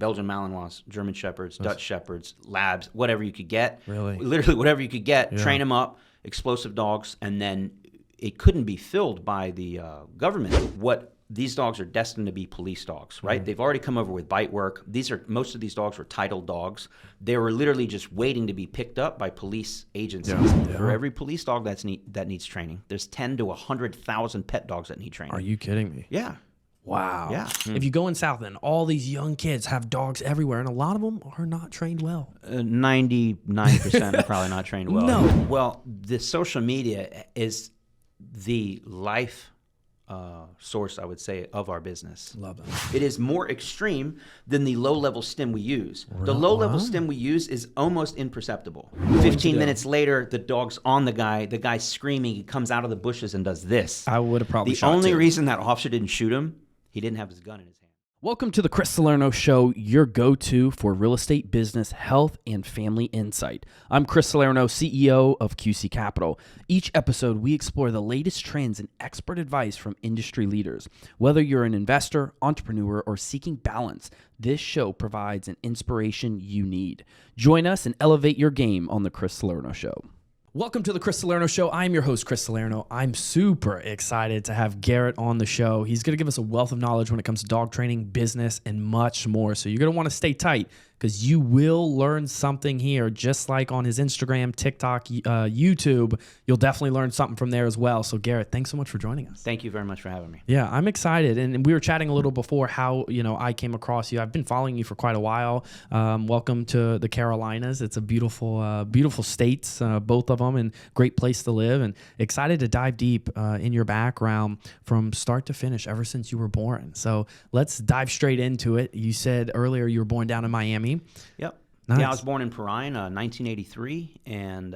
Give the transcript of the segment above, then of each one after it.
Belgian Malinois, German Shepherds, Dutch Shepherds, Labs, whatever you could get. Really? Literally whatever you could get, train them up, explosive dogs, and then it couldn't be filled by the government. These dogs are destined to be police dogs, right? They've already come over with bite work. Most of these dogs were titled dogs. They were literally just waiting to be picked up by police agencies. Yeah. For every police dog that needs training, there's 10 to 100,000 pet dogs that need training. Are you kidding me? Yeah. Wow. Yeah. If you go in South End, all these young kids have dogs everywhere, and a lot of them are not trained well. 99% are probably not trained well. No. Well, the social media is the life source, I would say, of our business. Love it. It is more extreme than the low-level stim we use. The low-level stim we use is almost imperceptible. 15 minutes later, the dog's on the guy's screaming, he comes out of the bushes and does this. I would have probably shot The only too. reason that officer didn't shoot him, he didn't have his gun in his hand. Welcome to the Chris Salerno Show, your go-to for real estate, business, health, and family insight. I'm Chris Salerno, CEO of QC Capital. Each episode, we explore the latest trends and expert advice from industry leaders. Whether you're an investor, entrepreneur, or seeking balance, this show provides an inspiration you need. Join us and elevate your game on the Chris Salerno Show. Welcome to the Chris Salerno Show. I'm your host, Chris Salerno. I'm super excited to have Garrett on the show. He's going to give us a wealth of knowledge when it comes to dog training, business, and much more. So you're going to want to stay tight because you will learn something here, just like on his Instagram, TikTok, YouTube. You'll definitely learn something from there as well. So Garrett, thanks so much for joining us. Thank you very much for having me. Yeah, I'm excited. And we were chatting a little before how, I came across you. I've been following you for quite a while. Welcome to the Carolinas. It's a beautiful, beautiful states, both of them, and great place to live. And excited to dive deep in your background from start to finish ever since you were born. So let's dive straight into it. You said earlier you were born down in Miami. Yep. Nice. Yeah, I was born in Perrine, 1983, and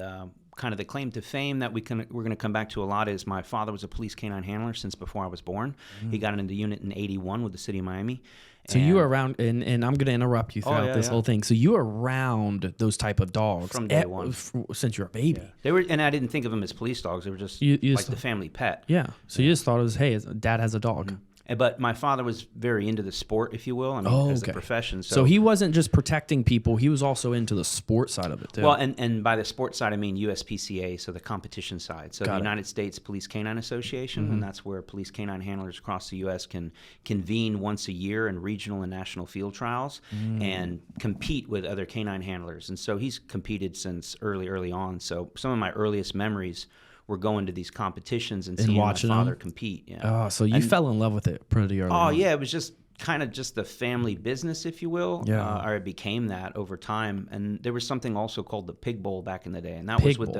kind of the claim to fame that we're going to come back to a lot is my father was a police canine handler since before I was born. He got into the unit in 81 with the city of Miami. So you were around, and I'm going to interrupt you throughout this whole thing. So you were around those type of dogs from day one, since you were a baby. Yeah. They were, and I didn't think of them as police dogs. They were just like the family pet. Yeah. So you just thought it was, hey, dad has a dog. Mm-hmm. But my father was very into the sport, if you will. I mean, as a profession. So he wasn't just protecting people; he was also into the sport side of it too. Well, and by the sports side, I mean USPCA, so the competition side. So the United States Police Canine Association, and that's where police canine handlers across the U.S. can convene once a year in regional and national field trials and compete with other canine handlers. And so he's competed since early on. So some of my earliest memories were going to these competitions and seeing my father compete. Yeah. Oh, so you fell in love with it pretty early. Oh, yeah. It was just kind of just the family business, if you will. Yeah. Or it became that over time. And there was something also called the Pig Bowl back in the day. And that was with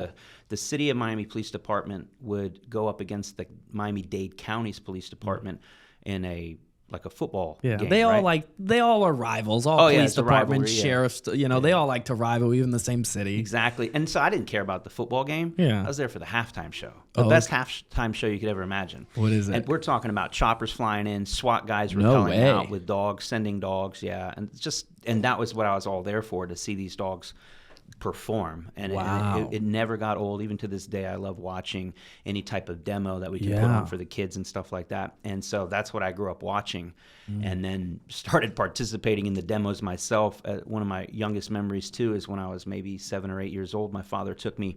the City of Miami Police Department would go up against the Miami-Dade County's Police Department in a football game, they all are rivals. All police departments, sheriffs, they all like to rival, even the same city. Exactly. And so I didn't care about the football game. Yeah. I was there for the halftime show. The best halftime show you could ever imagine. What is it? And we're talking about choppers flying in, SWAT guys repelling out with dogs, sending dogs, and that was what I was all there for, to see these dogs perform. And it never got old. Even to this day, I love watching any type of demo that we can put on for the kids and stuff like that. And so that's what I grew up watching, and then started participating in the demos myself. One of my youngest memories too is when I was maybe 7 or 8 years old. My father took me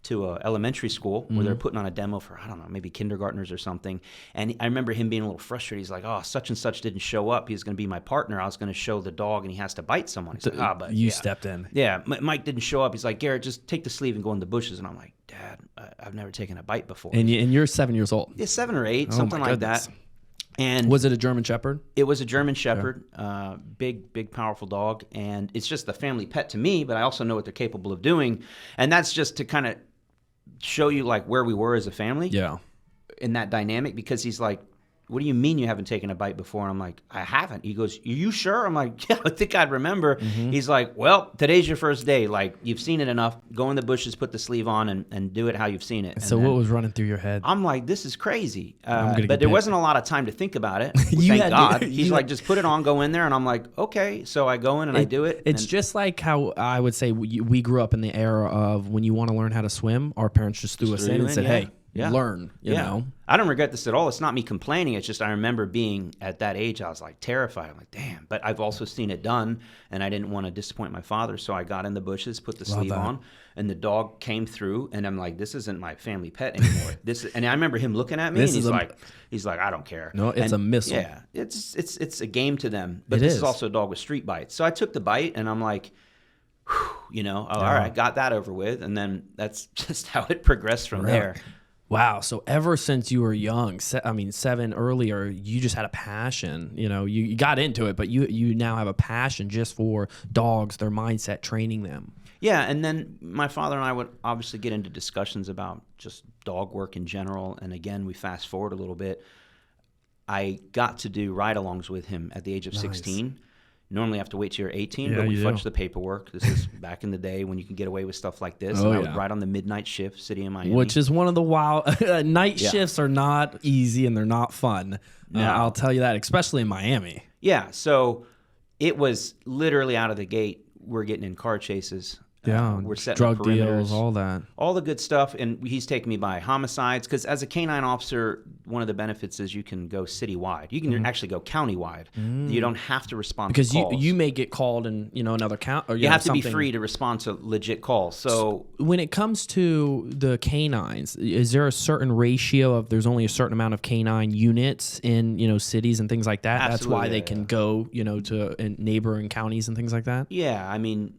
to a elementary school where they're putting on a demo for, I don't know, maybe kindergartners or something. And I remember him being a little frustrated. He's like, oh, such and such didn't show up. He's going to be my partner. I was going to show the dog and he has to bite someone. He's like, but you stepped in. Yeah, Mike didn't show up. He's like, Garrett, just take the sleeve and go in the bushes. And I'm like, Dad, I've never taken a bite before. And you're 7 years old. Yeah, 7 or 8, something like that. And was it a German Shepherd? It was a German Shepherd, big, powerful dog. And it's just the family pet to me, but I also know what they're capable of doing. And that's just to kind of show you like where we were as a family in that dynamic, because he's like, what do you mean you haven't taken a bite before? And I'm like, I haven't. He goes, are you sure? I'm like, yeah, I think I'd remember. He's like, well, today's your first day. Like, you've seen it enough. Go in the bushes, put the sleeve on, and do it how you've seen it. So what was running through your head? I'm like, this is crazy. But there wasn't a lot of time to think about it. Thank God. He's like, just put it on, go in there. And I'm like, okay. So I go in and I do it. It's just like how I would say we grew up in the era of when you want to learn how to swim, our parents just threw us in and said, hey, learn, you know? I don't regret this at all. It's not me complaining. It's just I remember being at that age, I was like terrified. I'm like, damn. But I've also seen it done, and I didn't want to disappoint my father. So I got in the bushes, put the sleeve on, and the dog came through, and I'm like, this isn't my family pet anymore. And I remember him looking at me, and he's like, I don't care. No, it's a missile. Yeah, it's a game to them. But this is also a dog with street bites. So I took the bite, and I'm like, you know, all right, got that over with. And then that's just how it progressed from there. Wow. So ever since you were young, 7 earlier, you just had a passion, you know, you got into it, but you now have a passion just for dogs, their mindset, training them. Yeah. And then my father and I would obviously get into discussions about just dog work in general. And again, we fast forward a little bit. I got to do ride-alongs with him at the age of 16. Normally, you have to wait till you're 18, but we fudged the paperwork. This is back in the day when you can get away with stuff like this. I would ride on the midnight shift, City of Miami. Which is one of the wild... night shifts are not easy and they're not fun. No. I'll tell you that, especially in Miami. Yeah, so it was literally out of the gate. We're getting in car chases. We're setting drug up perimeters, deals, all that. All the good stuff. And he's taking me by homicides because as a canine officer, one of the benefits is you can go citywide. You can actually go countywide. You don't have to respond to calls. Because you may get called in, another count. Or, you have to be free to respond to legit calls. So when it comes to the canines, is there a certain ratio of there's only a certain amount of canine units in, cities and things like that? Absolutely, that's why they can go, to neighboring counties and things like that? Yeah, I mean...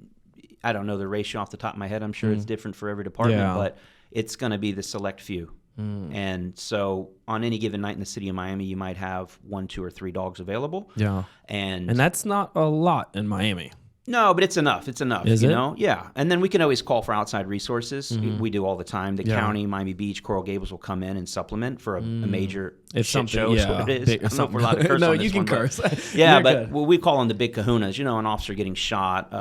I don't know the ratio off the top of my head. I'm sure it's different for every department, but it's going to be the select few. And so on any given night in the city of Miami, you might have 1, 2, or 3 dogs available. Yeah. And that's not a lot in Miami. No, but it's enough. It's enough. Is it? Yeah. And then we can always call for outside resources. We do all the time. The county, Miami Beach, Coral Gables will come in and supplement for a major shit show. Is what it is. I don't know if we're allowed to curse no, on this you can one, curse. Yeah, but we call them the big kahunas. An officer getting shot,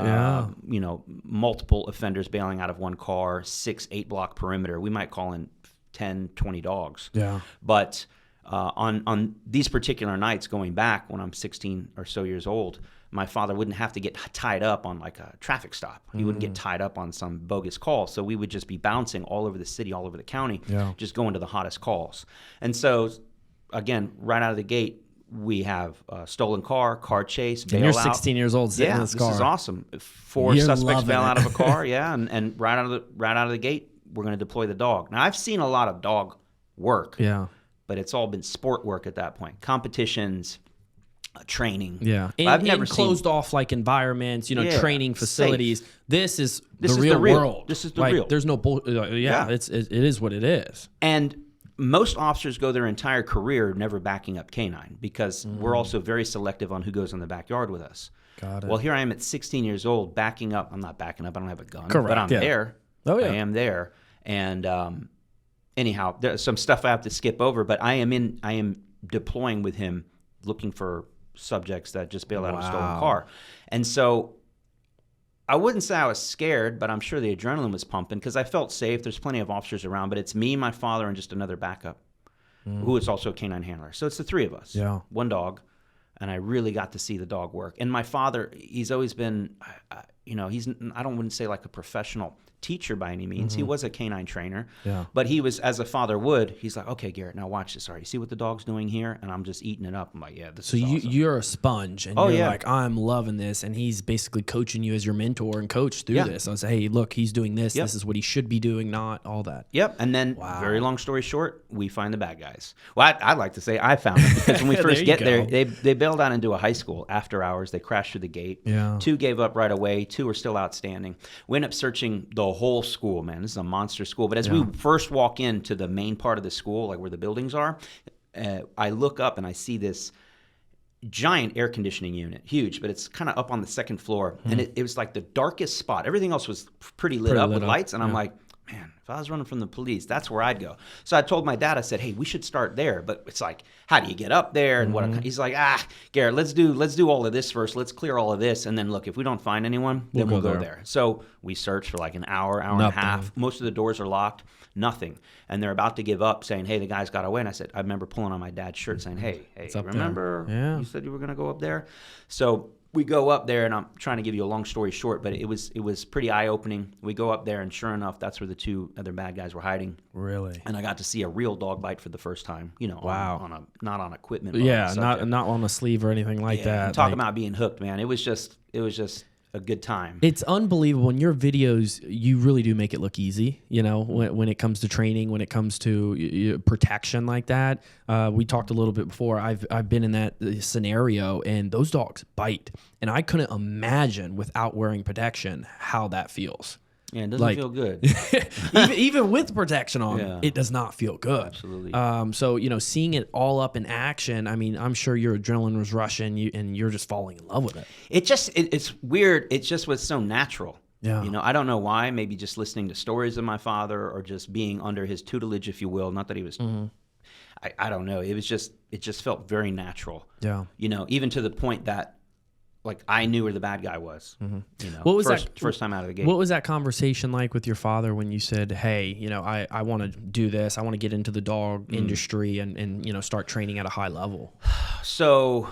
multiple offenders bailing out of one car, 6, 8 block perimeter. We might call in 10, 20 dogs. Yeah. But on these particular nights going back when I'm 16 or so years old, my father wouldn't have to get tied up on like a traffic stop. He wouldn't get tied up on some bogus call. So we would just be bouncing all over the city, all over the county, just going to the hottest calls. And so, again, right out of the gate, we have a stolen car chase, bail out. And you're 16 years old sitting in this car. This is awesome. 4 suspects bail out of a car, and right out of the gate, we're going to deploy the dog. Now, I've seen a lot of dog work, but it's all been sport work at that point. Competitions, training. Yeah. I've never closed off like environments, training facilities. Safe. This is the real world. This is the real. There's no it is what it is. And most officers go their entire career never backing up canine because we're also very selective on who goes in the backyard with us. Got it. Well, here I am at 16 years old backing up. I'm not backing up. I don't have a gun. Correct. But I'm there. Oh, yeah. I am there. And anyhow, there's some stuff I have to skip over, but I am deploying with him looking for subjects that just bailed out of a stolen car. And so I wouldn't say I was scared, but I'm sure the adrenaline was pumping because I felt safe. There's plenty of officers around, but it's me, my father, and just another backup who is also a canine handler. So it's the 3 of us. Yeah. 1 dog. And I really got to see the dog work. And my father, he's always been, wouldn't say like a professional teacher by any means. He was a canine trainer. Yeah. But he was, as a father would, he's like, okay, Garrett, now watch this. All right, you see what the dog's doing here? And I'm just eating it up. I'm like, yeah, this is awesome. So you're a sponge, and you're like, I'm loving this. And he's basically coaching you as your mentor and coach through this. So I say, hey, look, he's doing this. This is what he should be doing, not all that. Yep. And then, very long story short, we find the bad guys. Well, I'd like to say I found them because when we first get there, they bailed out into a high school after hours. They crashed through the gate. Yeah. 2 gave up right away. 2 are still outstanding. We end up searching the whole school, man. This is a monster school. But as we first walk into the main part of the school, like where the buildings are, I look up and I see this giant air conditioning unit, huge, but it's kind of up on the 2nd floor. And it was like the darkest spot. Everything else was pretty lit up with lights. And I'm like, man, if I was running from the police, that's where I'd go. So I told my dad, I said, hey, we should start there. But it's like, how do you get up there? And he's like, Garrett, let's do all of this first. Let's clear all of this. And then look, if we don't find anyone, then we'll go there. So we searched for like an hour and a half. Most of the doors are locked, nothing. And they're about to give up saying, hey, the guys got away. And I remember pulling on my dad's shirt saying, hey, remember you said you were going to go up there? So we go up there, and I'm trying to give you a long story short, but it was pretty eye-opening. We go up there, and sure enough, that's where the two other bad guys were hiding. Really? And I got to see a real dog bite for the first time. Wow. Not on equipment. Yeah, not on a sleeve or anything like that. Talk about being hooked, man. It was just a good time. It's unbelievable. In your videos, you really do make it look easy, when it comes to training, when it comes to protection like that. We talked a little bit before. I've been in that scenario, and those dogs bite. And I couldn't imagine without wearing protection how that feels. Yeah, it doesn't feel good. even with protection on, it does not feel good. Absolutely. So, seeing it all up in action, I mean, I'm sure your adrenaline was rushing, and you're just falling in love with it. It's weird. It just was so natural. Yeah. I don't know why. Maybe just listening to stories of my father, or just being under his tutelage, if you will. Not that he was. Mm-hmm. I don't know. It just felt very natural. Yeah. Even to the point that, like, I knew where the bad guy was. Mm-hmm. What was first time out of the gate? What was that conversation like with your father when you said, "Hey, I want to do this. I want to get into the dog industry and start training at a high level"? So,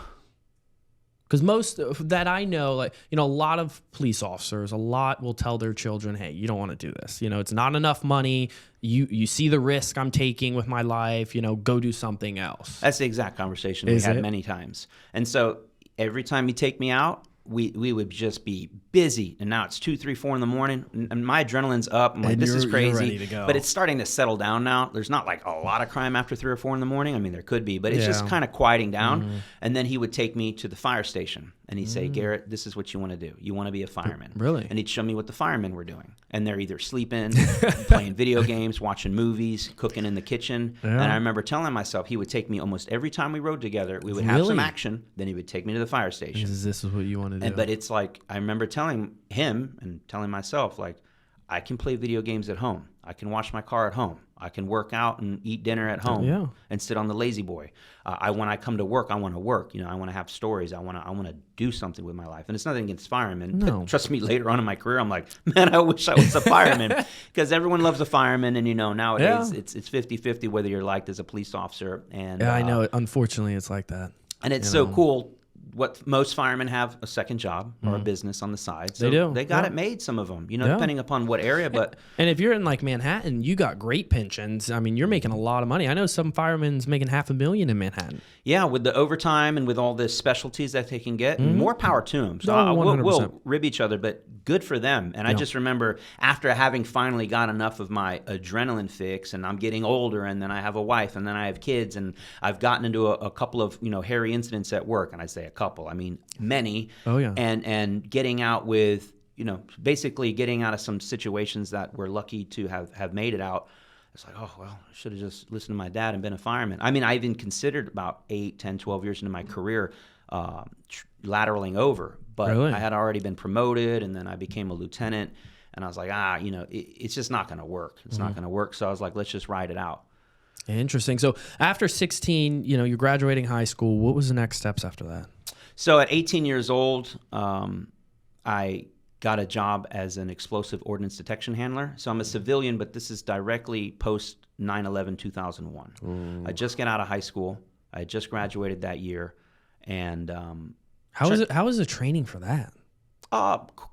because most that I know, like, a lot of police officers, will tell their children, "Hey, you don't want to do this. It's not enough money. You see the risk I'm taking with my life. Go do something else." That's the exact conversation we had many times. And so, every time he'd take me out, we would just be busy. And now it's 2, 3, 4 in the morning, and my adrenaline's up. I'm like, this is crazy. You're ready to go. But it's starting to settle down now. There's not like a lot of crime after 3 or 4 in the morning. I mean, there could be, but it's just kind of quieting down. Mm-hmm. And then he would take me to the fire station, and he'd say, "Garrett, this is what you want to do. You want to be a fireman." Really? And he'd show me what the firemen were doing. And they're either sleeping, playing video games, watching movies, cooking in the kitchen. Yeah. And I remember telling myself he would take me almost every time we rode together. We would have some action. Then he would take me to the fire station. This is what you want to do. But it's like, I remember telling him and telling myself, like, I can play video games at home. I can wash my car at home. I can work out and eat dinner at home and sit on the lazy boy. When I come to work, I want to work. I want to have stories. I want to do something with my life. And it's nothing against firemen. No. Trust me, later on in my career, I'm like, man, I wish I was a fireman, because everyone loves a fireman. And nowadays it's 50-50 whether you're liked as a police officer. And I know. Unfortunately, it's like that. And it's so cool. What most firemen have a second job or a business on the side. So they do. They got it made, some of them, depending upon what area. But and if you're in like Manhattan, you got great pensions. I mean, you're making a lot of money. I know some firemen's making $500,000 in Manhattan. Yeah, with the overtime and with all the specialties that they can get, more power to them. So we'll rib each other, but good for them. And I just remember, after having finally got enough of my adrenaline fix, and I'm getting older, and then I have a wife, and then I have kids, and I've gotten into a couple of hairy incidents at work, and I say a couple, I mean many. Oh yeah. And getting out with basically getting out of some situations that we're lucky to have made it out. It's like, oh, well, I should have just listened to my dad and been a fireman. I mean, I even considered about 8, 10, 12 years into my career lateraling over. But really? I had already been promoted, and then I became a lieutenant. And I was like, it's just not going to work. It's not going to work. So I was like, let's just ride it out. Interesting. So after 16, you're graduating high school. What was the next steps after that? So at 18 years old, I got a job as an explosive ordnance detection handler. So I'm a civilian, but this is directly post 9/11/2001. I just got out of high school. I had just graduated that year, and how was the training for that?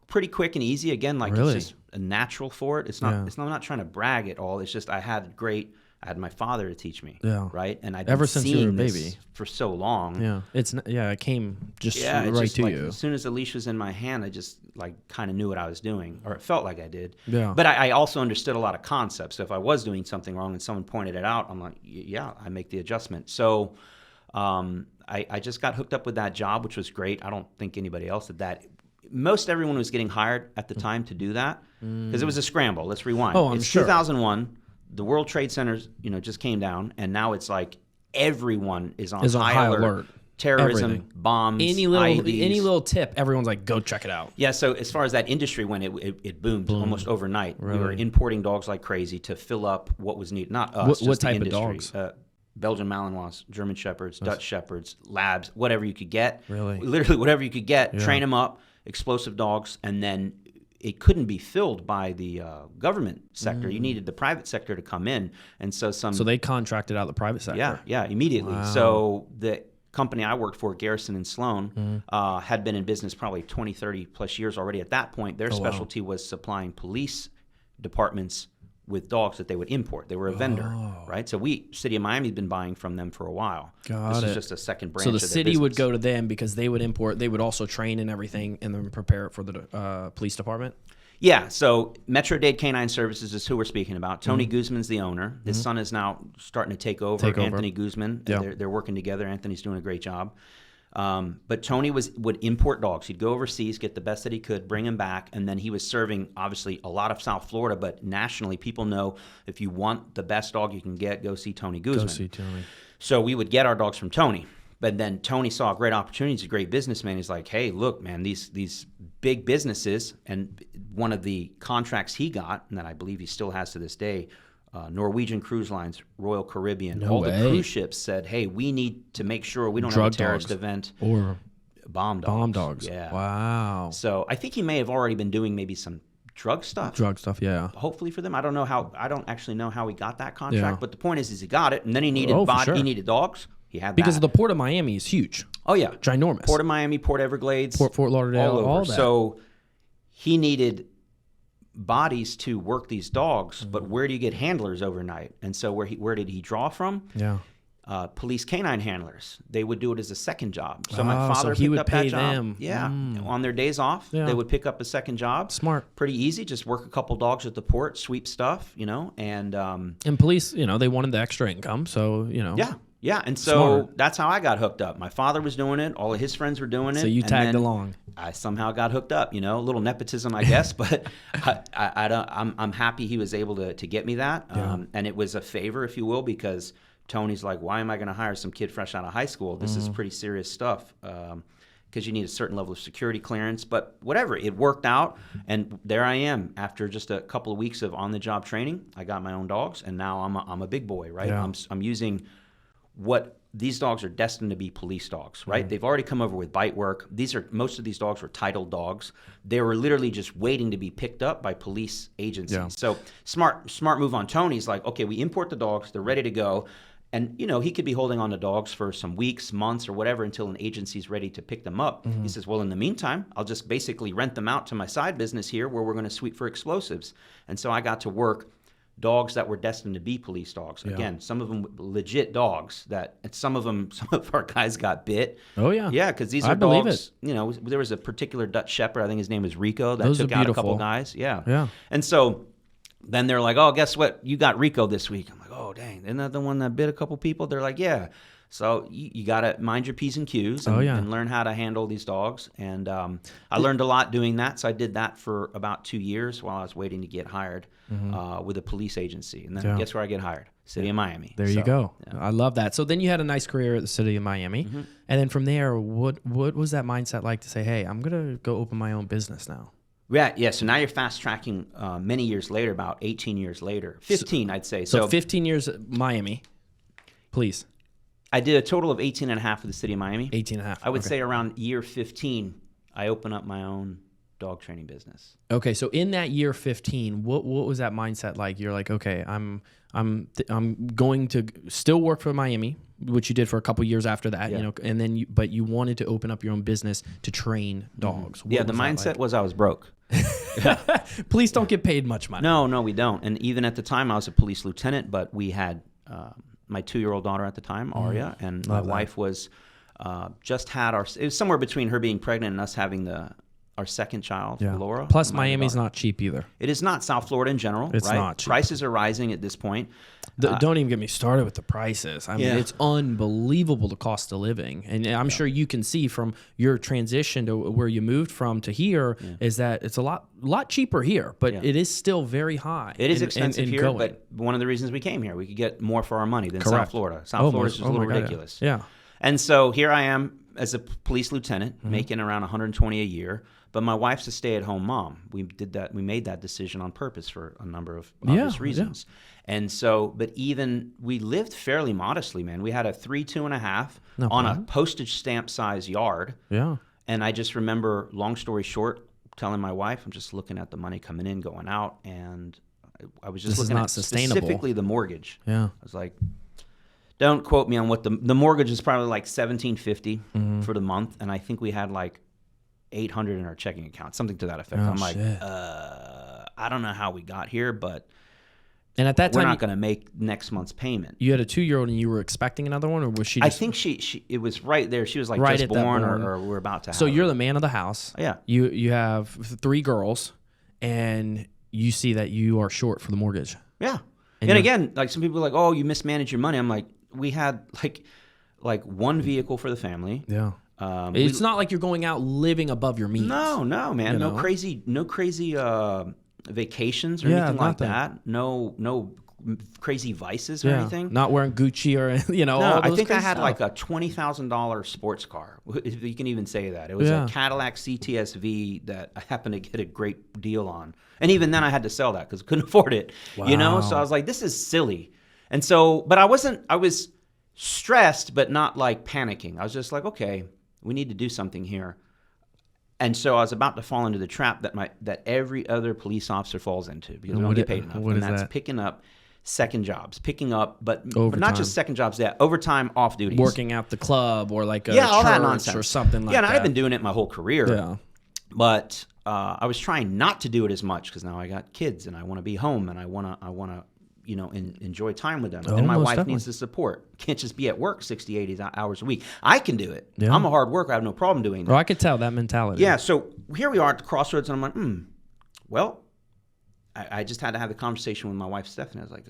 Pretty quick and easy. Again, like really? It's just a natural for it. It's not. I'm not trying to brag at all. It's just I had my father to teach me. Yeah. Right. And I've been since you were a baby for so long. Yeah. It came just right to you. As soon as the leash was in my hand, I just kind of knew what I was doing, or it felt like I did. Yeah. But I also understood a lot of concepts. So if I was doing something wrong and someone pointed it out, I'm like, yeah, I make the adjustment. So I just got hooked up with that job, which was great. I don't think anybody else did that. Most everyone was getting hired at the time to do that, because it was a scramble. Let's rewind. Oh, I'm sure. 2001. The World Trade Centers, just came down, and now it's like everyone is on high alert. Terrorism, everything. Bombs, any little tip, everyone's like, go check it out. Yeah, so as far as that industry went, it boomed almost overnight. Really? We were importing dogs like crazy to fill up what was needed. Not us, what type the industry. Of dogs? Belgian Malinois, German Shepherds, Dutch Shepherds, Labs, whatever you could get. Really? Literally whatever you could get, train them up, explosive dogs, and then it couldn't be filled by the government sector. You needed the private sector to come in, and so they contracted out the private sector. Yeah, immediately. Wow. So company I worked for, Garrison and Sloan, had been in business probably 20, 30 plus years already at that point. Their specialty was supplying police departments with dogs that they would import. They were a vendor, right? So City of Miami had been buying from them for a while. This is just a second branch of their business. So the city would go to them because they would import. They would also train and everything and then prepare it for the police department? Yeah, so Metro-Dade Canine Services is who we're speaking about. Tony Guzman's the owner. His son is now starting to take over. Anthony Guzman. Yeah. They're working together. Anthony's doing a great job. But Tony would import dogs. He'd go overseas, get the best that he could, bring them back, and then he was serving, obviously, a lot of South Florida, but nationally, people know if you want the best dog you can get, go see Tony Guzman. Go see Tony. So we would get our dogs from Tony. But then Tony saw a great opportunity. He's a great businessman. He's like, hey, look, man, these big businesses, and one of the contracts he got, and that I believe he still has to this day, Norwegian Cruise Lines, Royal Caribbean, all the cruise ships said, hey, we need to make sure we don't have a terrorist event. Or bomb dogs. Bomb dogs. Yeah. Wow. So I think he may have already been doing maybe some drug stuff. Yeah. Hopefully for them. I don't actually know how he got that contract, but the point is he got it, and then he needed he needed dogs. He had because of the Port of Miami is huge. Oh yeah, ginormous. Port of Miami, Port Everglades, Fort Lauderdale, all that. So he needed bodies to work these dogs, but where do you get handlers overnight? And so where did he draw from? Yeah. Police canine handlers. They would do it as a second job. So my father picked up that job. Them. Yeah. On their days off, they would pick up a second job. Smart. Pretty easy. Just work a couple dogs at the port, sweep stuff, and police, they wanted the extra income, so Yeah, and so that's how I got hooked up. My father was doing it. All of his friends were doing it. So you tagged along. I somehow got hooked up. A little nepotism, I guess, but I'm happy he was able to get me that. And it was a favor, if you will, because Tony's like, why am I going to hire some kid fresh out of high school? This is pretty serious stuff. Because you need a certain level of security clearance, but whatever, it worked out, and there I am. After just a couple of weeks of on-the-job training, I got my own dogs, and now I'm a big boy, right? Yeah. I'm using what these dogs are destined to be police dogs, right? They've already come over with bite work. Most of these dogs were titled dogs. They were literally just waiting to be picked up by police agencies. Yeah. So smart move on Tony's like, okay, we import the dogs, they're ready to go. And, he could be holding on to dogs for some weeks, months, or whatever until an agency's ready to pick them up. He says, well, in the meantime, I'll just basically rent them out to my side business here where we're going to sweep for explosives. And so I got to work dogs that were destined to be police dogs. Yeah. Again, some of them legit dogs some of our guys got bit. Oh, yeah. Yeah, because these are dogs. There was a particular Dutch Shepherd, I think his name was Rico, that took out a couple guys. Yeah. Yeah. And so then they're like, oh, guess what? You got Rico this week. I'm like, oh, dang. Isn't that the one that bit a couple people? They're like, yeah. So you got to mind your P's and Q's and learn how to handle these dogs. And I learned a lot doing that. So I did that for about 2 years while I was waiting to get hired with a police agency. And then guess where I get hired? City of Miami. There you go. Yeah. I love that. So then you had a nice career at the City of Miami. And then from there, what was that mindset like to say, hey, I'm going to go open my own business now? Yeah. So now you're fast tracking many years later, about 18 years later. 15, I'd say. So 15 years at Miami, please. I did a total of 18 and a half for the City of Miami. 18 and a half. I would say around year 15, I opened up my own dog training business. Okay, so in that year 15, what was that mindset like? You're like, okay, I'm going to still work for Miami, which you did for a couple years after that, and then but you wanted to open up your own business to train dogs. The mindset was I was broke. Police don't get paid much money. No, we don't. And even at the time, I was a police lieutenant, but we had my 2-year-old daughter at the time, Aria, and my wife was it was somewhere between her being pregnant and us having our second child, Laura. Plus, Miami's not cheap either. It is not. South Florida in general. It's right? not cheap. Prices are rising at this point. Don't even get me started with the prices. I mean, it's unbelievable, the cost of living. And I'm sure you can see from your transition to where you moved from to here is that it's a lot cheaper here, but it is still very high. It is expensive here, but one of the reasons we came here, we could get more for our money than South Florida. South Florida is just a little ridiculous. Yeah. And so here I am as a police lieutenant, making around $120 a year. But my wife's a stay-at-home mom. We made that decision on purpose for a number of obvious reasons. Yeah. And so, but even we lived fairly modestly, man. We had a 2.5 on a postage stamp size yard. Yeah. And I just remember, long story short, telling my wife, I'm just looking at the money coming in, going out, and I was just looking at specifically the mortgage. Yeah. I was like, Don't quote me on what the mortgage is probably like $1,750 for the month, and I think we had like $800 in our checking account, something to that effect. I'm like, I don't know how we got here, but and at that time, we're not going to make next month's payment. You had a 2-year-old and you were expecting another one, or was she? I think she it was right there. She was like just born, or we're about to have. So you're the man of the house. Yeah. You have 3 girls, and you see that you are short for the mortgage. Yeah. And again, like some people are like, oh, you mismanage your money. I'm like, we had like one vehicle for the family. Yeah. It's not like you're going out living above your means. No, man. No crazy vacations or anything like that. No crazy vices or anything. Not wearing Gucci or No, all those I think I had stuff. like a $20,000 sports car. If you can even say that. It was a Cadillac CTS-V that I happened to get a great deal on. And even then I had to sell that because I couldn't afford it. Wow. So I was like, this is silly. And so, but I was stressed, but not like panicking. I was just like, okay, we need to do something here. And so I was about to fall into the trap that every other police officer falls into because we don't get paid enough. And that's picking up second jobs, but not just second jobs, overtime, off duties. Working out the club or like a all that church nonsense. Or something like that. Yeah, and I've been doing it my whole career. Yeah. But I was trying not to do it as much because now I got kids and I want to be home and I want to enjoy time with them. And my wife needs the support. Can't just be at work 60, 80 hours a week. I can do it. Yeah. I'm a hard worker. I have no problem doing that. Well, I could tell that mentality. Yeah, so here we are at the crossroads, and I'm like, well, I just had to have the conversation with my wife, Stephanie. I was like,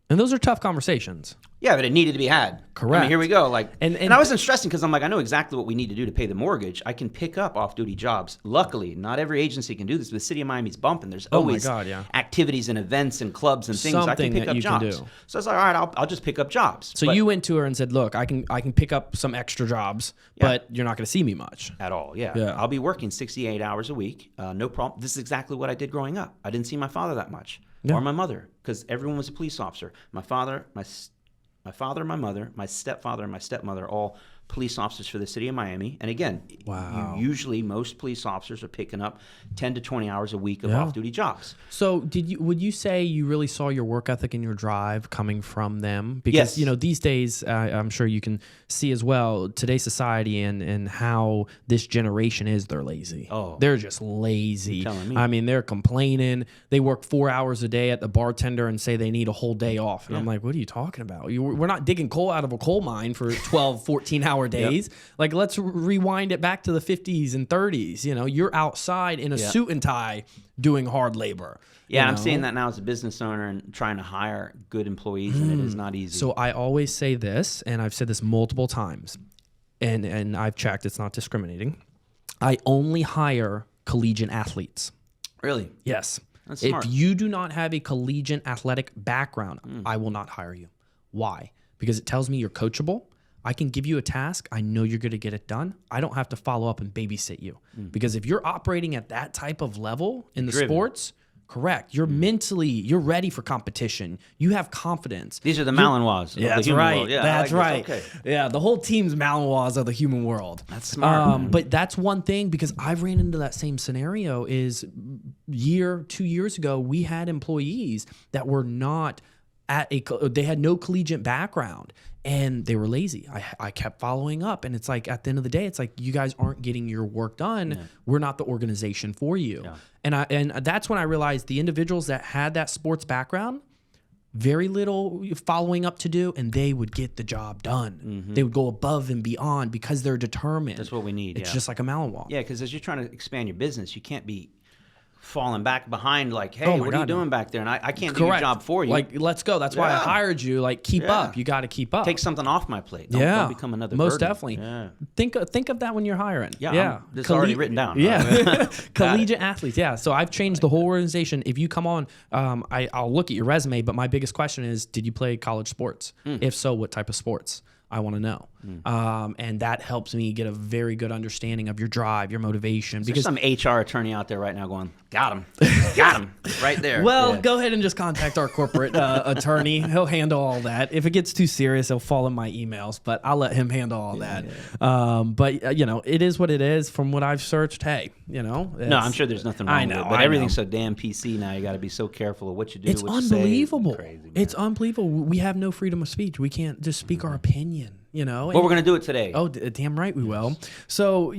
and those are tough conversations. Yeah, but it needed to be had. Correct. I mean, here we go. Like, and I wasn't stressing because I'm like, I know exactly what we need to do to pay the mortgage. I can pick up off-duty jobs. Luckily, not every agency can do this. But the city of Miami's bumping. There's always activities and events and clubs and things. I can pick up jobs. So I was like, all right, I'll just pick up jobs. So you went to her and said, look, I can pick up some extra jobs, but you're not going to see me much. At all, yeah. I'll be working 68 hours a week. No problem. This is exactly what I did growing up. I didn't see my father that much. Or my mother, because everyone was a police officer. My father, my mother, my stepfather, and my stepmother, all police officers for the city of Miami. And again, usually most police officers are picking up 10 to 20 hours a week of off-duty jobs. So would you say you really saw your work ethic and your drive coming from them? Because, these days, I'm sure you can see as well, today's society and how this generation is, they're lazy. Oh. They're just lazy. You're telling me. I mean, they're complaining. They work 4 hours a day at the bartender and say they need a whole day off. And I'm like, what are you talking about? We're not digging coal out of a coal mine for 12, 14-hour days. Like, let's rewind it back to the 50s and 30s. You're outside in a suit and tie doing hard labor. Yeah, I'm seeing that now as a business owner and trying to hire good employees, and it is not easy. So I always say this, and I've said this multiple times, and I've checked, it's not discriminating. I only hire collegiate athletes. Really? Yes. That's smart. If you do not have a collegiate athletic background, I will not hire you. Why? Because it tells me you're coachable. I can give you a task. I know you're going to get it done. I don't have to follow up and babysit you. Because if you're operating at that type of level in the sports, correct. You're mentally, you're ready for competition. You have confidence. These are the Malinois. Yeah, that's right. Yeah, that's right. Okay. Yeah, the whole team's Malinois of the human world. That's smart. But that's one thing, because I've ran into that same scenario is 2 years ago, we had employees that were not they had no collegiate background. And they were lazy. I kept following up. And it's like, at the end of the day, it's like, you guys aren't getting your work done. Yeah. We're not the organization for you. Yeah. And that's when I realized the individuals that had that sports background, very little following up to do, and they would get the job done. Mm-hmm. They would go above and beyond because they're determined. That's what we need. It's just like a Malinois. Yeah, because as you're trying to expand your business, you can't be falling back behind like, hey, what are you doing back there? And I can't do your job for you. Like, let's go. That's why I hired you. Like, keep up. You got to keep up. Take something off my plate. Don't become another Most burden. Definitely. Yeah. Think of that when you're hiring. Yeah. It's already written down. Yeah. Collegiate athletes. Yeah. So I've changed the whole organization. If you come on, I'll look at your resume, but my biggest question is, did you play college sports? If so, what type of sports? I want to know. And that helps me get a very good understanding of your drive, your motivation. Because some HR attorney out there right now going, got him, right there. Well, go ahead and just contact our corporate attorney. He'll handle all that. If it gets too serious, he'll fall in my emails, but I'll let him handle all that. But it is what it is. From what I've searched, hey, no, I'm sure there's nothing wrong with it, but everything's so damn PC now. You got to be so careful of what you do. It's unbelievable. It's unbelievable. We have no freedom of speech. We can't just speak our opinion. Well, we're going to do it today. Oh, damn right we will. So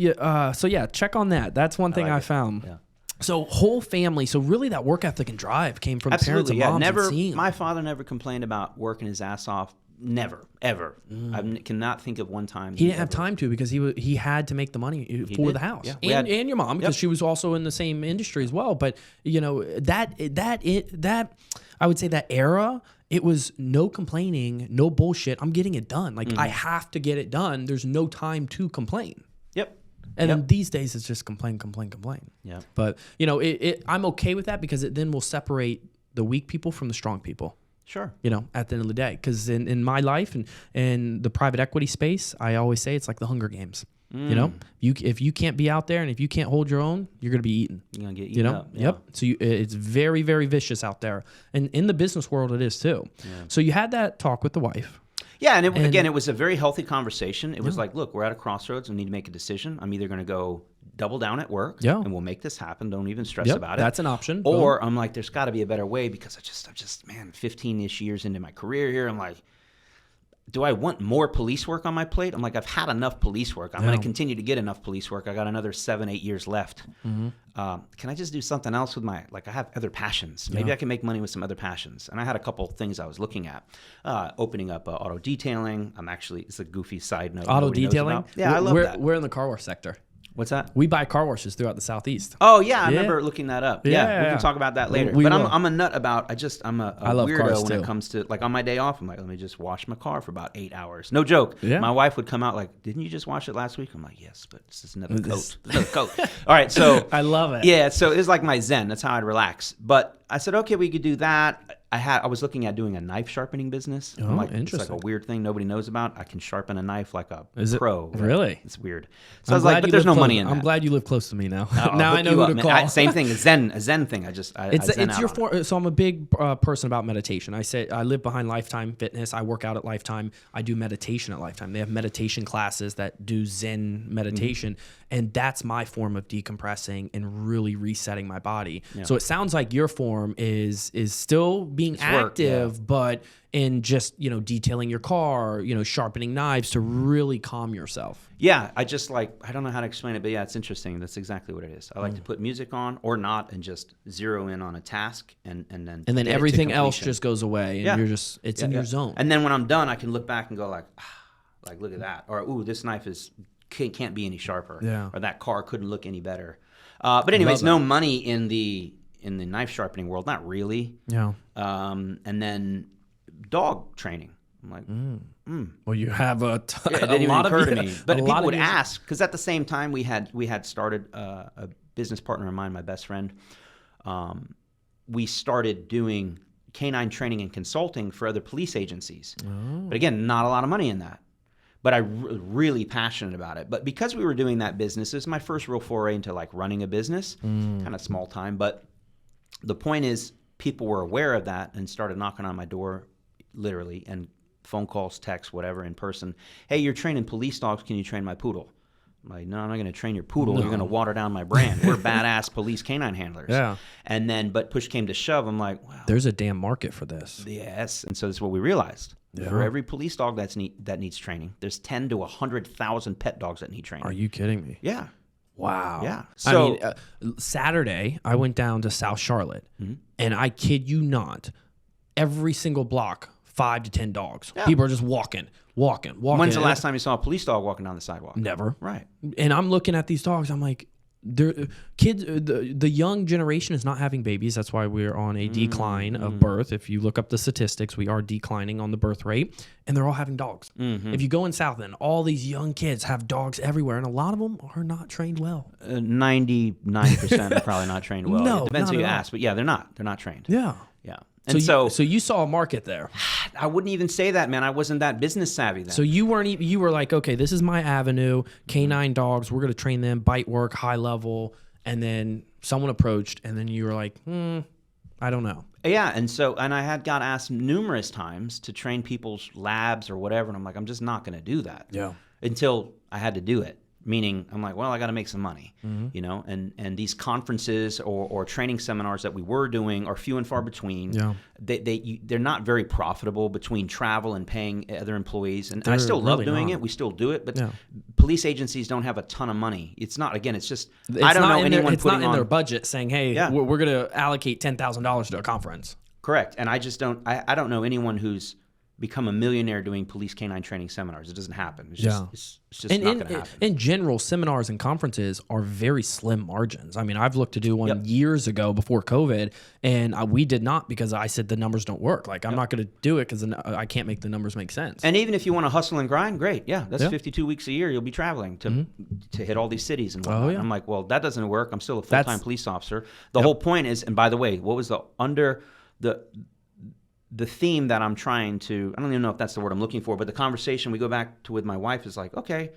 check on that. That's one thing I found. Yeah. So whole family. So really, that work ethic and drive came from parents and moms. Never. My father never complained about working his ass off. Never, ever. I cannot think of one time. He didn't have time to because he had to make the money for the house. Yeah. And your mom, because she was also in the same industry as well. But that I would say that era, it was no complaining, no bullshit. I'm getting it done. Like I have to get it done. There's no time to complain. Yep. And then these days it's just complain. Yeah. But I'm okay with that because it then will separate the weak people from the strong people. Sure. At the end of the day, because in my life and in the private equity space, I always say it's like the Hunger Games. If you can't be out there and if you can't hold your own, you're going to be eaten. You're going to get eaten up. Yeah. Yep. So it's very, very vicious out there. And in the business world, it is too. Yeah. So you had that talk with the wife. Yeah. And again, it was a very healthy conversation. It was like, look, we're at a crossroads. We need to make a decision. I'm either going to go double down at work and we'll make this happen. Don't even stress about it. That's an option. Or I'm like, there's got to be a better way because I'm just 15-ish years into my career here. I'm like, do I want more police work on my plate? I'm like, I've had enough police work. I'm going to continue to get enough police work. I got another 7-8 years left. Can I just do something else with I have other passions. Maybe I can make money with some other passions. And I had a couple things I was looking at. Opening up auto detailing. It's a goofy side note. Auto detailing? Yeah, I love that. We're in the car wash sector. What's that? We buy car washes throughout the Southeast. Oh yeah, I remember looking that up. Yeah, we can talk about that later. But I'm a nut about. I'm a weirdo when it comes to on my day off. I'm like, let me just wash my car for about 8 hours. No joke. Yeah. My wife would come out like, didn't you just wash it last week? I'm like, yes, but it's just another coat. All right, so I love it. Yeah, so it's like my zen. That's how I'd relax. But I said, okay, we could do that. I was looking at doing a knife sharpening business. Oh, interesting. It's like a weird thing nobody knows about. I can sharpen a knife like a pro. Really? It's weird. So I was like, but there's no money in that. I'm glad you live close to me now. Now I know who to call. Same thing, a zen thing. It's your form. So I'm a big person about meditation. I live behind Lifetime Fitness. I work out at Lifetime. I do meditation at Lifetime. They have meditation classes that do Zen meditation. And that's my form of decompressing and really resetting my body. Yeah. So it sounds like your form is still being active, but in just, detailing your car, sharpening knives to really calm yourself. Yeah, I don't know how to explain it, but yeah, it's interesting. That's exactly what it is. I like to put music on or not and just zero in on a task and then everything else just goes away and you're just, it's in your zone. And then when I'm done, I can look back and go like look at that. Or, ooh, this knife can't be any sharper. Yeah. Or that car couldn't look any better. But anyways, no money in the knife sharpening world, not really. Yeah. And then dog training. I'm like, Well, you have it didn't even occur to me. But people would ask because at the same time we had started a business partner of mine, my best friend. We started doing canine training and consulting for other police agencies. Oh. But again, not a lot of money in that. But I'm really passionate about it. But because we were doing that business, it was my first real foray into running a business, kind of small time. But the point is, people were aware of that and started knocking on my door, literally, and phone calls, texts, whatever, in person. Hey, you're training police dogs. Can you train my poodle? I'm like, no, I'm not going to train your poodle. No. You're going to water down my brand. We're badass police canine handlers. Yeah. And then, but push came to shove. I'm like, wow. There's a damn market for this. Yes. And so that's what we realized. Yeah. For every police dog that needs training, there's 10 to 100,000 pet dogs that need training. Are you kidding me? Yeah. Wow. Yeah. So Saturday, I went down to South Charlotte, and I kid you not, every single block, 5 to 10 dogs. Yeah. People are just walking. When's the last time you saw a police dog walking down the sidewalk? Never. Right. And I'm looking at these dogs. I'm like, kids, the young generation is not having babies. That's why we're on a decline of birth. If you look up the statistics, we are declining on the birth rate, and they're all having dogs. Mm-hmm. If you go in South End, all these young kids have dogs everywhere, and a lot of them are not trained well. 99% are probably not trained well. No, it depends who you ask, but yeah, they're not. They're not trained. Yeah. Yeah. And so you saw a market there. I wouldn't even say that, man. I wasn't that business savvy then. So you were like, okay, this is my avenue. Canine dogs, we're going to train them, bite work, high level. And then someone approached, and then you were like, I don't know. Yeah, and I had got asked numerous times to train people's labs or whatever, and I'm like, I'm just not going to do that. Yeah. Until I had to do it. Meaning, I'm like, well, I got to make some money, and these conferences or training seminars that we were doing are few and far between. Yeah. They're not very profitable between travel and paying other employees. And I still love doing it. We still do it, but police agencies don't have a ton of money. It's not, again, it's just, I don't know anyone it's not in their budget saying, hey, we're going to allocate $10,000 to a conference. Correct. And I just don't, I don't know anyone who's become a millionaire doing police canine training seminars. It doesn't happen. It's just not going to happen. In general, seminars and conferences are very slim margins. I mean, I've looked to do one years ago before COVID, and we did not because I said the numbers don't work. Like, I'm not going to do it because I can't make the numbers make sense. And even if you want to hustle and grind, great. Yeah, that's 52 weeks a year. You'll be traveling to hit all these cities and whatnot. I'm like, well, that doesn't work. I'm still a full-time police officer. The whole point is, and by the way, what was the theme that I'm trying to, I don't even know if that's the word I'm looking for, but the conversation we go back to with my wife is like, okay,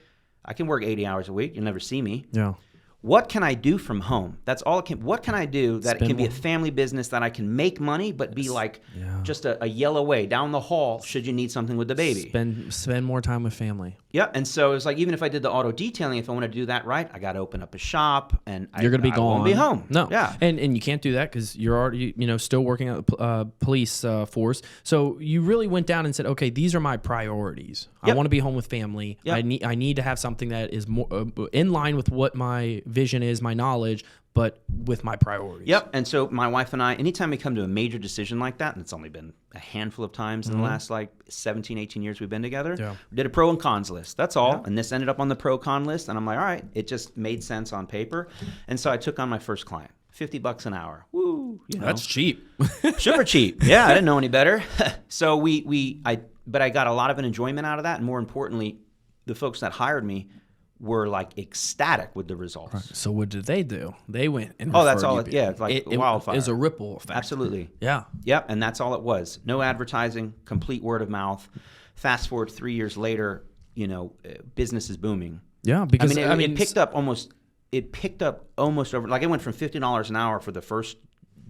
I can work 80 hours a week. You'll never see me. Yeah. What can I do from home? That's all it can. What can I do that it can be a family business that I can make money, but be like just a yell away down the hall should you need something with the baby? Spend more time with family. Yeah, and so it's like even if I did the auto detailing, if I want to do that right, I got to open up a shop, and you're going to be gone. I won't be home. No, yeah, and you can't do that because you're already still working at the police force. So you really went down and said, okay, these are my priorities. I want to be home with family. I need to have something that is more in line with what my vision is, my knowledge, but with my priorities. Yep. And so my wife and I, anytime we come to a major decision like that, and it's only been a handful of times in the last 17, 18 years we've been together, we did a pro and cons list. That's all. Yeah. And this ended up on the pro con list. And I'm like, all right, it just made sense on paper. And so I took on my first client. $50 an hour. Woo. That's cheap. Super cheap. Yeah, I didn't know any better. So but I got a lot of an enjoyment out of that. And more importantly, the folks that hired me were like ecstatic with the results. Right. So what did they do? They went and that's all. It's like wildfire. It was a ripple effect. Absolutely. Yeah. Yep. And that's all it was. No advertising, complete word of mouth. Fast forward 3 years later, business is booming. Yeah, because it picked up almost. It picked up almost over. Like it went from $50 an hour for the first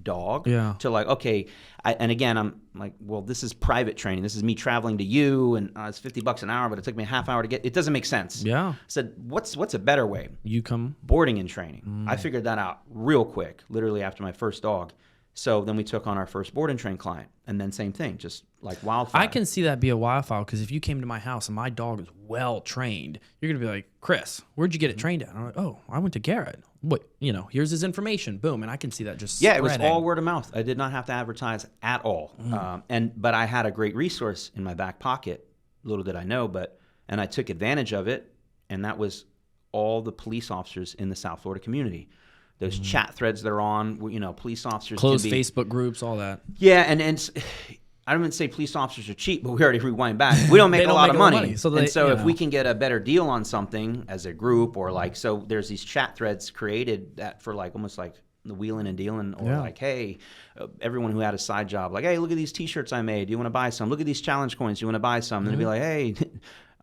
dog to like, okay, and again, I'm like, well, this is private training. This is me traveling to you, and it's $50 an hour, but it took me a half hour to get. It doesn't make sense. Yeah. I said, what's a better way? You come boarding and training. I figured that out real quick, literally after my first dog. So then we took on our first board and train client, and then same thing, just like wildfire. I can see that be a wildfire because if you came to my house and my dog is well trained, you're gonna be like, Chris, where'd you get it trained at? And I'm like, oh, I went to Garrett. What? Here's his information. Boom, and I can see that just spreading. It was all word of mouth. I did not have to advertise at all. But I had a great resource in my back pocket. Little did I know, and I took advantage of it, and that was all the police officers in the South Florida community. Those chat threads they're on, police officers. Closed Facebook groups, all that. Yeah, and I don't even say police officers are cheap, but we already rewind back. We don't make a lot of money. So if we can get a better deal on something as a group so there's these chat threads created that for like almost like the wheeling and dealing or like, hey, everyone who had a side job, like, hey, look at these T-shirts I made. Do you want to buy some? Look at these challenge coins. Do you want to buy some? And they'd be like, hey,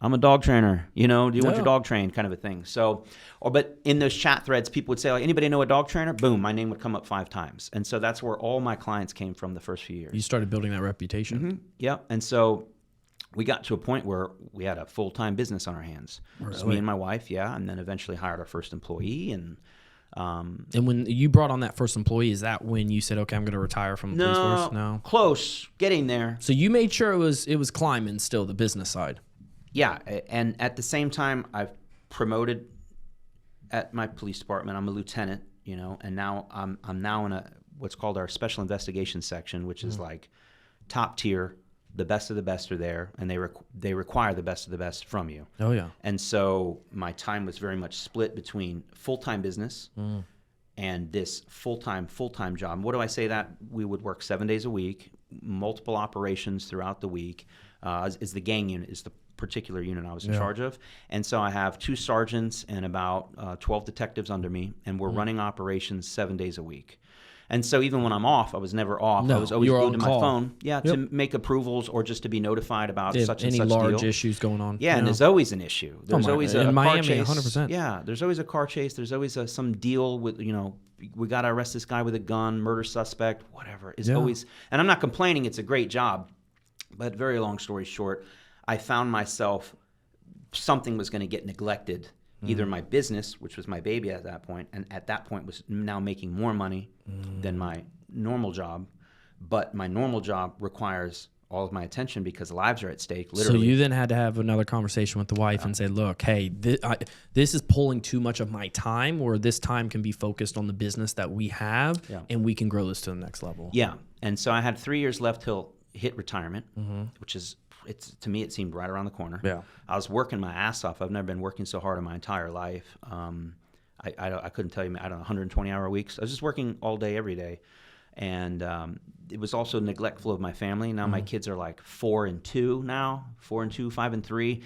I'm a dog trainer, do you want your dog trained, kind of a thing. So, but in those chat threads, people would say, like, anybody know a dog trainer? Boom, my name would come up 5 times. And so that's where all my clients came from the first few years. You started building that reputation. Mm-hmm. Yeah. And so we got to a point where we had a full-time business on our hands. Really? So me and my wife, and then eventually hired our first employee. And when you brought on that first employee, is that when you said, okay, I'm going to retire from the police force? No, close, getting there. So you made sure it was climbing still, the business side. Yeah, and at the same time, I've promoted at my police department. I'm a lieutenant, and now I'm now in what's called our special investigation section, which is like top tier. The best of the best are there, and they require the best of the best from you. Oh yeah. And so my time was very much split between full-time business and this full-time job. And what do I say that? We would work 7 days a week, multiple operations throughout the week. Is the gang unit, is the particular unit I was in charge of. And so I have 2 sergeants and about 12 detectives under me, and we're running operations 7 days a week. And so even when I'm off, I was never off. No, I was always you were glued on to my call. phone. Yeah, to make approvals or just to be notified about such and any such large deal. issues going on. Yeah, and there's always an issue. There's always a Miami, car chase. 100%. Yeah, there's always a car chase. There's always some deal with, we got to arrest this guy with a gun, murder suspect, whatever. It's always, and I'm not complaining. It's a great job. But very long story short, I found myself, something was going to get neglected. Either my business, which was my baby at that point, and at that point was now making more money than my normal job. But my normal job requires all of my attention because lives are at stake, literally. So you then had to have another conversation with the wife and say, look, hey, this is pulling too much of my time, or this time can be focused on the business that we have, and we can grow this to the next level. Yeah. And so I had 3 years left till hit retirement, which is, to me, it seemed right around the corner. Yeah. I was working my ass off. I've never been working so hard in my entire life. I couldn't tell you, I don't know, 120-hour weeks. I was just working all day, every day. And it was also neglectful of my family. Now my kids are like 4 and 2 now, 4 and 2, 5 and 3.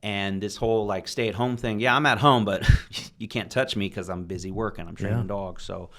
And this whole like stay-at-home thing, yeah, I'm at home, but you can't touch me because I'm busy working. I'm training dogs. So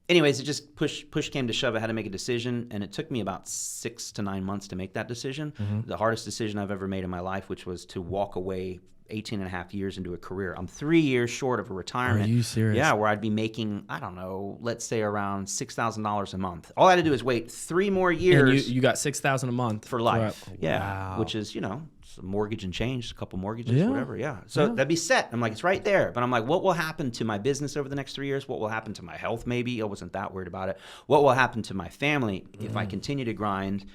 anyways, it just push came to shove. I had to make a decision, and it took me about 6 to 9 months to make that decision. The hardest decision I've ever made in my life, which was to walk away 18 and a half years into a career. I'm 3 years short of a retirement. Are you serious? Yeah, where I'd be making, I don't know, let's say around $6,000 a month. All I had to do is wait 3 more years. And you got $6,000 a month for life. Yeah, wow. Which is, a mortgage and change, a couple mortgages, whatever. Yeah. So that'd be set. I'm like, it's right there. But I'm like, what will happen to my business over the next 3 years? What will happen to my health? Maybe I wasn't that worried about it. What will happen to my family if I continue to grind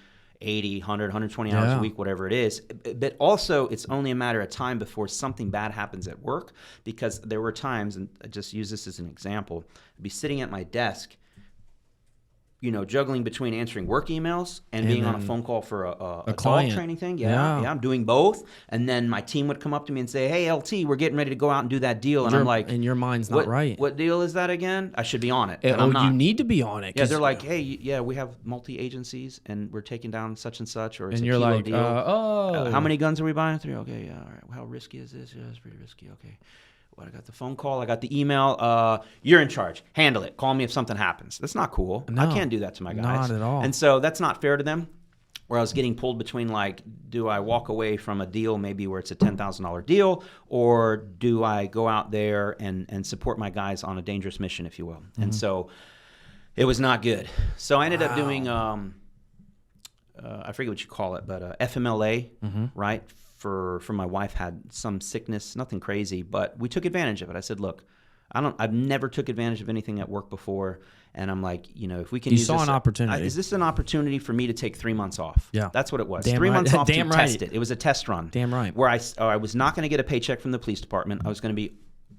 80, 100, 120 hours a week, whatever it is. But also, it's only a matter of time before something bad happens at work, because there were times, and I just use this as an example, I'd be sitting at my desk, juggling between answering work emails and being on a phone call for a client. dog training thing. Yeah, I'm doing both. And then my team would come up to me and say, hey, LT, we're getting ready to go out and do that deal. And I'm like, and your mind's not right. What deal is that again? I should be on it. I'm not. You need to be on it. Yeah, they're like, hey, we have multi-agencies and we're taking down such and such, or it's and a you're kilo like, deal. How many guns are we buying? 3. Okay, yeah, all right. How risky is this? Yeah, it's pretty risky. Okay. I got the phone call. I got the email. You're in charge. Handle it. Call me if something happens. That's not cool. No, I can't do that to my guys. Not at all. And so that's not fair to them. Where I was getting pulled between, like, do I walk away from a deal maybe where it's a $10,000 deal, or do I go out there and support my guys on a dangerous mission, if you will? And so it was not good. So I ended up doing, I forget what you call it, but FMLA, right? For my wife had some sickness, nothing crazy, but we took advantage of it. I said, look, I've never took advantage of anything at work before, and I'm like, if we can use this. You saw an opportunity. Is this an opportunity for me to take 3 months off? Yeah. That's what it was. Damn 3 months off Damn to right. test it. It was a test run. Damn right. Where I was not going to get a paycheck from the police department. I was going to be,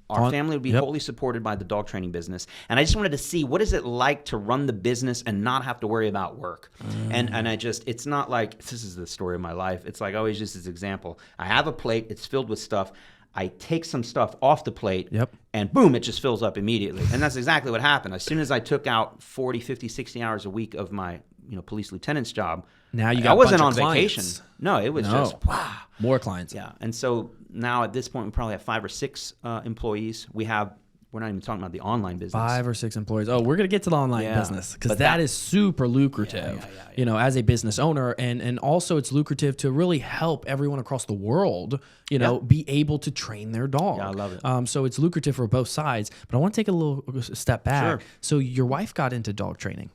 our family would be wholly supported by the dog training business. And I just wanted to see, what is it like to run the business and not have to worry about work? And it's not like, this is the story of my life. It's like, I always use this example. I have a plate. It's filled with stuff. I take some stuff off the plate, and boom, it just fills up immediately. And that's exactly what happened. As soon as I took out 40, 50, 60 hours a week of my police lieutenant's job, now you got I wasn't on clients. Vacation. No, it was just, wow. More clients. Yeah. And so now at this point, we probably have 5 or 6 employees. We're not even talking about the online business. 5 or 6 employees. Oh, we're going to get to the online business, because that is super lucrative, as a business owner. And also it's lucrative to really help everyone across the world, be able to train their dog. Yeah, I love it. So it's lucrative for both sides. But I want to take a little step back. Sure. So your wife got into dog training.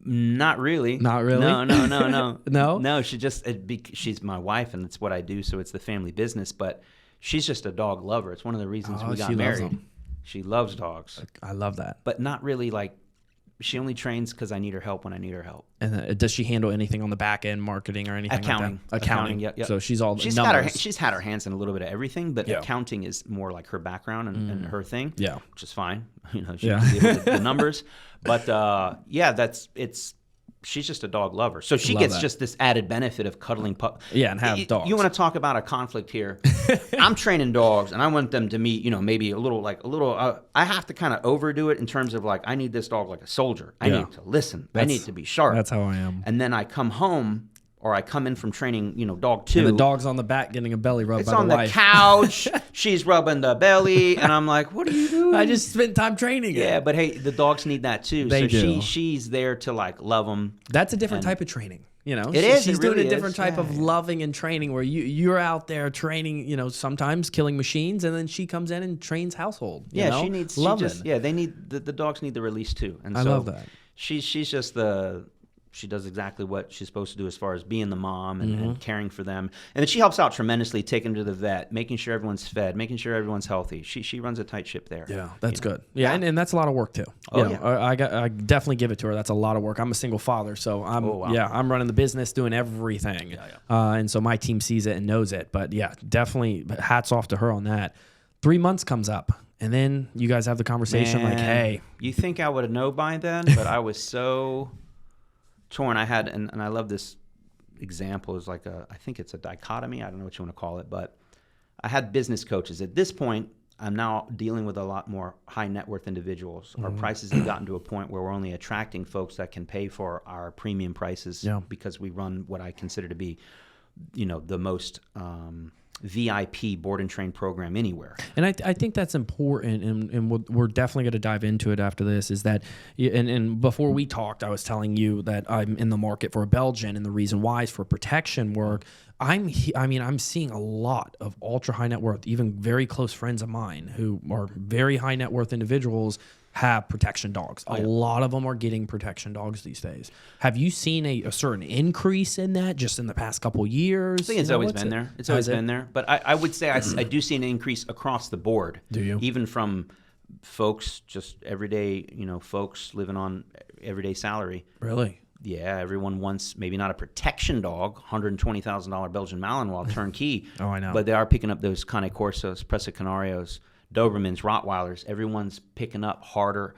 Not really. Not really? No. No? No, she's my wife, and it's what I do, so it's the family business. But she's just a dog lover. It's one of the reasons we got married. She loves dogs. I love that. But not really, like, she only trains because I need her help when I need her help. And does she handle anything on the back end, marketing or anything Accounting. like that? Accounting. Yep. So she's all she's numbers. She's had her hands in a little bit of everything, but accounting is more like her background and her thing. Yeah. Which is fine. She can deal with the numbers. But she's just a dog lover. So she gets just this added benefit of cuddling pup. Yeah, and have dogs. You want to talk about a conflict here? I'm training dogs, and I want them to meet, maybe a little. I have to kind of overdo it in terms of, like, I need this dog like a soldier. I need to listen. I need to be sharp. That's how I am. And then I come home, or I come in from training, dog 2. And the dog's on the back getting a belly rub it's by on the the wife. couch. She's rubbing the belly, and I'm like, what are you doing? I just spent time training it. Yeah, but hey, the dogs need that too. They do. She's there to like love them. That's a different type of training. It is. She's it doing really a different is. type of loving and training where you're out there training, sometimes killing machines, and then she comes in and trains household. She needs loving. They need the dogs need the release too. And I love that. She's just she does exactly what she's supposed to do as far as being the mom and caring for them. And then she helps out tremendously, taking them to the vet, making sure everyone's fed, making sure everyone's healthy. She runs a tight ship there. Yeah, that's good. Yeah, and that's a lot of work too. I definitely give it to her. That's a lot of work. I'm a single father, so I'm running the business, doing everything. And so my team sees it and knows it. But yeah, definitely hats off to her on that. 3 months comes up. And then you guys have the conversation like, hey. You think I would have known by then, but I was so torn. I had, and I love this example, is like I think it's a dichotomy. I don't know what you want to call it, but I had business coaches. At this point, I'm now dealing with a lot more high net worth individuals. Our prices have gotten to a point where we're only attracting folks that can pay for our premium prices because we run what I consider to be, the most VIP board and train program anywhere. And I think that's important, and we're definitely going to dive into it after this, is that, and before we talked, I was telling you that I'm in the market for a Belgian, and the reason why is for protection work. I'm seeing a lot of ultra high net worth, even very close friends of mine who are very high net worth individuals have protection dogs. A lot of them are getting protection dogs these days. Have you seen a certain increase in that just in the past couple of years? I think it's always been there. It's always been there. But I would say I do see an increase across the board. Do you? Even from folks, just everyday, folks living on everyday salary. Really? Yeah, everyone wants maybe not a protection dog, $120,000 Belgian Malinois turnkey. Oh, I know. But they are picking up those Cane Corsos, Presa Canarios, Dobermans, Rottweilers. Everyone's picking up harder,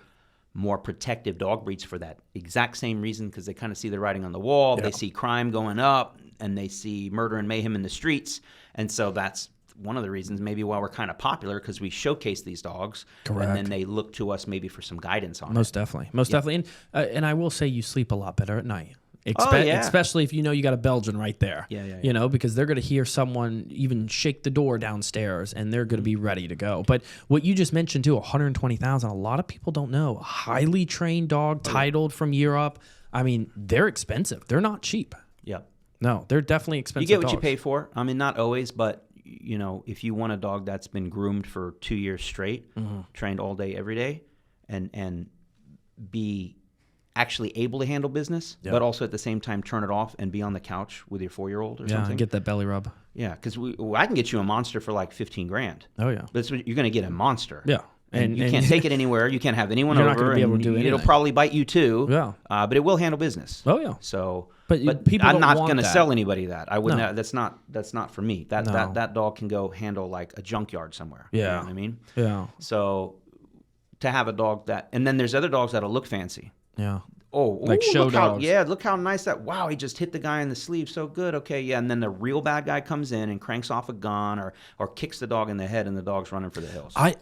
more protective dog breeds for that exact same reason, because they kind of see the writing on the wall. Yep. They see crime going up, and they see murder and mayhem in the streets. And so that's one of the reasons maybe why we're kind of popular, because we showcase these dogs. Correct. And then they look to us maybe for some guidance on Most it. Definitely. And I will say you sleep a lot better at night. Especially if you got a Belgian right there. Yeah. Because they're going to hear someone even shake the door downstairs, and they're going to be ready to go. But what you just mentioned too, 120,000. A lot of people don't know. A highly trained dog, titled from Europe. I mean, they're expensive. They're not cheap. Yeah. No, they're definitely expensive. You get what dogs. you pay for. I mean, not always, but if you want a dog that's been groomed for 2 years straight, trained all day, every day, and be actually able to handle business, but also at the same time turn it off and be on the couch with your 4-year-old or something. Yeah, get that belly rub. Yeah, because I can get you a monster for like $15,000. Oh yeah, but you're going to get a monster. Yeah, and you can't take it anywhere. You can't have anyone you're over. Not going to be able to do anything. It'll probably bite you too. Yeah, but it will handle business. Oh yeah. So, but people I'm not going to sell anybody that. I wouldn't. No. That's not for me. That dog can go handle like a junkyard somewhere. Yeah, you know what I mean. Yeah. So to have a dog that, and then there's other dogs that'll look fancy. Yeah. Oh, like show dogs. Look how nice that. Wow, he just hit the guy in the sleeve so good. Okay, yeah, and then the real bad guy comes in and cranks off a gun or kicks the dog in the head, and the dog's running for the hills. I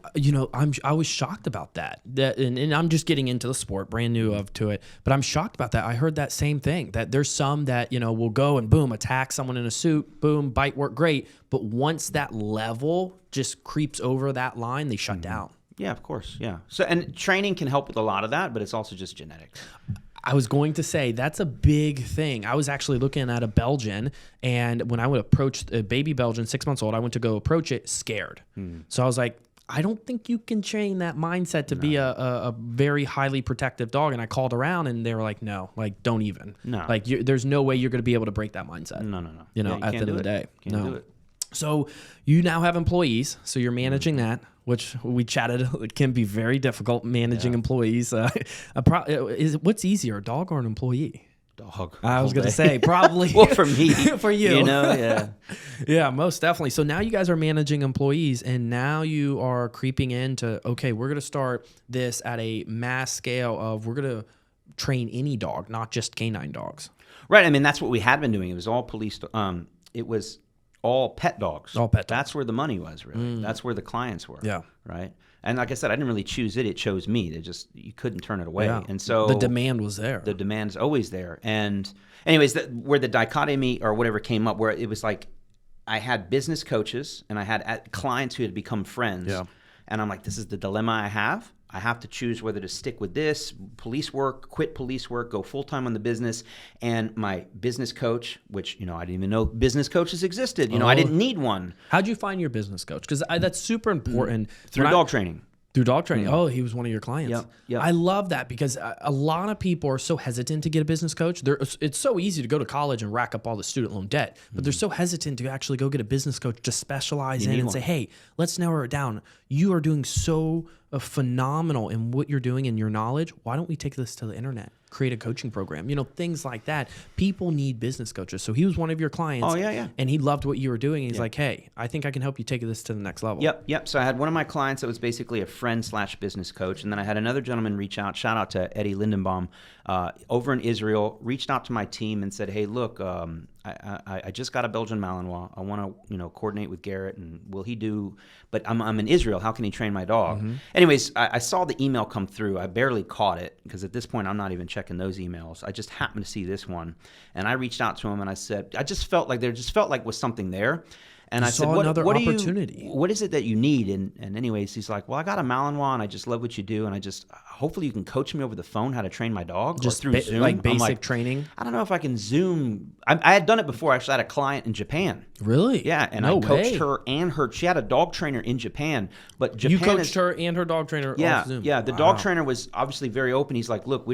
was shocked about that. And I'm just getting into the sport, brand new to it, but I'm shocked about that. I heard that same thing, that there's some that will go and boom, attack someone in a suit, boom, bite work, great, but once that level just creeps over that line, they shut down. Yeah, of course. Yeah. So, and training can help with a lot of that, but it's also just genetics. I was going to say that's a big thing. I was actually looking at a Belgian, and when I would approach a baby Belgian, 6 months old, I went to go approach it scared. So I was like, I don't think you can train that mindset to be a very highly protective dog. And I called around, and they were like, no, like don't even. No. Like there's no way you're going to be able to break that mindset. No. At the end of the day. Can't do it. So you now have employees, so you're managing that, which we chatted. It can be very difficult managing employees. What's easier, a dog or an employee? Dog. I was going to say probably. Well, for me, for you, yeah, yeah, most definitely. So now you guys are managing employees, and now you are creeping into we're going to start this at a mass scale of we're going to train any dog, not just canine dogs. Right. I mean, that's what we had been doing. It was all police. It was all pet dogs. All pet dogs. That's where the money was, really. That's where the clients were. Yeah. Right. And like I said, I didn't really choose it. It chose me. You couldn't turn it away. Yeah. And so the demand was there. The demand's always there. And anyways, where the dichotomy or whatever came up, where it was like I had business coaches and I had clients who had become friends. Yeah. And I'm like, this is the dilemma I have. I have to choose whether to stick with this, police work, quit police work, go full-time on the business. And my business coach, which, I didn't even know business coaches existed. I didn't need one. How'd you find your business coach? Because that's super important. Through dog training. Through dog training. Oh, he was one of your clients. Yep. I love that because a lot of people are so hesitant to get a business coach. It's so easy to go to college and rack up all the student loan debt, but they're so hesitant to actually go get a business coach to specialize in and say, hey, let's narrow it down. You are doing so phenomenal in what you're doing and your knowledge. Why don't we take this to the internet? Create a coaching program, things like that. People need business coaches. So he was one of your clients. Oh, yeah. And he loved what you were doing. And he's like, hey, I think I can help you take this to the next level. Yep. So I had one of my clients that was basically a friend/business coach. And then I had another gentleman reach out, shout out to Eddie Lindenbaum, over in Israel, reached out to my team and said, hey, look, I just got a Belgian Malinois. I want to, coordinate with Garrett, and will he do? But I'm in Israel. How can he train my dog? Mm-hmm. Anyways, I saw the email come through. I barely caught it because at this point I'm not even checking those emails. I just happened to see this one, and I reached out to him and I said, I just felt like was something there. And I said, what opportunity. What is it that you need? And anyways, he's like, well, I got a Malinois and I just love what you do. And I just, hopefully you can coach me over the phone how to train my dog. Just through Zoom. Like basic training? I don't know if I can Zoom. I had done it before. Actually, I had a client in Japan. Really? Yeah. And I coached her and she had a dog trainer in Japan. But Japan You coached her and her dog trainer off Zoom? Yeah. The dog trainer was obviously very open. He's like, look,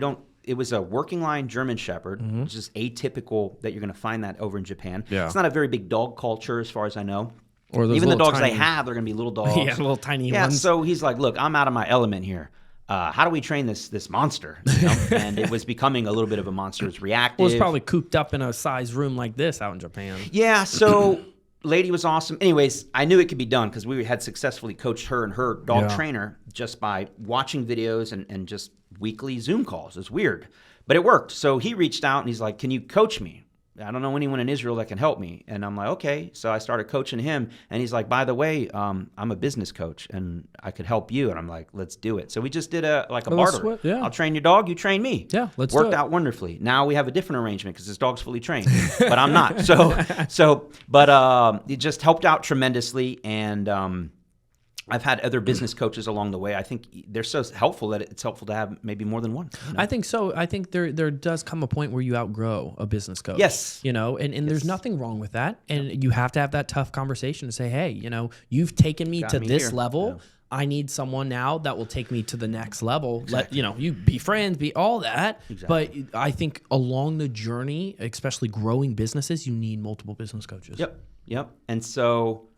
it was a working line German Shepherd, which is atypical that you're going to find that over in Japan. Yeah. It's not a very big dog culture as far as I know. Or even the dogs they have, they're going to be little dogs. Yeah, little tiny ones. So he's like, look, I'm out of my element here. How do we train this monster? And it was becoming a little bit of a monster. It's reactive. Well, it's probably cooped up in a size room like this out in Japan. Yeah, so lady was awesome. Anyways, I knew it could be done because we had successfully coached her and her dog trainer just by watching videos and just weekly Zoom calls. It's weird, but it worked. So he reached out and he's like, can you coach me? I don't know anyone in Israel that can help me. And I'm like, okay. So I started coaching him. And he's like, by the way, I'm a business coach and I could help you. And I'm like, let's do it. So we just did a barter. I'll train your dog, you train me. Yeah, let's Worked out wonderfully. Now we have a different arrangement because this dog's fully trained, but I'm not. But it just helped out tremendously. And I've had other business coaches along the way. I think they're so helpful that it's helpful to have maybe more than one. I think so. I think there does come a point where you outgrow a business coach. Yes. And there's nothing wrong with that. And you have to have that tough conversation to say, hey, you've taken me to this level. Yeah. I need someone now that will take me to the next level. Exactly. You be friends, be all that. Exactly. But I think along the journey, especially growing businesses, you need multiple business coaches. Yep. And so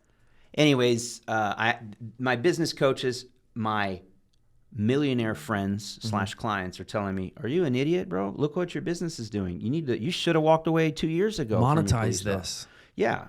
anyways, my business coaches, my millionaire friends / clients are telling me, are you an idiot, bro? Look what your business is doing. You should have walked away 2 years ago. Monetize this. Yeah.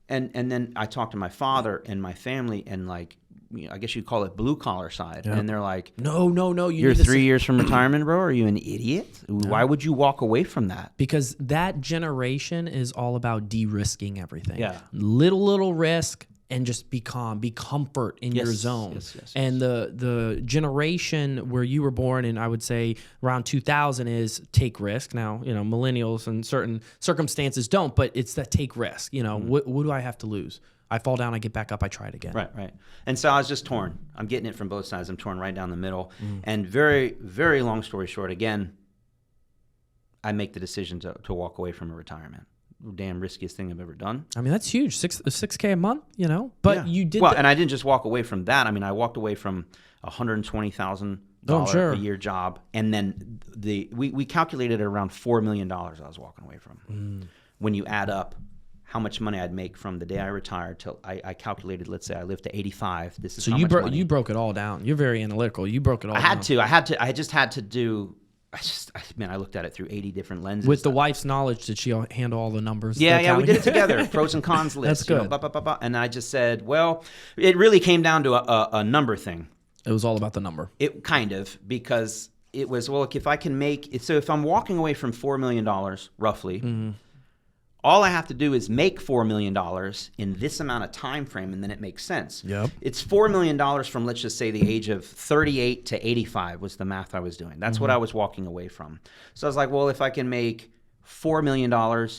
And then I talked to my father and my family and I guess you'd call it blue collar side. Yeah. And they're like, no. You're 3 years from retirement, bro? Are you an idiot? No. Why would you walk away from that? Because that generation is all about de-risking everything. Yeah. Little risk. And just be calm, be comfort in your zone. Yes. And the generation where you were born in, I would say around 2000 is take risk. Now, millennials in certain circumstances don't, but it's that take risk. What do I have to lose? I fall down, I get back up, I try it again. Right. And so I was just torn. I'm getting it from both sides. I'm torn right down the middle. And very, very long story short, again, I make the decision to walk away from a retirement. Damn riskiest thing I've ever done. I mean, that's huge. $6K a month, but you did. Well, and I didn't just walk away from that. I mean, I walked away from $120,000 a year job. And then we calculated around $4 million I was walking away from. When you add up how much money I'd make from the day I retired till I calculated, let's say I lived to 85. This is so how much money. You broke it all down. You're very analytical. You broke it all down. I just had to do. I looked at it through 80 different lenses. With the wife's knowledge, did she handle all the numbers? Yeah, we did it together. Pros and cons list. That's good. And I just said, well, it really came down to a number thing. It was all about the number. It kind of, because it was, well, if I can make it, so if I'm walking away from $4 million roughly, All I have to do is make $4 million in this amount of time frame, and then it makes sense. Yep. It's $4 million from, let's just say, the age of 38 to 85 was the math I was doing. That's what I was walking away from. So I was like, well, if I can make $4 million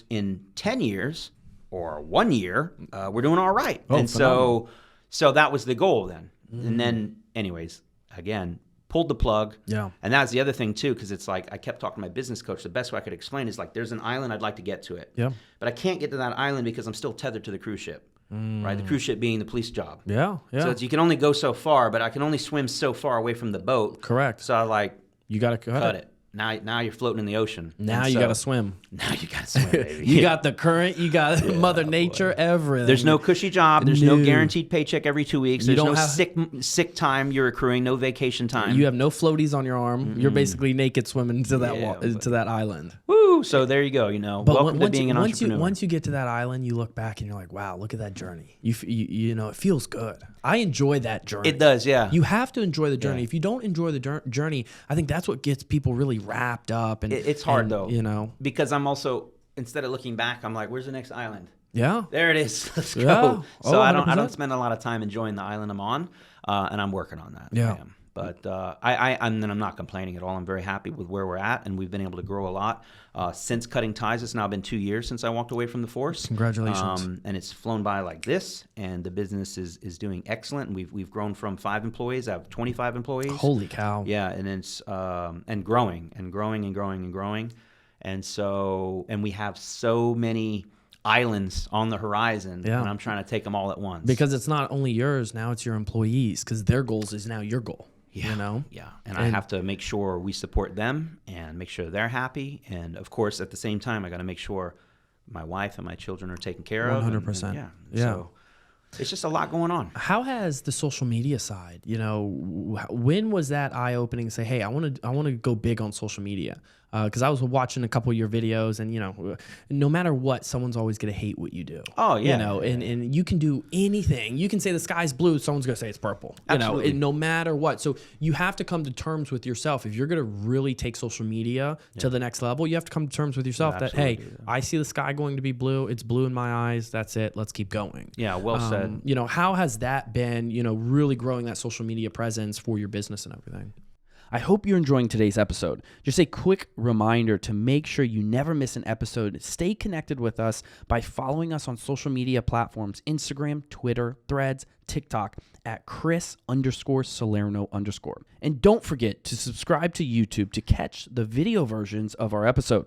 in 10 years or 1 year, we're doing all right. And so that was the goal then. And then, anyways, again, pulled the plug. Yeah. And that's the other thing too, because it's like I kept talking to my business coach. The best way I could explain is like there's an island I'd like to get to it. Yeah. But I can't get to that island because I'm still tethered to the cruise ship. Right? The cruise ship being the police job. Yeah. Yeah. So you can only go so far, but I can only swim so far away from the boat. Correct. So I like you got to cut it. Now you're floating in the ocean. Now you got to swim. Now you got to swim, baby. You got the current, you got Mother Nature, everything. There's no cushy job. There's no guaranteed paycheck every 2 weeks. There's no sick time you're accruing, no vacation time. You have no floaties on your arm. You're basically naked swimming into that island. Woo! So there you go. But welcome to being an entrepreneur. Once you get to that island, you look back and you're like, wow, look at that journey. You know, it feels good. I enjoy that journey. It does, yeah. You have to enjoy the journey. If you don't enjoy the journey, I think that's what gets people really wrapped up. And it's hard though, because I'm also, instead of looking back, I'm like, where's the next island? Yeah, there it is. Let's go. Yeah. So I don't spend a lot of time enjoying the island I'm on, and I'm working on that. Yeah. I am. But I'm not complaining at all. I'm very happy with where we're at, and we've been able to grow a lot since cutting ties. It's now been 2 years since I walked away from the force. Congratulations! And it's flown by like this, and the business is doing excellent. And we've grown from 5 employees. I have 25 employees. Holy cow! Yeah, and it's and growing. And we have so many islands on the horizon, and I'm trying to take them all at once. Because it's not only yours, now it's your employees, because their goals is now your goal. Yeah. And I have to make sure we support them and make sure they're happy. And of course, at the same time, I got to make sure my wife and my children are taken care of. 100%. Yeah. So it's just a lot going on. How has the social media side, when was that eye opening to say, hey, I want to go big on social media? Because I was watching a couple of your videos, and no matter what, someone's always gonna hate what you do. Oh yeah, and you can do anything. You can say the sky's blue, someone's gonna say it's purple. Absolutely. And no matter what. So you have to come to terms with yourself. If you're gonna really take social media to the next level, you have to come to terms with yourself that hey, I see the sky going to be blue. It's blue in my eyes. That's it. Let's keep going. Yeah, well said. How has that been? Really growing that social media presence for your business and everything. I hope you're enjoying today's episode. Just a quick reminder to make sure you never miss an episode. Stay connected with us by following us on social media platforms, Instagram, Twitter, Threads, TikTok at Chris_Salerno_. And don't forget to subscribe to YouTube to catch the video versions of our episode.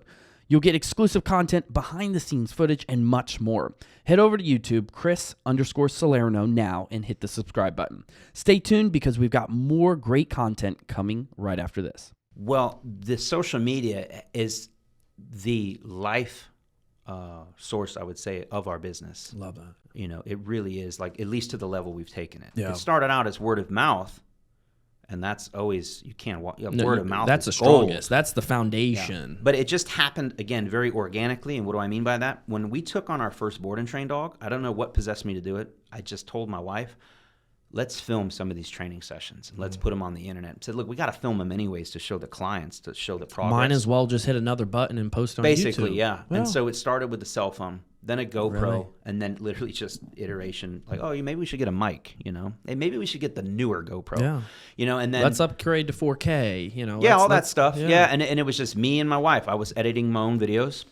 You'll get exclusive content, behind the scenes footage, and much more. Head over to YouTube, Chris_Salerno now, and hit the subscribe button. Stay tuned because we've got more great content coming right after this. Well, the social media is the life source, I would say, of our business. Love that. It really is, like, at least to the level we've taken it. Yeah. It started out as word of mouth. And that's always, you can't walk, word of mouth. That's the strongest. That's the foundation. Yeah. But it just happened, again, very organically. And what do I mean by that? When we took on our first board and train dog, I don't know what possessed me to do it. I just told my wife, let's film some of these training sessions and let's put them on the internet. And said, look, we got to film them anyways to show the clients, to show the progress. Might as well just hit another button and post on Basically, YouTube. Yeah. And so it started with the cell phone, then a GoPro, and then literally just iteration. Like, maybe we should get a mic, Hey, maybe we should get the newer GoPro, and then let's upgrade to 4K, all that stuff. Yeah. And it was just me and my wife. I was editing my own videos.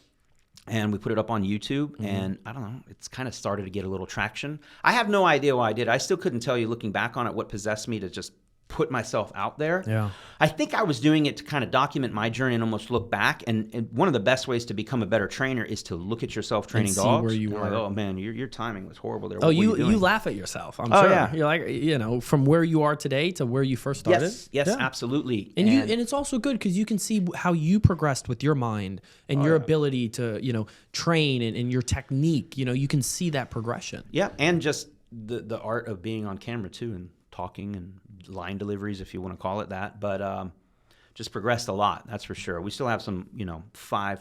And we put it up on YouTube, and I don't know, it's kind of started to get a little traction. I have no idea why I did. I still couldn't tell you, looking back on it, what possessed me to just put myself out there. Yeah. I think I was doing it to kind of document my journey and almost look back. And one of the best ways to become a better trainer is to look at yourself training dogs. See where you were. Like, oh man, your timing was horrible there. You laugh at yourself. I'm sure. Yeah. You're like, from where you are today to where you first started. Yes, absolutely. And it's also good because you can see how you progressed with your mind and your ability to, train and your technique. You can see that progression. Yeah, and just the art of being on camera too, and talking and line deliveries, if you want to call it that, but just progressed a lot, that's for sure. We still have some 5+,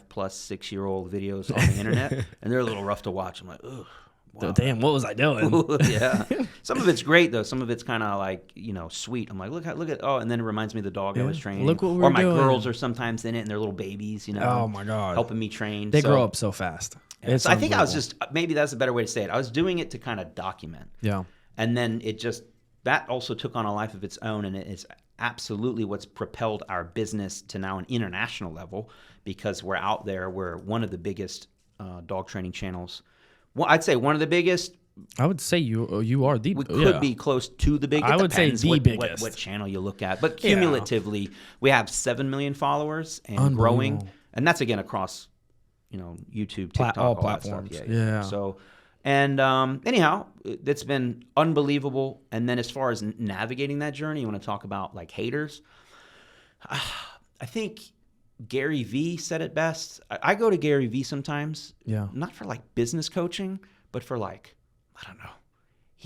6-year-old videos on the internet, and they're a little rough to watch. I'm like, ugh, wow. Damn, what was I doing? Yeah. Some of it's great though. Some of it's kind of like sweet. I'm like, look at and then it reminds me of the dog I was training. Look what we're doing. Or my doing. girls are sometimes in it, and they're little babies, Oh my god, helping me train. They grow up so fast. So I think I was just, maybe that's a better way to say it. I was doing it to kind of document. Yeah. And then that also took on a life of its own, and it's absolutely what's propelled our business to now an international level, because we're out there. We're one of the biggest dog training channels. Well, I'd say one of the biggest. I would say you are the. We could be close to the biggest. I would say the biggest. What channel you look at, but cumulatively, we have 7 million followers and growing, and that's again across, YouTube, TikTok, all platforms. That stuff. Yeah. So, and anyhow, it's been unbelievable. And then as far as navigating that journey, you want to talk about like haters. I think Gary Vee said it best. I go to Gary Vee sometimes. Yeah. Not for like business coaching, but for like, I don't know.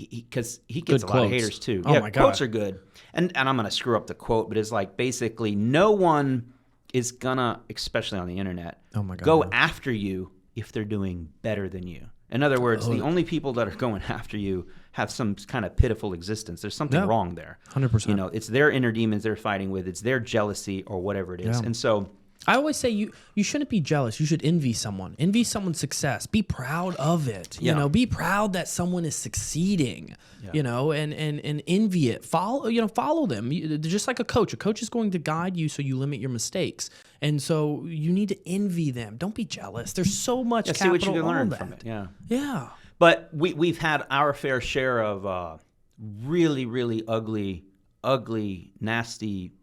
Because he gets a lot of haters too. Oh my God. Quotes are good. And I'm going to screw up the quote, but it's like basically no one is going to, especially on the internet, go after you if they're doing better than you. In other words, the only people that are going after you have some kind of pitiful existence. There's something wrong there. 100%. It's their inner demons they're fighting with. It's their jealousy or whatever it is. And so I always say you shouldn't be jealous. You should envy someone. Envy someone's success. Be proud of it. Be proud that someone is succeeding. And envy it. Follow them. Just like a coach. A coach is going to guide you so you limit your mistakes. And so you need to envy them. Don't be jealous. There's so much capital see what you can learn that. from it. Yeah. Yeah. But we've had our fair share of really, really ugly, nasty,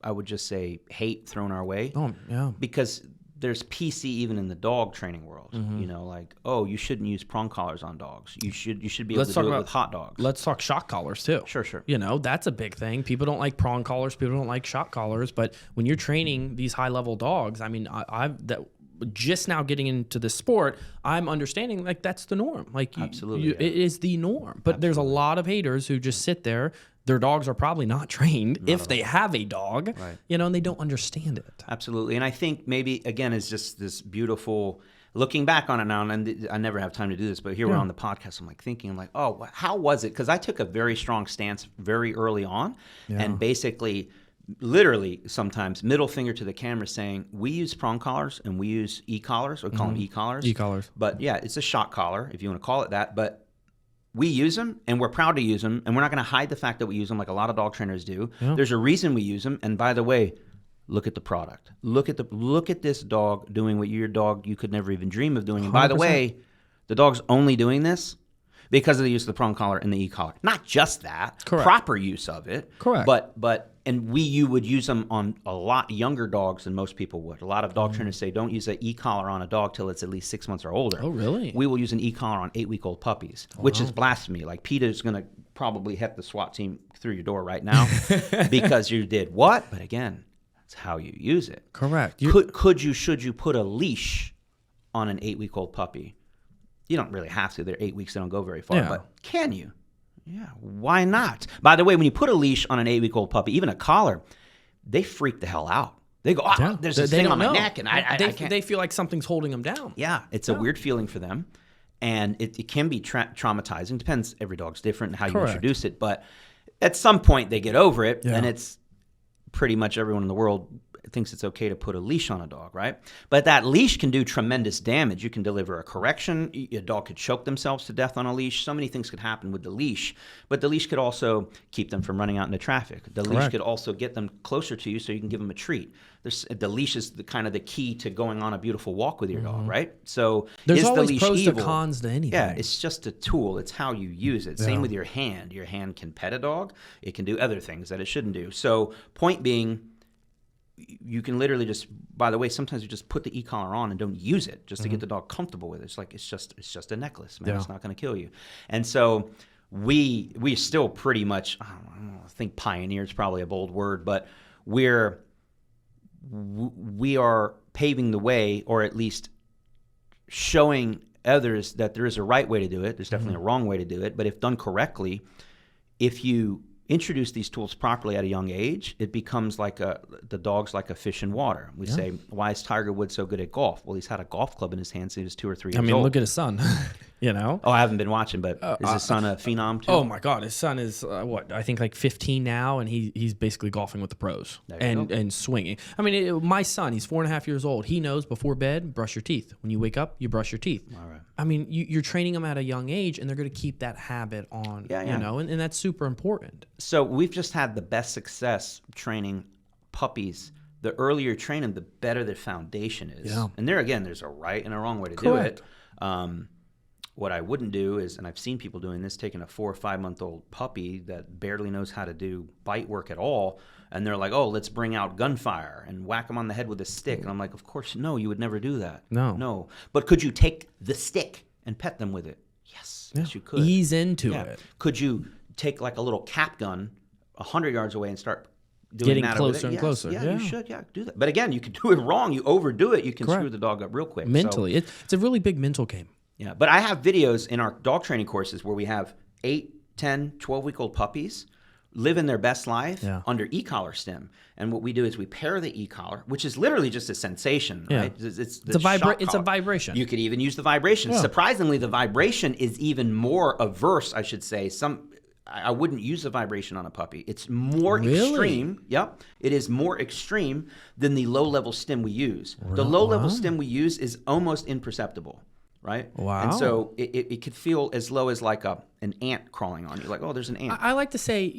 I would just say, hate thrown our way. Oh, yeah. Because there's PC even in the dog training world. Like, oh, you shouldn't use prong collars on dogs. You should be able to do it with hot dogs. Let's talk shock collars too. Sure. That's a big thing. People don't like prong collars. People don't like shock collars. But when you're training these high level dogs, I mean, I've just now getting into the sport, I'm understanding like that's the norm. Like absolutely, it is the norm. But there's a lot of haters who just sit there. Their dogs are probably not trained if they have a dog, and they don't understand it. Absolutely. And I think maybe, again, it's just this beautiful, looking back on it now, and I never have time to do this, but here we're on the podcast, I'm like, oh, how was it? Because I took a very strong stance very early on and basically, literally sometimes middle finger to the camera saying, we use prong collars and we use e-collars, or call them e-collars. E-collars. But yeah, it's a shock collar, if you want to call it that, but we use them, and we're proud to use them, and we're not going to hide the fact that we use them like a lot of dog trainers do. Yeah. There's a reason we use them, and by the way, look at the product. Look at this dog doing what your dog you could never even dream of doing. And 100%. By the way, the dog's only doing this because of the use of the prong collar and the e-collar. Not just that, proper use of it. Correct. And you would use them on a lot younger dogs than most people would. A lot of dog trainers say don't use an e-collar on a dog till it's at least 6 months or older. Oh, really? We will use an e-collar on 8-week-old puppies, which is blasphemy. Like PETA's going to probably hit the SWAT team through your door right now because you did what? But again, that's how you use it. Correct. Should you put a leash on an 8-week-old puppy? You don't really have to. They're 8 weeks. They don't go very far. Yeah. But can you? Yeah, why not? By the way, when you put a leash on an 8-week-old puppy, even a collar, they freak the hell out. They go, there's this thing on my neck, and I can't. They feel like something's holding them down. Yeah, it's a weird feeling for them, and it can be traumatizing. Depends, every dog's different and how you introduce it, but at some point they get over it, and it's pretty much everyone in the world thinks it's okay to put a leash on a dog, right? But that leash can do tremendous damage. You can deliver a correction. A dog could choke themselves to death on a leash. So many things could happen with the leash. But the leash could also keep them from running out into traffic. The leash could also get them closer to you so you can give them a treat. The leash is kind of the key to going on a beautiful walk with your dog, right? So there's always the leash pros evil? to cons to anything. Yeah, it's just a tool. It's how you use it. Same with your hand. Your hand can pet a dog. It can do other things that it shouldn't do. So point being, you can literally just, by the way, sometimes you just put the e-collar on and don't use it just to get the dog comfortable with it. It's like, it's just a necklace, man. It's not going to kill you. And so we still pretty much, I think pioneer is probably a bold word, but we are paving the way, or at least showing others that there is a right way to do it. There's definitely a wrong way to do it. But if done correctly, if you introduce these tools properly at a young age, it becomes like the dog's like a fish in water. We say, why is Tiger Woods so good at golf? Well, he's had a golf club in his hand since he was 2 or 3 years old. I mean, look at his son. Oh, I haven't been watching, but is his son a phenom too? Oh my God, his son is I think like 15 now, and he's basically golfing with the pros and swinging. I mean, my son, he's 4.5 years old. He knows before bed, brush your teeth. When you wake up, you brush your teeth. All right. I mean, you're training them at a young age, and they're going to keep that habit on. And that's super important. So we've just had the best success training puppies. The earlier you train them, the better the foundation is. Yeah. And there's a right and a wrong way to do it. What I wouldn't do is, and I've seen people doing this, taking a 4 or 5 month old puppy that barely knows how to do bite work at all, and they're like, oh, let's bring out gunfire and whack them on the head with a stick. And I'm like, of course, no, you would never do that. No. But could you take the stick and pet them with it? Yes, you could. Ease into it. Could you take like a little cap gun 100 yards away and start doing getting closer and closer? Yeah, you should. Yeah, do that. But again, you could do it wrong. You overdo it, you can screw the dog up real quick. Mentally, it's a really big mental game. Yeah, but I have videos in our dog training courses where we have 8, 10, 12-week-old puppies living their best life under e-collar stim. And what we do is we pair the e-collar, which is literally just a sensation, right? It's a vibration. You could even use the vibration. Yeah. Surprisingly, the vibration is even more averse, I should say. I wouldn't use the vibration on a puppy. It's more extreme. Yep. It is more extreme than the low-level stim we use. The low-level stim we use is almost imperceptible. Right? Wow. And so it could feel as low as like an ant crawling on you. Like, oh, there's an ant. I like to say,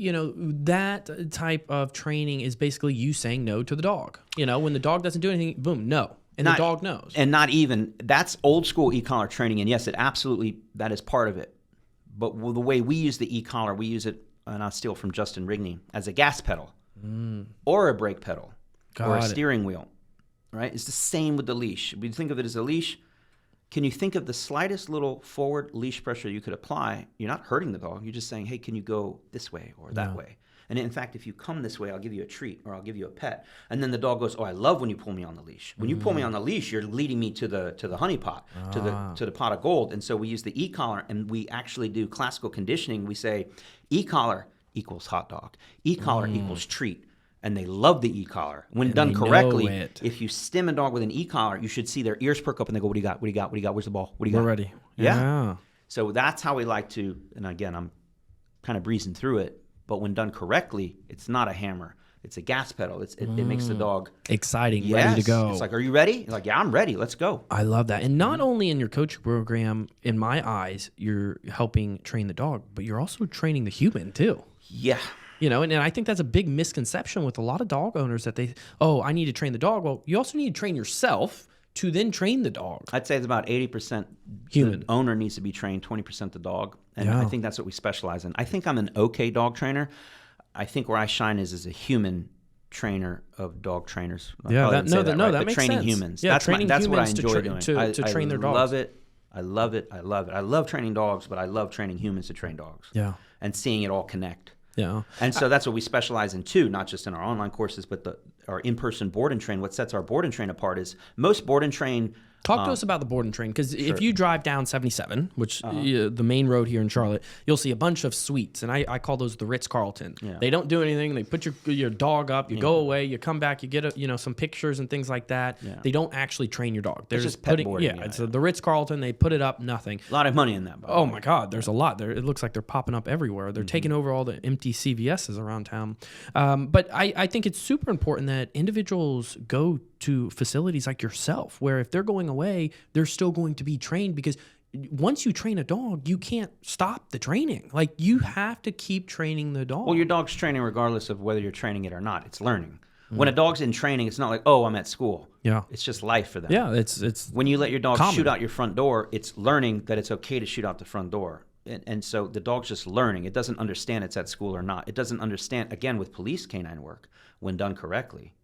that type of training is basically you saying no to the dog. When the dog doesn't do anything, boom, no. And the dog knows. And not even, that's old school e-collar training. And yes, that is part of it. But the way we use the e-collar, we use it, and I'll steal from Justin Rigney, as a gas pedal or a brake pedal or a steering wheel. Right? It's the same with the leash. If you think of it as a leash, can you think of the slightest little forward leash pressure you could apply? You're not hurting the dog. You're just saying, hey, can you go this way or that way? And in fact, if you come this way, I'll give you a treat or I'll give you a pet. And then the dog goes, oh, I love when you pull me on the leash. When you pull me on the leash, you're leading me to the honey pot, to the pot of gold. And so we use the e-collar, and we actually do classical conditioning. We say e-collar equals hot dog. E-collar equals treat. And they love the e-collar. When done correctly, if you stim a dog with an e-collar, you should see their ears perk up and they go, what do you got? What do you got? What do you got? Where's the ball? What do you got? We're ready. Yeah. So that's how we like to, and again, I'm kind of breezing through it, but when done correctly, it's not a hammer. It's a gas pedal. It makes the dog exciting, ready to go. It's like, are you ready? You're like, yeah, I'm ready. Let's go. I love that. And not only in your coaching program, in my eyes, you're helping train the dog, but you're also training the human too. Yeah. And I think that's a big misconception with a lot of dog owners that I need to train the dog. Well, you also need to train yourself to then train the dog. I'd say it's about 80% human. The owner needs to be trained, 20% the dog. And I think that's what we specialize in. I think I'm an okay dog trainer. I think where I shine is as a human trainer of dog trainers. That makes training sense. Humans. Yeah, that's what I enjoy doing. To train their dogs. I love it. I love training dogs, but I love training humans to train dogs. Yeah. And seeing it all connect. Yeah. And so that's what we specialize in too, not just in our online courses, but our in-person board and train. What sets our board and train apart is most board and train. Talk to us about the board and train, because if you drive down 77, which the main road here in Charlotte, you'll see a bunch of suites, and I call those the Ritz-Carlton. Yeah. They don't do anything. They put your dog up, you go away, you come back, you get some pictures and things like that. Yeah. They don't actually train your dog. They're just pet boarding. It's the Ritz-Carlton. They put it up, nothing. A lot of money in that. Oh my God, there's a lot there. It looks like they're popping up everywhere. They're taking over all the empty CVSs around town. But I think it's super important that individuals go to facilities like yourself, where if they're going away, they're still going to be trained, because once you train a dog, you can't stop the training. Like, you have to keep training the dog. Well, your dog's training regardless of whether you're training it or not. It's learning. When a dog's in training, it's not like, oh, I'm at school. Yeah. It's just life for them. Yeah, it's when you let your dog common. Shoot out your front door, it's learning that it's okay to shoot out the front door. And so the dog's just learning. It doesn't understand it's at school or not. It doesn't understand, again, with police canine work, when done correctly,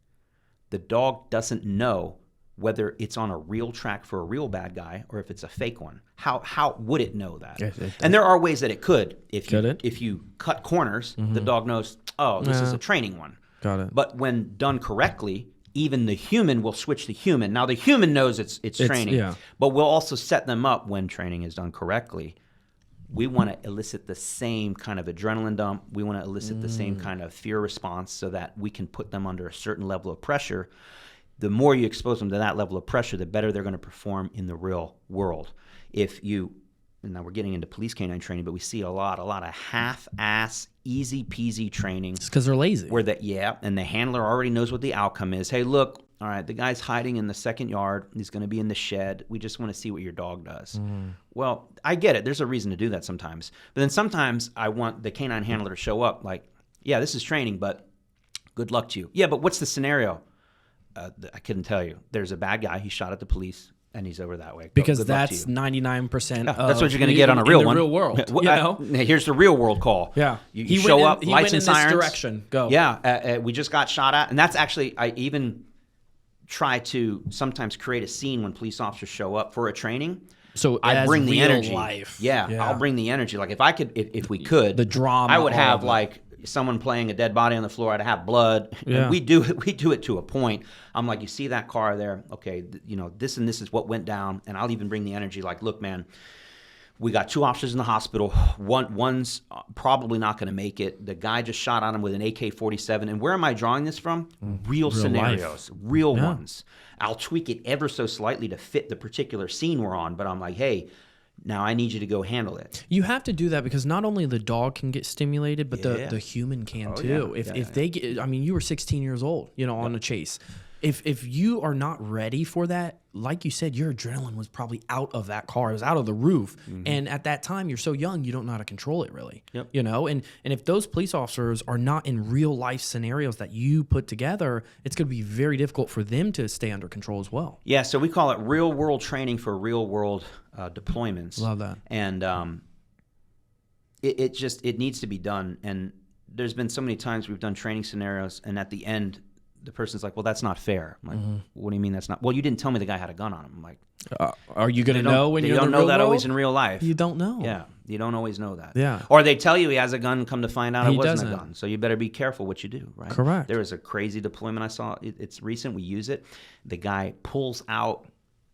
the dog doesn't know whether it's on a real track for a real bad guy or if it's a fake one. How would it know that? And there are ways that it could. If you cut corners, the dog knows, oh, this is a training one. Got it. But when done correctly, even the human will switch the human. Now, the human knows it's training, but we'll also set them up when training is done correctly. We want to elicit the same kind of adrenaline dump. We want to elicit the same kind of fear response so that we can put them under a certain level of pressure. The more you expose them to that level of pressure, the better they're going to perform in the real world. If you and now we're getting into police canine training, but we see a lot of half-ass, easy-peasy training. It's because they're lazy. And the handler already knows what the outcome is. Hey, look, all right, the guy's hiding in the second yard. He's going to be in the shed. We just want to see what your dog does. Well, I get it. There's a reason to do that sometimes. But then sometimes I want the canine handler to show up like, yeah, this is training, but good luck to you. Yeah, but what's the scenario? I couldn't tell you. There's a bad guy. He shot at the police. And he's over that way. Because that's 99%. Yeah, that's what you're going to get on a real one. In the real world. Here's the real world call. Yeah. You show up, lights and sirens. He went in this direction. Go. Yeah. We just got shot at. And that's actually, I even try to sometimes create a scene when police officers show up for a training. So I bring the energy. Life. Yeah, I'll bring the energy. Like if we could, the drama. I would have like someone playing a dead body on the floor. I'd have blood. Yeah. And we do it to a point. I'm like, you see that car there? Okay, this and this is what went down. And I'll even bring the energy. Like, look, man, we got 2 officers in the hospital. One's probably not going to make it. The guy just shot on him with an AK-47. And where am I drawing this from? Real scenarios, real ones. I'll tweak it ever so slightly to fit the particular scene we're on. But I'm like, hey, now I need you to go handle it. You have to do that because not only the dog can get stimulated, but the human can too. Yeah. If they get, I mean, you were 16 years old, on a chase. If you are not ready for that, like you said, your adrenaline was probably out of that car. It was out of the roof. And at that time, you're so young, you don't know how to control it really. Yep. And if those police officers are not in real life scenarios that you put together, it's going to be very difficult for them to stay under control as well. Yeah, so we call it real world training for real world deployments. Love that. And it needs to be done. And there's been so many times we've done training scenarios, and at the end, the person's like, well, that's not fair. I'm like, what do you mean that's not? Well, you didn't tell me the guy had a gun on him. I'm like, are you going to know when you're in the real world? You don't know that always in real life. You don't know. Yeah, you don't always know that. Yeah. Or they tell you he has a gun, come to find out it wasn't doesn't. a gun. So you better be careful what you do, right? Correct. There was a crazy deployment I saw. It's recent. We use it. The guy pulls out.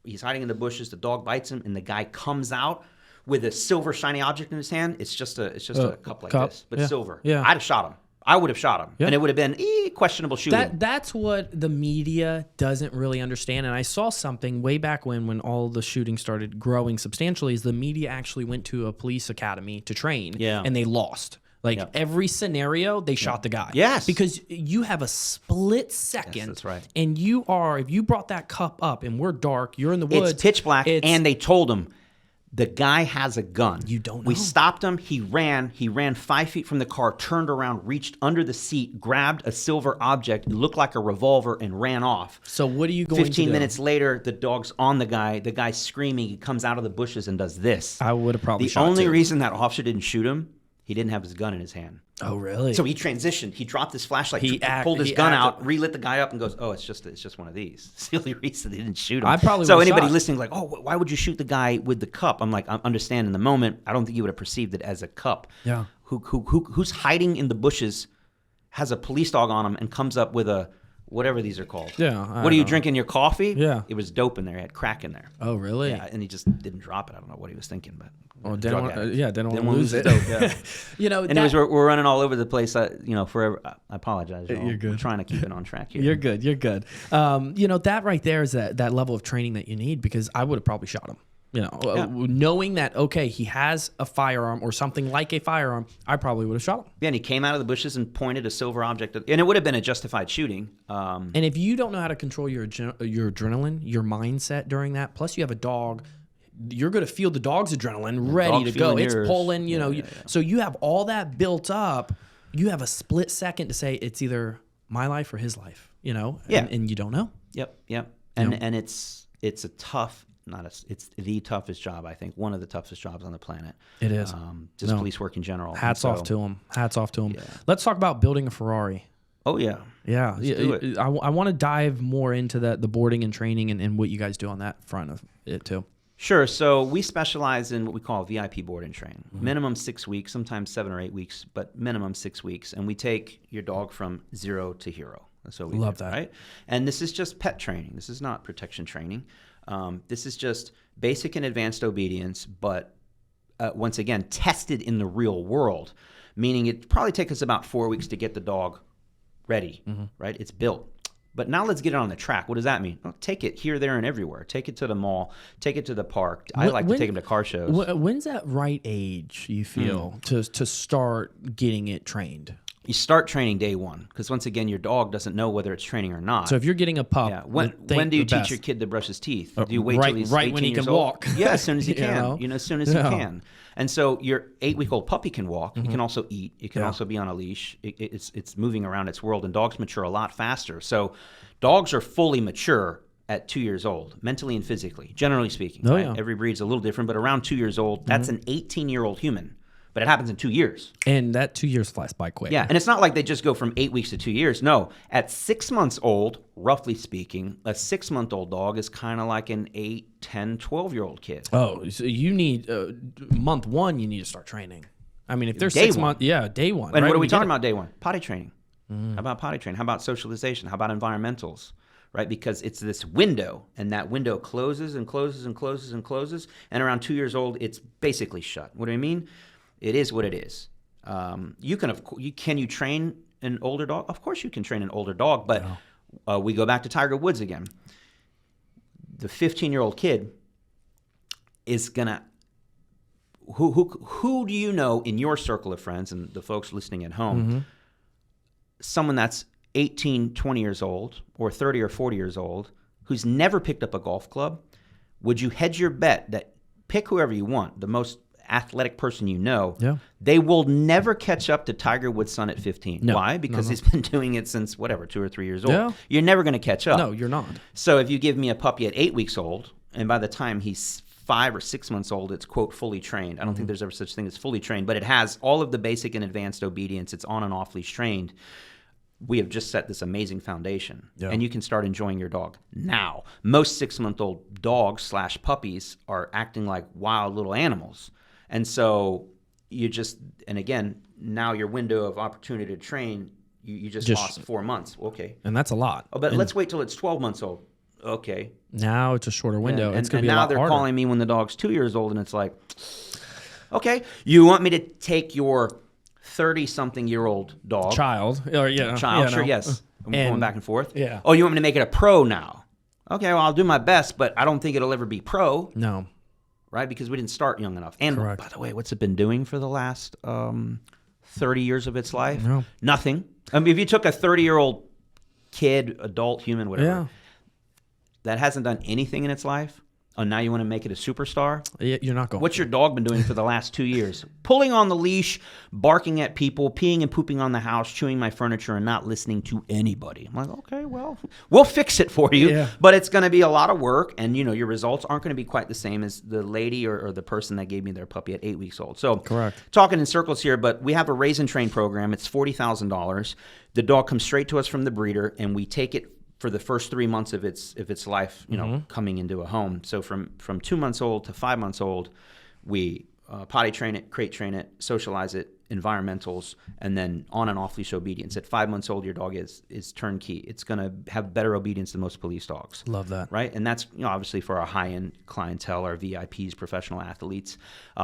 He's hiding in the bushes. The dog bites him, and the guy comes out with a silver shiny object in his hand. It's just a cup like this, but silver. Yeah. I'd have shot him. I would have shot him, and it would have been questionable shooting. That's what the media doesn't really understand. And I saw something way back when all the shooting started growing substantially, is the media actually went to a police academy to train, and they lost. Like every scenario, they shot the guy. Yes. Because you have a split second. Yes, that's right. And if you brought that cup up and we're dark, you're in the woods. It's pitch black, and they told him, the guy has a gun. You don't know. We stopped him. He ran 5 feet from the car, turned around, reached under the seat, grabbed a silver object, it looked like a revolver, and ran off. So what are you going to do? 15 minutes later, the dog's on the guy. The guy's screaming. He comes out of the bushes and does this. I would have probably shot The only too. reason that officer didn't shoot him, he didn't have his gun in his hand. Oh, really? So he transitioned. He dropped his flashlight, pulled his gun out, relit the guy up, and goes, "Oh, it's just one of these." It's the only reason they didn't shoot him. I probably so would've anybody shot. listening, like, "Oh, why would you shoot the guy with the cup?" I'm like, I understand in the moment. I don't think you would have perceived it as a cup. Yeah. Who's hiding in the bushes, has a police dog on him, and comes up with a whatever these are called. Yeah. What are you drinking? Your coffee? Yeah. It was dope in there. It had crack in there. Oh, really? Yeah, and he just didn't drop it. I don't know what he was thinking, but. Didn't want to lose it. Yeah. Anyways, we're running all over the place. Forever. I apologize. Y'all. You're good. We're trying to keep it on track here. You're good. That right there is that level of training that you need, because I would have probably shot him. Knowing that, okay, he has a firearm or something like a firearm, I probably would have shot him. Yeah, and he came out of the bushes and pointed a silver object, and it would have been a justified shooting. And if you don't know how to control your adrenaline, your mindset during that, plus you have a dog, you're going to feel the dog's adrenaline ready to go. It's pulling, So you have all that built up. You have a split second to say it's either my life or his life, and you don't know. Yep. And it's a tough, it's the toughest job, I think. One of the toughest jobs on the planet. It is. Police work in general. Hats off to him. Yeah. Let's talk about building a Ferrari. Oh, yeah. Yeah. Let's do it. I want to dive more into the boarding and training and what you guys do on that front of it too. Sure. So we specialize in what we call VIP board and train. Minimum 6 weeks, sometimes 7 or 8 weeks, but minimum 6 weeks. And we take your dog from 0 to hero. That's what we love do, that. Right? And this is just pet training. This is not protection training. This is just basic and advanced obedience, but once again, tested in the real world, meaning it probably takes us about 4 weeks to get the dog ready, right? It's built. But now let's get it on the track. What does that mean? Well, take it here, there, and everywhere. Take it to the mall. Take it to the park. I like to take them to car shows. When's that right age, you feel, to start getting it trained? You start training day one, because once again, your dog doesn't know whether it's training or not. So if you're getting a pup, when do you teach your kid to brush his teeth? Do you wait till he's 18 when he can years old? walk? Yeah, as soon as he can. As soon as he can. And so your 8-week-old puppy can walk. He can also eat. It can also be on a leash. It's moving around its world, and dogs mature a lot faster. So dogs are fully mature at 2 years old, mentally and physically, generally speaking. Oh, yeah. Every breed's a little different, but around 2 years old, that's an 18-year-old human. But it happens in 2 years. And that 2 years flies by quick. Yeah, and it's not like they just go from 8 weeks to 2 years. No, at 6 months old, roughly speaking, a 6-month-old dog is kind of like an 8, 10, 12-year-old kid. Oh, so you need, month one, you need to start training. I mean, if they're Day 6 one. months, day one. And right? what are we talking about day one? Potty training. How about potty training? How about socialization? How about environmentals? Right, because it's this window, and that window closes and closes and closes and closes, and around 2 years old, it's basically shut. What do I mean? It is what it is. Can you train an older dog? Of course you can train an older dog, but we go back to Tiger Woods again. The 15-year-old kid is gonna. Who do you know in your circle of friends and the folks listening at home? Someone that's 18, 20 years old, or 30 or 40 years old, who's never picked up a golf club. Would you hedge your bet that pick whoever you want, the most athletic person you know, they will never catch up to Tiger Woods' son at 15. No. Why? Because he's been doing it since, 2 or 3 years old. Yeah. You're never going to catch up. No, you're not. So if you give me a puppy at 8 weeks old, and by the time he's 5 or 6 months old, it's, quote, fully trained. I don't think there's ever such thing as fully trained, but it has all of the basic and advanced obedience. It's on and off leash trained. We have just set this amazing foundation, and you can start enjoying your dog now. Most 6-month-old dogs / puppies are acting like wild little animals. And so and again, now your window of opportunity to train, you just lost 4 months. Okay. And that's a lot. Oh, but let's wait till it's 12 months old. Okay. Now it's a shorter window. And it's going to be a lot harder. Now they're calling me when the dog's 2 years old, and it's like, okay, you want me to take your 30-something-year-old dog. Child. Sure, yes. I'm going back and forth. Yeah. Oh, you want me to make it a pro now? Okay, well, I'll do my best, but I don't think it'll ever be pro. No. Right? Because we didn't start young enough. And Correct. by the way, what's it been doing for the last 30 years of its life? No. Nothing. I mean, if you took a 30-year-old kid, adult, human, whatever, that hasn't done anything in its life, now you want to make it a superstar? You're not going. What's your dog been doing for the last 2 years? Pulling on the leash, barking at people, peeing and pooping on the house, chewing my furniture, and not listening to anybody. I'm like, okay, well, we'll fix it for you, but it's going to be a lot of work, and your results aren't going to be quite the same as the lady or the person that gave me their puppy at 8 weeks old. So, correct. Talking in circles here, but we have a raise and train program. It's $40,000. The dog comes straight to us from the breeder, and we take it for the first 3 months of its life, coming into a home. So from 2 months old to 5 months old, we potty train it, crate train it, socialize it, environmentals, and then on and off leash obedience. At 5 months old, your dog is turnkey. It's going to have better obedience than most police dogs. Love that. Right? And that's obviously for our high-end clientele, our VIPs, professional athletes,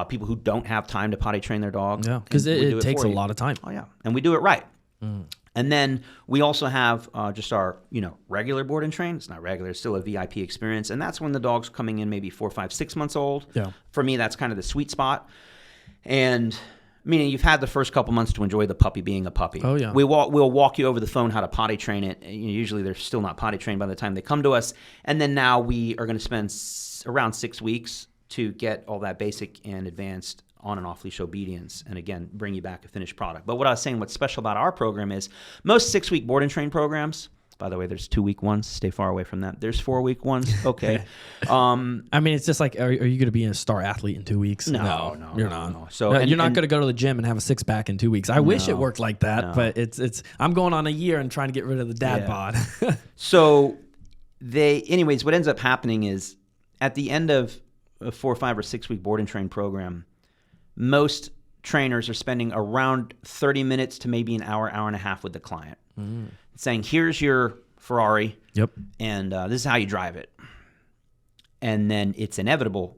people who don't have time to potty train their dog. Yeah, because it takes a lot of time. Oh, yeah. And we do it right. And then we also have just our, regular board and train. It's not regular. It's still a VIP experience. And that's when the dog's coming in maybe 4, 5, 6 months old. Yeah. For me, that's kind of the sweet spot. And meaning you've had the first couple months to enjoy the puppy being a puppy. Oh, yeah. We'll walk you over the phone how to potty train it. Usually they're still not potty trained by the time they come to us. And then now we are going to spend around 6 weeks to get all that basic and advanced on and off leash obedience, and again, bring you back a finished product. But what I was saying, what's special about our program is most 6-week board and train programs, by the way, there's 2-week ones, stay far away from that. There's 4-week ones, okay. I mean, it's just like, are you going to be a star athlete in 2 weeks? No, you're not. No. So you're not going to go to the gym and have a 6-pack in 2 weeks. I wish it worked like that, but it's. I'm going on a year and trying to get rid of the dad bod. So anyways, what ends up happening is at the end of a 4, 5, or 6-week board and train program, most trainers are spending around 30 minutes to maybe an hour, hour and a half with the client, saying, here's your Ferrari, and this is how you drive it. And then it's inevitable.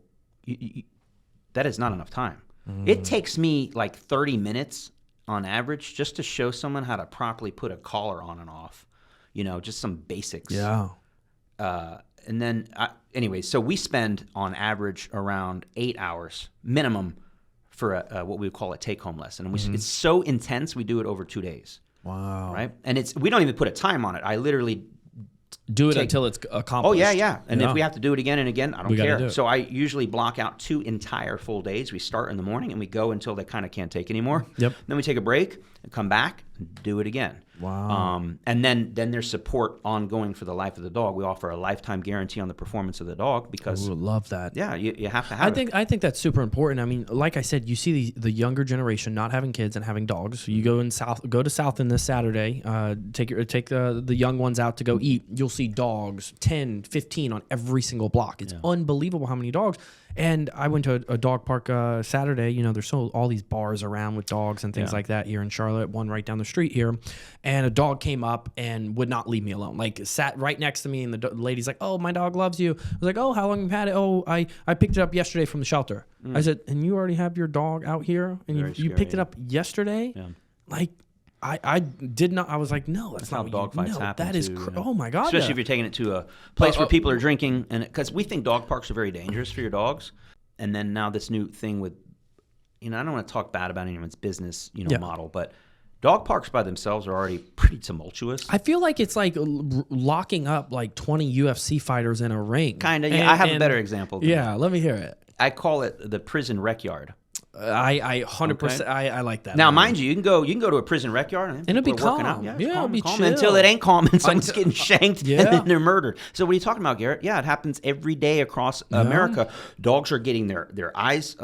That is not enough time. It takes me like 30 minutes on average just to show someone how to properly put a collar on and off. just some basics. Yeah. And then, anyway, so we spend on average around 8 hours minimum for what we would call a take-home lesson. And it's so intense, we do it over 2 days. Wow. Right? And we don't even put a time on it. I literally do it until it's accomplished. Oh, yeah. And if we have to do it again and again, I don't care. Do so I usually block out 2 entire full days. We start in the morning and we go until they kind of can't take anymore. Yep. Then we take a break and come back and do it again. Wow. And then there's support ongoing for the life of the dog. We offer a lifetime guarantee on the performance of the dog because... I would love that. Yeah, you have to have it. I think that's super important. I mean, like I said, you see the younger generation not having kids and having dogs. So you go to Southland this Saturday, take the young ones out to go eat. You'll see dogs, 10, 15 on every single block. It's unbelievable how many dogs. And I went to a dog park Saturday. There's all these bars around with dogs and things like that here in Charlotte, one right down the street here. And a dog came up and would not leave me alone. Like, sat right next to me, and the lady's like, "Oh, my dog loves you." I was like, "Oh, how long have you had it?" "Oh, I picked it up yesterday from the shelter." I said, "And you already have your dog out here? And you picked it up yesterday?" Yeah. Like, I did not. I was like, no, that's not how dog fights happen. That is, oh my god! Especially if you're taking it to a place where people are drinking, and because we think dog parks are very dangerous for your dogs. And then now this new thing with, I don't want to talk bad about anyone's business, model, but dog parks by themselves are already pretty tumultuous. I feel like it's like locking up like 20 UFC fighters in a ring. Kind of. Yeah, I have a better example. Yeah, let me hear it. I call it the prison rec yard. I 100%. I like that. Now, mind you, you can go to a prison rec yard and it'll be calm. Out. Yeah, it'll be calm chill until it ain't calm and someone's getting shanked and then they're murdered. So what are you talking about, Garrett? Yeah, it happens every day across America. Dogs are getting their eyes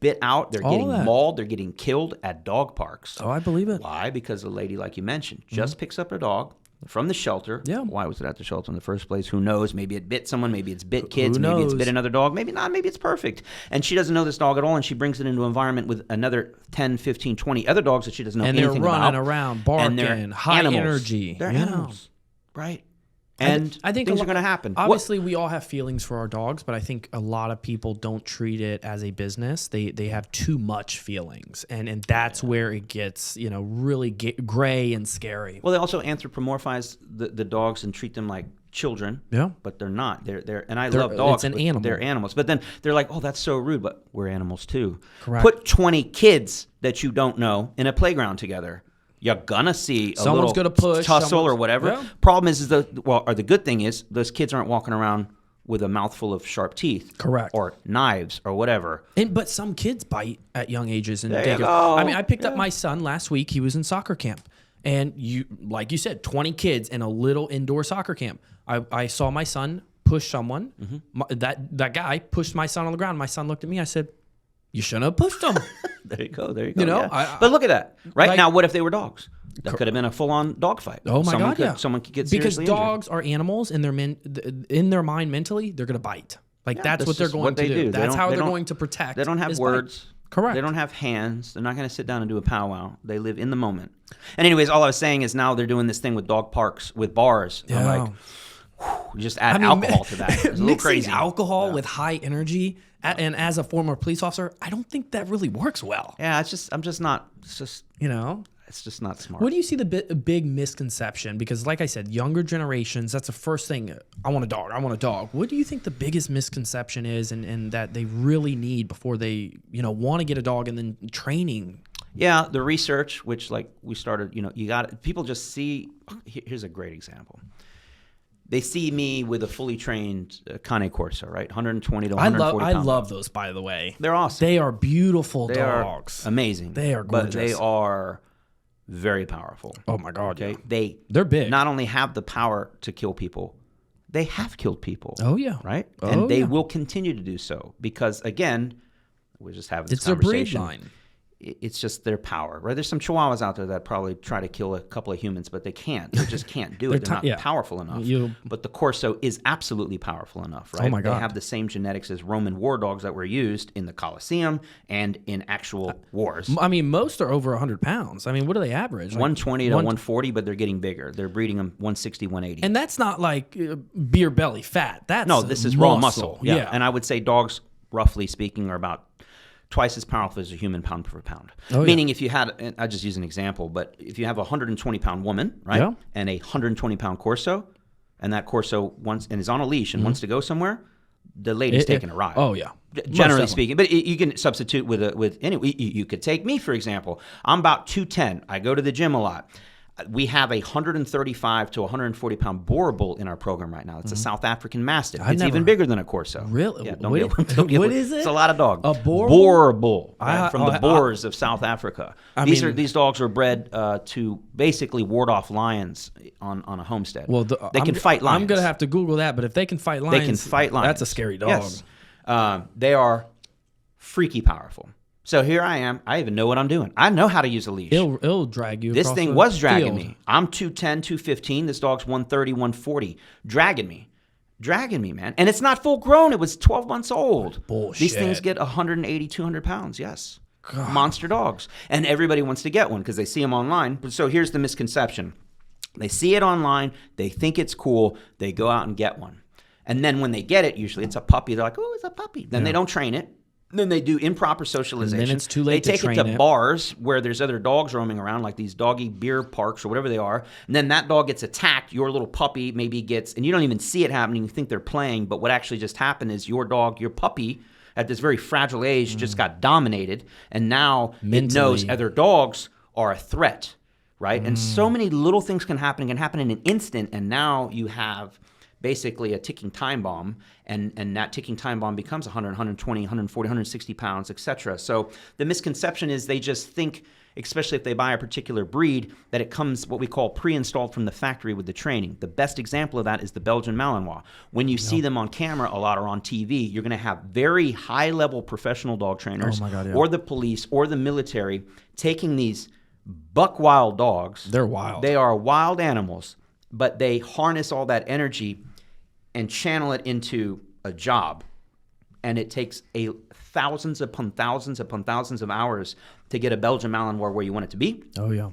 bit out. They're getting mauled. They're getting killed at dog parks. Oh, I believe it. Why? Because a lady, like you mentioned, just picks up a dog from the shelter. Yeah. Why was it at the shelter in the first place? Who knows? Maybe it bit someone. Maybe it's bit kids. Maybe it's bit another dog. Maybe not. Maybe it's perfect. And she doesn't know this dog at all, and she brings it into an environment with another 10, 15, 20 other dogs that she doesn't know anything about. And they're running around, barking, high energy. They're animals. Right. And I think things are going to happen. Obviously, we all have feelings for our dogs, but I think a lot of people don't treat it as a business. They have too much feelings, and that's where it gets really gray and scary. Well, they also anthropomorphize the dogs and treat them like children. Yeah, but they're not. They're love dogs. It's an animal. They're animals. But then they're like, oh, that's so rude. But we're animals too. Correct. Put 20 kids that you don't know in a playground together. You're gonna see someone's gonna push, tussle or whatever. Yeah. Problem is the good thing is those kids aren't walking around with a mouthful of sharp teeth. Correct. Or knives or whatever. But some kids bite at young ages. And I mean, I picked up my son last week. He was in soccer camp. And like you said, 20 kids in a little indoor soccer camp. I saw my son push someone. Mm-hmm. That guy pushed my son on the ground. My son looked at me. I said, "You shouldn't have pushed him." There you go. But look at that. Right now, what if they were dogs? That could have been a full-on dog fight. Oh my God! Yeah, someone could get seriously injured. Because dogs are animals, and in their mind mentally, they're going to bite. Like that's what they're going to do. That's how they're going to protect. They don't have words. Bite. Correct. They don't have hands. They're not going to sit down and do a powwow. They live in the moment. And anyways, all I was saying is now they're doing this thing with dog parks with bars. Yeah. I'm like, you just add alcohol to that. It's a little crazy. Alcohol with high energy. And as a former police officer, I don't think that really works well. Yeah, it's just not smart. What do you see the big misconception? Because like I said, younger generations, that's the first thing. I want a dog. What do you think the biggest misconception is and that they really need before they, want to get a dog and then training? Yeah, the research, which like we started, people just see, here's a great example. They see me with a fully trained Cane Corso, right? 120 to 140 pounds. I love those, by the way. They're awesome. They are beautiful dogs. Are amazing. They are gorgeous. But they are very powerful. Oh, my God. Okay? Yeah. They're big. Not only have the power to kill people, they have killed people. Oh, yeah. Right? And they will continue to do so because, again, we're just having this conversation. It's their breed line. It's just their power, right? There's some Chihuahuas out there that probably try to kill a couple of humans, but they can't. They just can't do it. They're not powerful enough. But the Corso is absolutely powerful enough, right? Oh my God. They have the same genetics as Roman war dogs that were used in the Colosseum and in actual wars. I mean, most are over 100 pounds. I mean, what do they average? 120 to 140, but they're getting bigger. They're breeding them 160, 180. And that's not like beer belly fat. This is raw muscle. Yeah. And I would say dogs, roughly speaking, are about twice as powerful as a human pound per pound. Oh, Meaning if you had, and I just use an example, but if you have a 120-pound woman, right, Yeah. and a 120-pound Corso, and that Corso wants and is on a leash and wants to go somewhere, the lady's taking a ride. Oh, yeah. Generally speaking, but you can substitute with anyway. You could take me, for example. I'm about 210. I go to the gym a lot. We have a 135 to 140 pound boar bull in our program right now. It's a South African Mastiff. It's even bigger than a Corso. Really? Yeah, What is it? It's a lot of dog. A boar? Boar bull, right, from the boars of South Africa. These dogs are bred to basically ward off lions on a homestead. Well, they can fight lions. I'm gonna have to Google that, but if they can fight lions, they can fight lions. That's a scary dog. Yes. They are freaky powerful. So here I am. I even know what I'm doing. I know how to use a leash. It'll drag you. This across thing the was dragging field. me. I'm 210, 215. This dog's 130, 140. Dragging me, man. And it's not full grown. It was 12 months old. Bullshit. These things get 180, 200 pounds. Yes. God. Monster dogs. And everybody wants to get one because they see them online. So here's the misconception. They see it online. They think it's cool. They go out and get one. And then when they get it, usually it's a puppy. They're like, oh, it's a puppy. Then they don't train it. Then they do improper socialization. And then it's too late to train They take it to bars where there's other dogs roaming around, like these doggy beer parks or whatever they are. And then that dog gets attacked. Your little puppy maybe gets, and you don't even see it happening. You think they're playing. But what actually just happened is your dog, your puppy, at this very fragile age, just got dominated. And now it knows other dogs are a threat, right? And so many little things can happen. It can happen in an instant. And now you have basically a ticking time bomb, and that ticking time bomb becomes 100, 120, 140, 160 pounds, etc. So the misconception is they just think, especially if they buy a particular breed, that it comes what we call pre-installed from the factory with the training. The best example of that is the Belgian Malinois. When you see them on camera a lot or on TV, you're going to have very high-level professional dog trainers or the police or the military taking these buck wild dogs. They're wild. They are wild animals, but they harness all that energy and channel it into a job. And it takes thousands upon thousands upon thousands of hours to get a Belgian Malinois where you want it to be. Oh, yeah.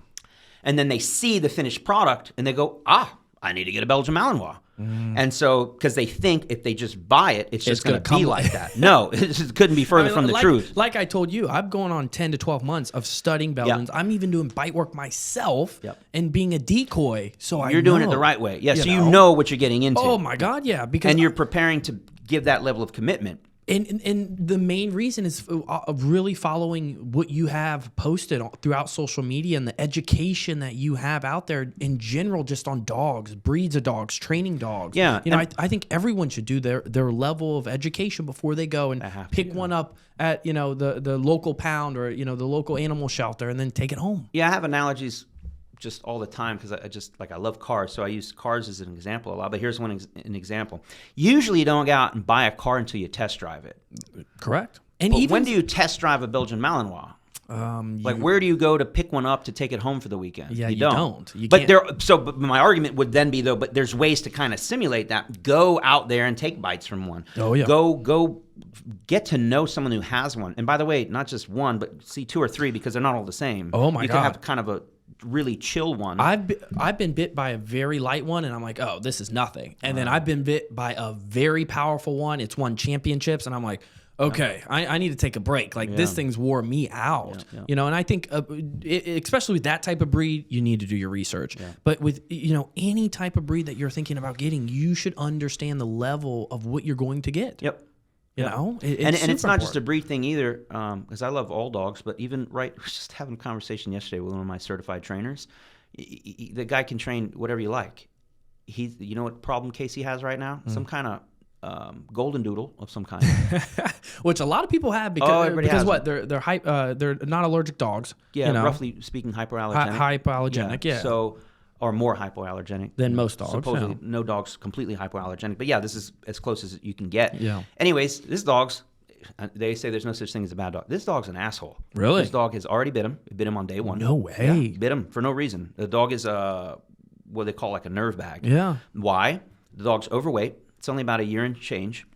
And then they see the finished product and they go, I need to get a Belgian Malinois. And so, because they think if they just buy it, it's just going to be like that. No, it couldn't be further from the truth. Like I told you, I'm going on 10 to 12 months of studying Belgians. I'm even doing bite work myself and being a decoy. So you're doing it the right way. Yeah, so you know what you're getting into. Oh, my God, yeah. And you're preparing to give that level of commitment. And the main reason is really following what you have posted throughout social media and the education that you have out there in general, just on dogs, breeds of dogs, training dogs. Yeah, I think everyone should do their level of education before they go and pick one up at the local pound or the local animal shelter and then take it home. Yeah, I have analogies just all the time because I love cars, so I use cars as an example a lot. But here's an example. Usually, you don't go out and buy a car until you test drive it. Correct. But when do you test drive a Belgian Malinois? Where do you go to pick one up to take it home for the weekend? Yeah, you don't. But my argument would then be but there's ways to kind of simulate that. Go out there and take bites from one. Oh yeah. Go get to know someone who has one. And by the way, not just one, but see 2 or 3 because they're not all the same. Oh my God. You can have kind of a really chill one. I've been bit by a very light one, and I'm like, oh, this is nothing. And then I've been bit by a very powerful one. It's won championships, and I'm like, okay, I need to take a break. This thing's wore me out, And I think, especially with that type of breed, you need to do your research. Yeah. But with any type of breed that you're thinking about getting, you should understand the level of what you're going to get. Yep. And it's not just a breed thing either, because I love all dogs. But even we were just having a conversation yesterday with one of my certified trainers. The guy can train whatever you like. You know what problem Casey has right now? Some kind of golden doodle of some kind, which a lot of people have because what they're not allergic dogs. Yeah, roughly speaking, hypoallergenic. Hypoallergenic, yeah. So. Or more hypoallergenic than most dogs. Supposedly, no dog's completely hypoallergenic. But yeah, this is as close as you can get. Yeah. Anyways, this dog's, they say there's no such thing as a bad dog. This dog's an asshole. Really? This dog has already bit him. It bit him on day 1. No way. Yeah, bit him for no reason. The dog is what they call like a nerve bag. Yeah. Why? The dog's overweight. It's only about a year and change.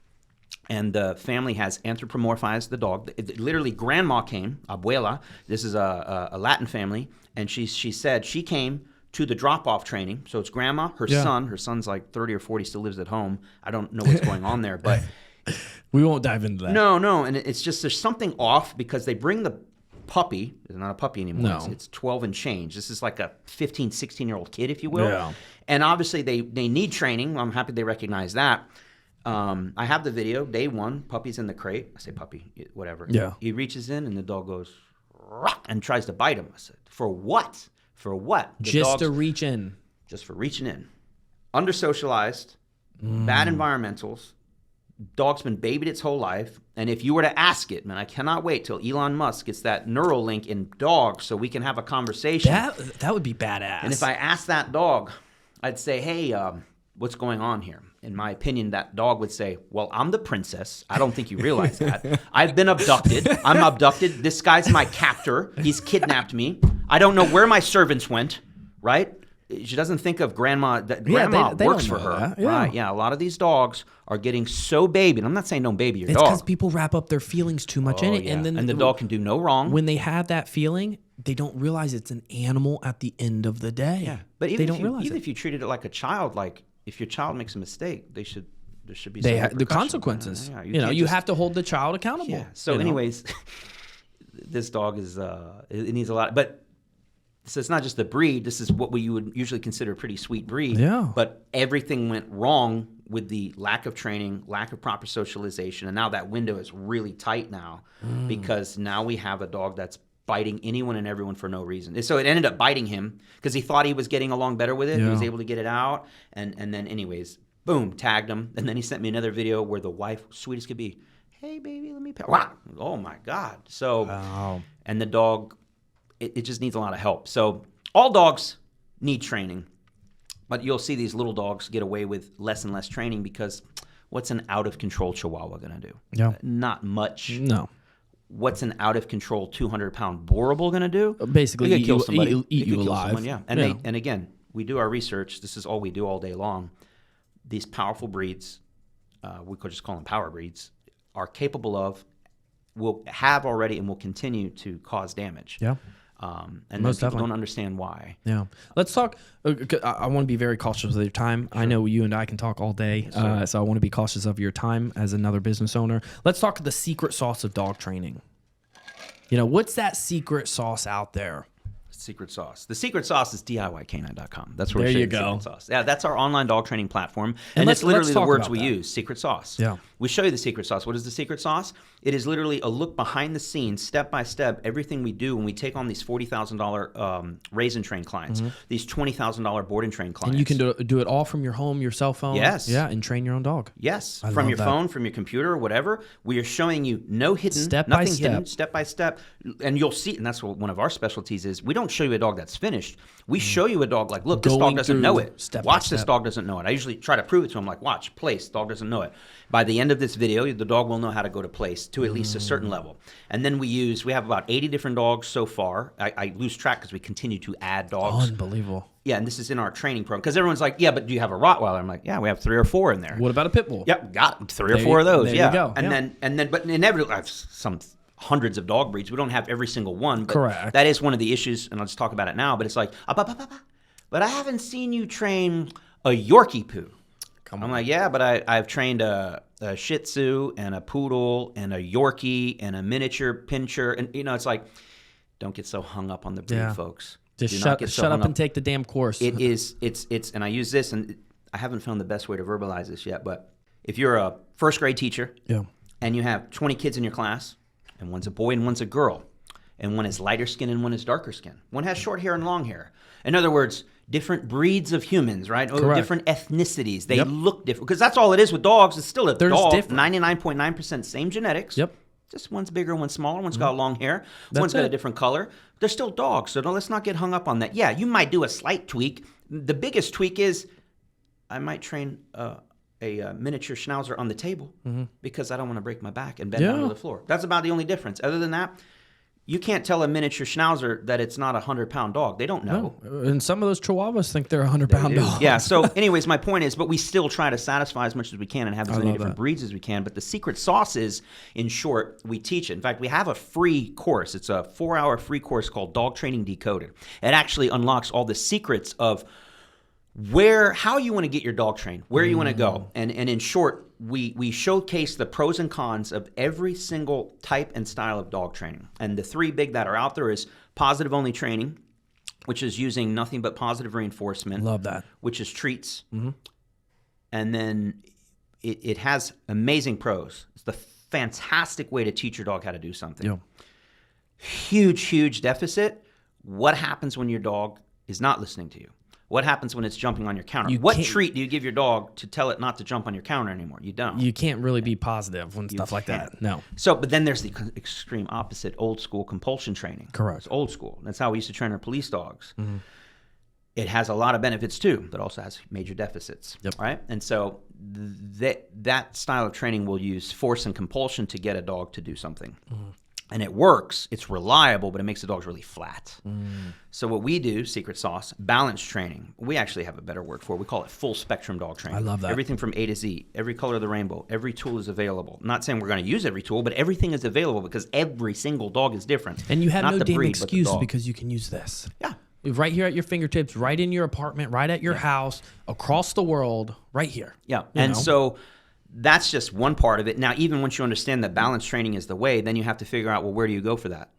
And the family has anthropomorphized the dog. Literally, grandma came, abuela. This is a Latin family. And she said she came to the drop-off training. So it's grandma, her son. Her son's like 30 or 40, still lives at home. I don't know what's going on there. But We won't dive into that. No. And it's just there's something off because they bring the puppy. It's not a puppy anymore. No. It's 12 and change. This is like a 15, 16-year-old kid, if you will. Yeah. And obviously they need training. I'm happy they recognize that. I have the video. Day one, puppy's in the crate. I say puppy, whatever. Yeah. He reaches in and the dog goes and tries to bite him. I said, for what? For what? Just to reach in. Just for reaching in. Under-socialized, bad environmentals. Dog's been babied its whole life. And if you were to ask it, man, I cannot wait till Elon Musk gets that neural link in dogs so we can have a conversation. That would be badass. And if I asked that dog, I'd say, hey, what's going on here? In my opinion, that dog would say, well, I'm the princess. I don't think you realize that. I've been abducted. I'm abducted. This guy's my captor. He's kidnapped me. I don't know where my servants went, right? She doesn't think of grandma. Grandma works for her. Yeah. Right? Yeah, a lot of these dogs are getting so babied. I'm not saying don't baby your dog. It's because people wrap up their feelings too much in it. Yeah. And then the dog can do no wrong. When they have that feeling, they don't realize it's an animal at the end of the day. Yeah. But they don't realize if you treated it like a child, like if your child makes a mistake, there should be the consequences. You have to hold the child accountable. Yeah. So anyways, this dog is it needs a lot, but so it's not just the breed. This is what you would usually consider a pretty sweet breed. Yeah. But everything went wrong with the lack of training, lack of proper socialization, and now that window is really tight now because now we have a dog that's biting anyone and everyone for no reason. So it ended up biting him because he thought he was getting along better with it. Yeah. He was able to get it out, and then anyways, boom, tagged him. And then he sent me another video where the wife, sweet as could be, hey baby, let me pet. Wow. Oh my God. So, and the dog, it just needs a lot of help. So all dogs need training, but you'll see these little dogs get away with less and less training because what's an out-of-control Chihuahua going to do? Yeah. Not much. No. What's an out-of-control 200-pound boarable going to do? Basically, it could kill somebody. Eat you alive. Someone, yeah. And again, we do our research. This is all we do all day long. These powerful breeds, we could just call them power breeds, are capable of, will have already, and will continue to cause damage. Yeah. And most people don't understand why. Yeah. Let's talk. I want to be very cautious of your time. Sure. I know you and I can talk all day, so I want to be cautious of your time as another business owner. Let's talk the secret sauce of dog training. What's that secret sauce out there? Secret sauce. The secret sauce is DIYcanine.com. That's where there we you go. Secret sauce. Yeah, that's our online dog training platform, and it's literally the words we use. Secret sauce. Yeah. We show you the secret sauce. What is the secret sauce? It is literally a look behind the scenes, step by step, everything we do when we take on these $40,000 raise and train clients, these $20,000 board and train clients. And you can do it all from your home, your cell phone. Yes. Yeah, and train your own dog. Yes. From your phone, from your computer, or whatever. We are showing you no hidden, nothing hidden, step by step. And you'll see, and that's what one of our specialties is. We don't show you a dog that's finished. We show you a dog like, look, this dog doesn't know it. Watch, this dog doesn't know it. I usually try to prove it to him, like, watch, place, dog doesn't know it. By the end of this video, the dog will know how to go to place to at least a certain level. And then we have about 80 different dogs so far. I lose track because we continue to add dogs. Unbelievable. Yeah, and this is in our training program. Because everyone's like, yeah, but do you have a Rottweiler? I'm like, yeah, we have 3 or 4 in there. What about a pit bull? Yep, got 3 or 4 of those. There yeah. you go. And then, but inevitably, I have some hundreds of dog breeds. We don't have every single one. But correct. That is one of the issues, and I'll just talk about it now. But it's like, but I haven't seen you train a Yorkie poo. I'm like, yeah, but I've trained a Shih Tzu and a Poodle and a Yorkie and a miniature Pinscher. And, it's like, don't get so hung up on the breed, folks. Just shut up and take the damn course. It's, and I use this, and I haven't found the best way to verbalize this yet, but if you're a first grade teacher and you have 20 kids in your class, and one's a boy and one's a girl, and one is lighter skin and one is darker skin, one has short hair and long hair. In other words, different breeds of humans, right? Or different ethnicities. They look different. Because that's all it is with dogs. It's still a dog. 99.9% same genetics. Yep. Just one's bigger, one's smaller, one's got long hair, one's got a different color. They're still dogs, so let's not get hung up on that. Yeah, you might do a slight tweak. The biggest tweak is I might train a miniature Schnauzer on the table because I don't want to break my back and bend down to the floor. That's about the only difference. Other than that, you can't tell a miniature Schnauzer that it's not a 100-pound dog. They don't know. No. And some of those Chihuahuas think they're 100-pound dogs. Yeah, so anyways, my point is, but we still try to satisfy as much as we can and have as many different breeds as we can. But the secret sauce is, in short, we teach it. In fact, we have a free course. It's a 4-hour free course called Dog Training Decoded. It actually unlocks all the secrets of how you want to get your dog trained, where you want to go. And in short, we showcase the pros and cons of every single type and style of dog training. And the three big that are out there is positive only training, which is using nothing but positive reinforcement. Love that. Which is treats. Mm-hmm. And then it has amazing pros. It's the fantastic way to teach your dog how to do something. Yeah. Huge deficit. What happens when your dog is not listening to you? What happens when it's jumping on your counter? What treat do you give your dog to tell it not to jump on your counter anymore? You don't. You can't really be positive when stuff like that. No. So, but then there's the extreme opposite, old school compulsion training. Correct. It's old school. That's how we used to train our police dogs. Mm-hmm. It has a lot of benefits too, but also has major deficits. Yep. Right? And so that style of training will use force and compulsion to get a dog to do something. Mm-hmm. And it works, it's reliable, but it makes the dogs really flat. So what we do, secret sauce, balance training. We actually have a better word for it. We call it full spectrum dog training. I love that. Everything from A to Z, every color of the rainbow, every tool is available. I'm not saying we're going to use every tool, but everything is available because every single dog is different. And you have no damn excuse because you can use this. Yeah. Right here at your fingertips, right in your apartment, right at your house, across the world, right here. Yeah. And so that's just one part of it. Now, even once you understand that balance training is the way, then you have to figure out, well, where do you go for that?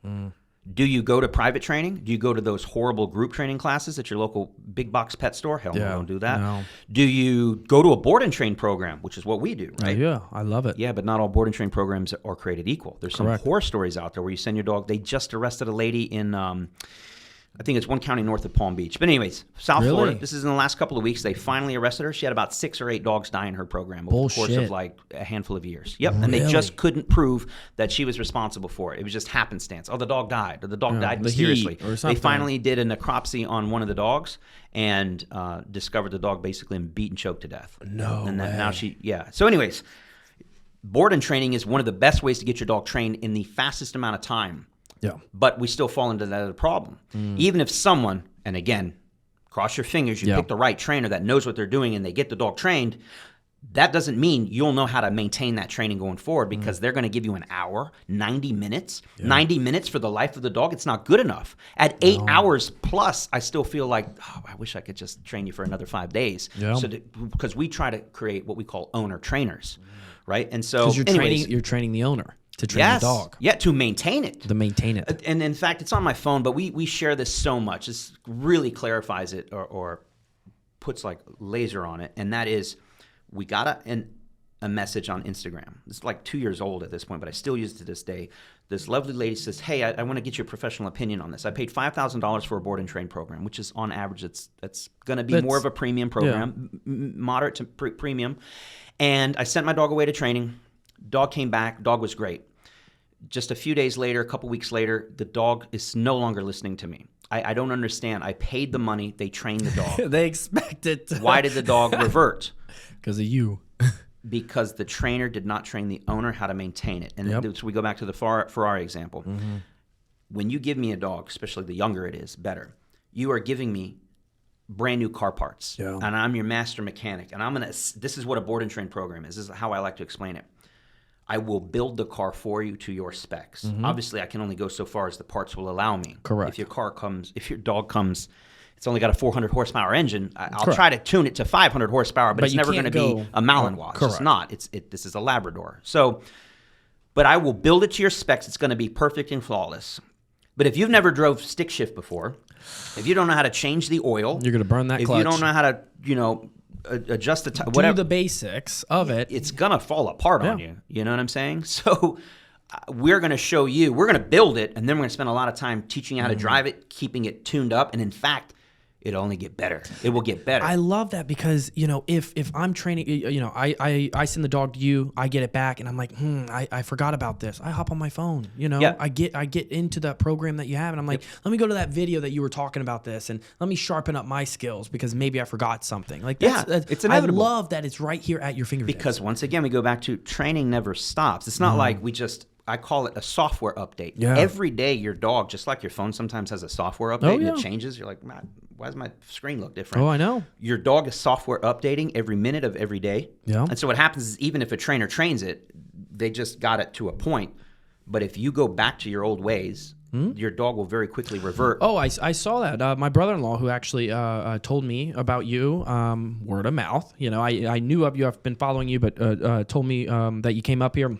Do you go to private training? Do you go to those horrible group training classes at your local big box pet store? Hell no, don't do that. No. Do you go to a board and train program, which is what we do, right? Yeah, I love it. Yeah, but not all board and train programs are created equal. There's some horror stories out there where you send your dog. They just arrested a lady in I think it's one county north of Palm Beach. But anyways, South Florida, this is in the last couple of weeks. They finally arrested her. She had about 6 or 8 dogs die in her program over the course of like a handful of years. Yep. And they just couldn't prove that she was responsible for it. It was just happenstance. Oh, the dog died. Or the dog died mysteriously. They finally did a necropsy on one of the dogs and discovered the dog basically beat and choked to death. No and way. Now so anyways, board and training is one of the best ways to get your dog trained in the fastest amount of time. Yeah. But we still fall into that other problem. Even if someone, and again, cross your fingers, you pick the right trainer that knows what they're doing and they get the dog trained, that doesn't mean you'll know how to maintain that training going forward because they're going to give you an hour, 90 minutes. 90 minutes for the life of the dog, it's not good enough. At 8 hours plus, I still feel like, I wish I could just train you for another 5 days. Yeah. Because we try to create what we call owner trainers, right? And so you're training the owner. To train the dog. Yeah, to maintain it. To maintain it. And in fact, it's on my phone, but we share this so much. This really clarifies it or puts like laser on it. And that is, we got a message on Instagram. It's like 2 years old at this point, but I still use it to this day. This lovely lady says, hey, I want to get your professional opinion on this. I paid $5,000 for a board and train program, which is on average, that's going to be more of a premium program, moderate to premium. And I sent my dog away to training. Dog came back. Dog was great. Just a few days later, a couple weeks later, the dog is no longer listening to me. I don't understand. I paid the money. They trained the dog. They expect it. Why did the dog revert? Because of you. Because the trainer did not train the owner how to maintain it. And so we go back to the Ferrari example. Mm-hmm. When you give me a dog, especially the younger it is, better, you are giving me brand new car parts. Yeah. And I'm your master mechanic. And this is what a board and train program is. This is how I like to explain it. I will build the car for you to your specs. Mm-hmm. Obviously, I can only go so far as the parts will allow me. Correct. If your dog comes, it's only got a 400 horsepower engine. I'll try to tune it to 500 horsepower, but it's never going to be a Malinois. It's just not. This is a Labrador. So, but I will build it to your specs. It's going to be perfect and flawless. But if you've never drove stick shift before, if you don't know how to change the oil, you're going to burn that clutch. If you don't know how to, adjust the do the basics of it, it's gonna fall apart on you. You know what I'm saying? So we're gonna show you, we're gonna build it, and then we're gonna spend a lot of time teaching you how to drive it, keeping it tuned up, and in fact, it'll only get better. It will get better. I love that because, if I'm training, I send the dog to you, I get it back, and I'm like, I forgot about this. I hop on my phone, I get into that program that you have, and I'm like, let me go to that video that you were talking about this, and let me sharpen up my skills because maybe I forgot something. Like, it's inevitable. I love that it's right here at your fingertips. Because once again, we go back to training never stops. It's not like I call it a software update. Yeah. Every day, your dog, just like your phone sometimes has a software update and it changes. You're like, man, why does my screen look different? Oh, I know. Your dog is software updating every minute of every day. Yeah. And so what happens is even if a trainer trains it, they just got it to a point. But if you go back to your old ways your dog will very quickly revert. Oh, I saw that. My brother-in-law, who actually told me about you, word of mouth. You know, I knew of you. I've been following you, but told me that you came up here.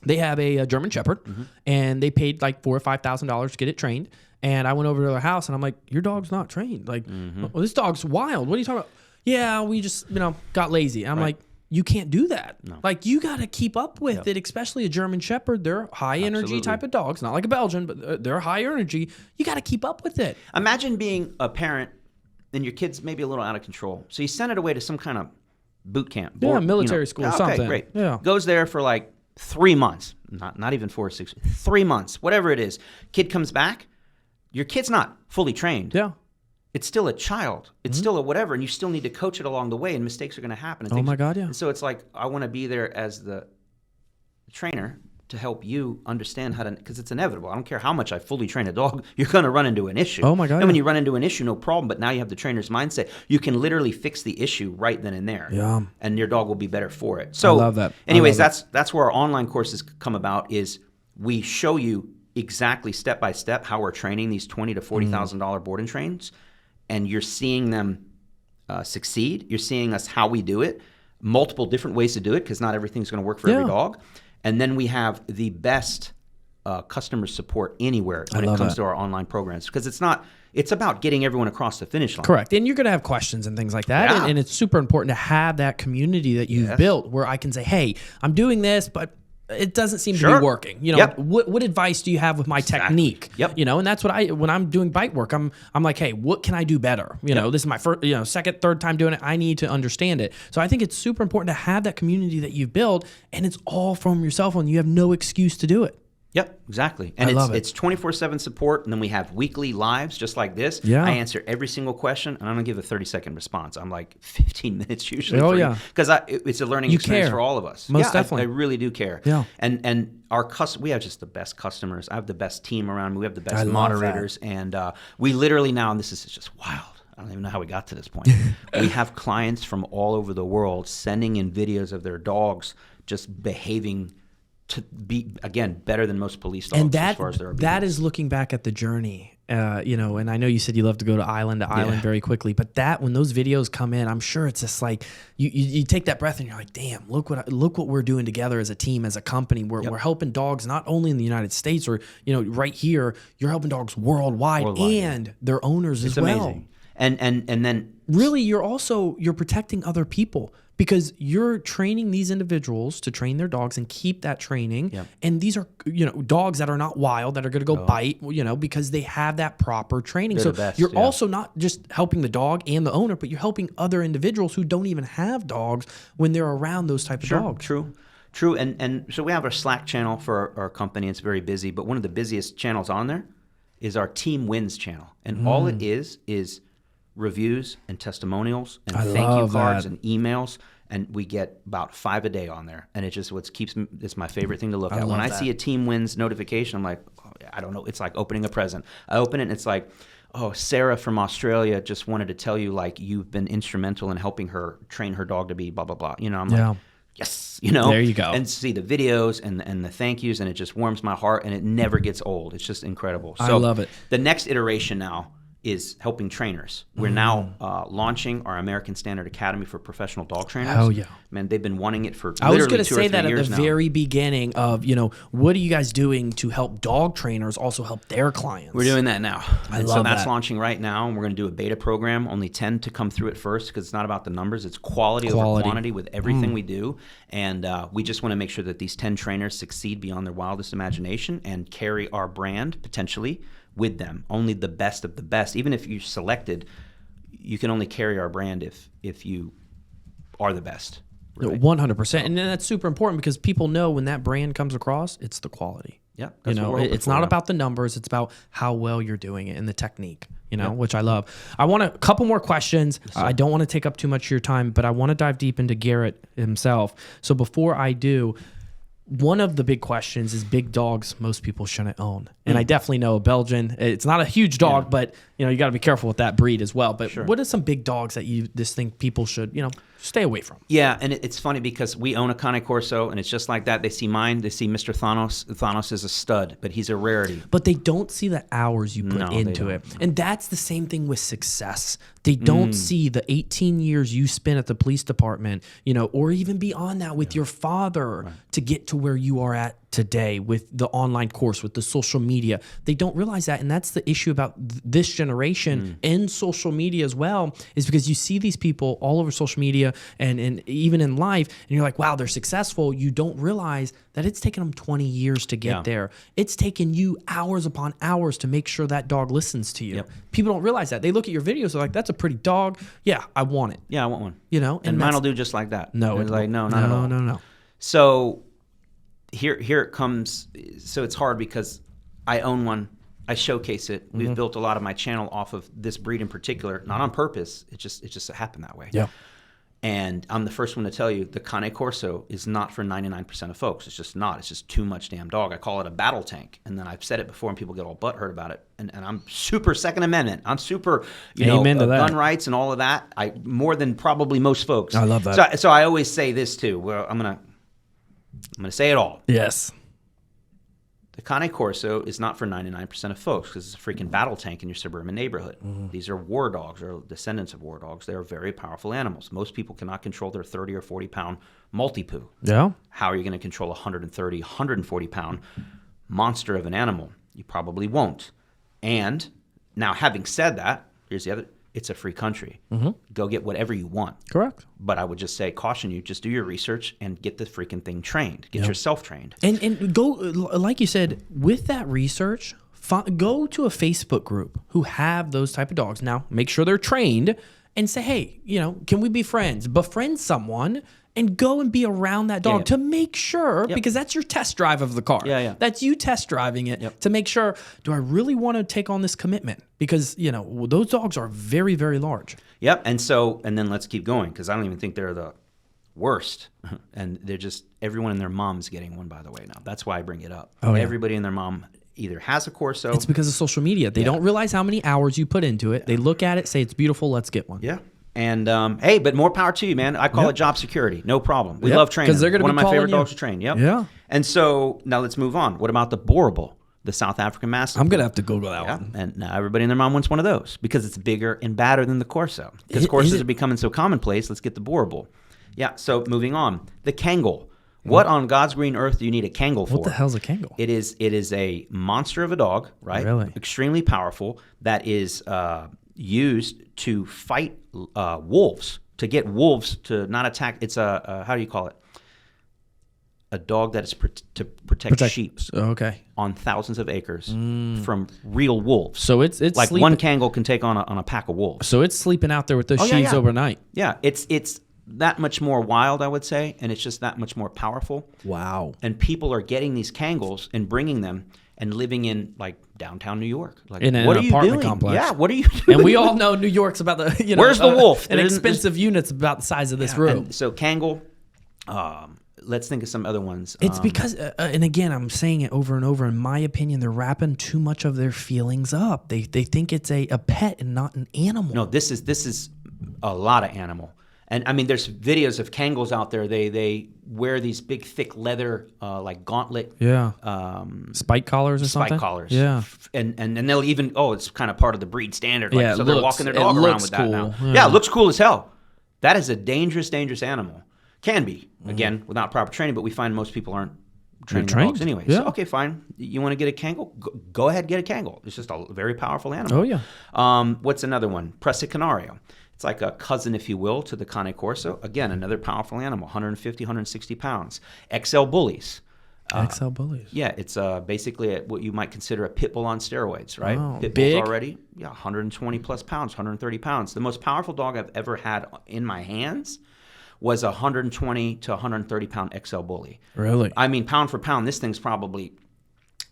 They have a German Shepherd, and they paid like $4,000 or $5,000 to get it trained. And I went over to their house, and I'm like, your dog's not trained. Like, well, this dog's wild. What are you talking about? Yeah, we just, got lazy. And I'm like, you can't do that. No. Like, you got to keep up with it, especially a German Shepherd. They're high energy type of dogs, not like a Belgian, but they're high energy. You got to keep up with it. Imagine being a parent and your kid's maybe a little out of control. So you send it away to some kind of boot camp. Military school or something. Okay, great. Yeah. Goes there for like 3 months, not even 4 or 6, 3 months, whatever it is. Kid comes back. Your kid's not fully trained. Yeah. It's still a child. It's still a whatever, and you still need to coach it along the way, and mistakes are going to happen. And my God, yeah. And so it's like, I want to be there as the trainer to help you understand how to, because it's inevitable. I don't care how much I fully train a dog, you're going to run into an issue. Oh my God. And when you run into an issue, no problem, but now you have the trainer's mindset. You can literally fix the issue right then and there. Yeah. And your dog will be better for it. So I love that. Anyways, that's where our online courses come about, is we show you exactly step by step how we're training these $20,000 to $40,000 board and trains, and you're seeing them succeed. You're seeing us how we do it, multiple different ways to do it, because not everything's going to work for every dog. And then we have the best customer support anywhere when it comes to our online programs, because it's about getting everyone across the finish line. Correct. And you're going to have questions and things like that. Yeah. And it's super important to have that community that you've built where I can say, hey, I'm doing this, but it doesn't seem to be working. What advice do you have with my technique? And that's what when I'm doing bite work, I'm like, hey, what can I do better? This is my first, second, third time doing it. I need to understand it. So I think it's super important to have that community that you've built, and it's all from your cell phone. You have no excuse to do it. Yep, exactly. And it's 24/7 support, and then we have weekly lives just like this. Yeah. I answer every single question, and I don't give a 30-second response. I'm like 15 minutes usually. Because it's a learning experience for all of us. Most definitely. I really do care. Yeah. And we have just the best customers. I have the best team around me. We have the best moderators. And we literally now, and this is just wild, I don't even know how we got to this point. We have clients from all over the world sending in videos of their dogs just behaving to be, again, better than most police dogs, and as far as their obedience. That is looking back at the journey, and I know you said you love to go to island very quickly, but when those videos come in, I'm sure it's just like you take that breath and you're like, damn, look what we're doing together as a team, as a company. We're helping dogs not only in the United States or right here. You're helping dogs worldwide and their owners as well. Amazing. And then really, you're protecting other people, because you're training these individuals to train their dogs and keep that training. Yep. And these are, dogs that are not wild, that are going to go bite, because they have that proper training. They're the best, you're also not just helping the dog and the owner, but you're helping other individuals who don't even have dogs when they're around those type of dogs. True. And so we have our Slack channel for our company. It's very busy, but one of the busiest channels on there is our Team Wins channel. And all it is reviews and testimonials and thank you cards and emails, and we get about 5 a day on there, and it's just it's my favorite thing to look at. When I see a Team Wins notification, I'm like, I don't know, it's like opening a present. I open it and it's like, oh, Sarah from Australia just wanted to tell you, like, you've been instrumental in helping her train her dog to be blah blah blah. I'm like, yes, there you go. And see the videos and the thank yous, and it just warms my heart, and it never gets old. It's just incredible. So I love it. The next iteration now is helping trainers. We're now launching our American Standard Academy for professional dog trainers. Oh, yeah. Man, they've been wanting it for I was going to say that at the very beginning of, what are you guys doing to help dog trainers also help their clients? We're doing that now. So that's launching right now, and we're going to do a beta program. Only 10 to come through at first, because it's not about the numbers. It's quality over quantity with everything we do. And we just want to make sure that these 10 trainers succeed beyond their wildest imagination and carry our brand, potentially, with them. Only the best of the best. Even if you're selected, you can only carry our brand if you are the best. Really. 100%. And then that's super important, because people know when that brand comes across, it's the quality. Yeah, it's not about the numbers. It's about how well you're doing it and the technique, which I love. I want a couple more questions. Yes, I don't want to take up too much of your time, but I want to dive deep into Garrett himself. So before I do, one of the big questions is big dogs most people shouldn't own. And I definitely know a Belgian. It's not a huge dog, but you got to be careful with that breed as well. But what are some big dogs that you just think people should, stay away from. Yeah, and it's funny because we own a Cane Corso, and it's just like that. They see mine. They see Mr. Thanos. Thanos is a stud, but he's a rarity. But they don't see the hours you put into it. And that's the same thing with success. They don't see the 18 years you spent at the police department, or even beyond that with your father to get to where you are at today with the online course, with the social media. They don't realize that. And that's the issue about this generation and social media as well, is because you see these people all over social media and even in life, and you're like, wow, they're successful. You don't realize that it's taken them 20 years to get there. It's taken you hours upon hours to make sure that dog listens to you. Yep. People don't realize that. They look at your videos, they're like, that's a pretty dog. Yeah, I want it. Yeah, I want one. And mine will do just like that. No, it's like, no, not at all. No. So here it comes. So it's hard because I own one. I showcase it. We've built a lot of my channel off of this breed in particular, not on purpose. It just happened that way. Yeah. And I'm the first one to tell you the Cane Corso is not for 99% of folks. It's just not. It's just too much damn dog. I call it a battle tank. And then I've said it before and people get all butthurt about it. And I'm super Second Amendment. I'm super, gun rights and all of that. More than probably most folks. I love that. So I always say this too. Well, I'm gonna say it all. Yes. The Cane Corso is not for 99% of folks because it's a freaking battle tank in your suburban neighborhood. These are war dogs or descendants of war dogs. They are very powerful animals. Most people cannot control their 30 or 40 pound multi-poo. Yeah. How are you going to control a 130, 140 pound monster of an animal? You probably won't. And now, having said that, here's the other. It's a free country. Go get whatever you want. Correct. But I would just say, caution you, just do your research and get the freaking thing trained. Get yourself trained. And go, like you said, with that research, go to a Facebook group who have those type of dogs. Now, make sure they're trained and say, hey, can we be friends? Befriend someone and go and be around that dog to make sure, because that's your test drive of the car. Yeah. That's you test driving it to make sure, do I really want to take on this commitment? Because, those dogs are very, very large. Yep. And then let's keep going because I don't even think they're the worst. And they're just, everyone and their mom's getting one, by the way, now. That's why I bring it up. Everybody and their mom either has a Corso. It's because of social media. They don't realize how many hours you put into it. They look at it, say it's beautiful, let's get one. Yeah. And hey, but more power to you, man. I call it job security. No problem. We love training. Because they're going to be one of my favorite dogs to train. Yep. Yeah. And so now let's move on. What about the Boerboel, the South African Mastiff? I'm going to have to Google that one. And now everybody and their mom wants one of those because it's bigger and badder than the Corso. Because Corsos are becoming so commonplace. Let's get the Boerboel. Yeah. So moving on, the Kangal. What on God's green earth do you need a Kangal for? What the hell's a Kangal? It is a monster of a dog, right? Really? Extremely powerful. That is used to fight wolves. To get wolves to not attack. It's a how do you call it? A dog that is to protect sheep. Okay. On thousands of acres from real wolves. So it's like one Kangal can take on a pack of wolves. So it's sleeping out there with those sheeps overnight. Yeah, it's that much more wild, I would say, and it's just that much more powerful. Wow. And people are getting these Kangals and bringing them and living in like downtown New York. Like, in an what are you apartment doing? complex. Yeah, what are you doing? And we all know New York's about the, where's the wolf? An expensive unit's about the size of this room. And so Kangal, let's think of some other ones. It's because, and again, I'm saying it over and over, in my opinion, they're wrapping too much of their feelings up. They think it's a pet and not an animal. No, this is a lot of animal. And I mean, there's videos of Kangals out there. They wear these big, thick leather, like gauntlet. Yeah. Spike collars or something? Spike collars. Yeah. And they'll even, it's kind of part of the breed standard. Like, so they're walking their dog around with cool. that now. Yeah, it looks cool as hell. That is a dangerous, dangerous animal. Can be, again, without proper training, but we find most people aren't training their dogs anyway. Yeah. So, okay, fine. You want to get a Kangal? Go ahead, get a Kangal. It's just a very powerful animal. Oh, yeah. What's another one? Presa Canario. It's like a cousin, if you will, to the Cane Corso. Again, another powerful animal, 150, 160 pounds. XL Bullies. XL Bullies. Yeah, it's basically what you might consider a pit bull on steroids, right? Oh, pit bulls already, 120 plus pounds, 130 pounds. The most powerful dog I've ever had in my hands was a 120 to 130 pound XL Bully. Really? I mean, pound for pound, this thing's probably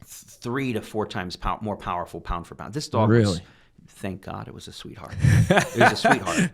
3 to 4 times more powerful pound for pound. This dog was... Thank God it was a sweetheart. It was a sweetheart.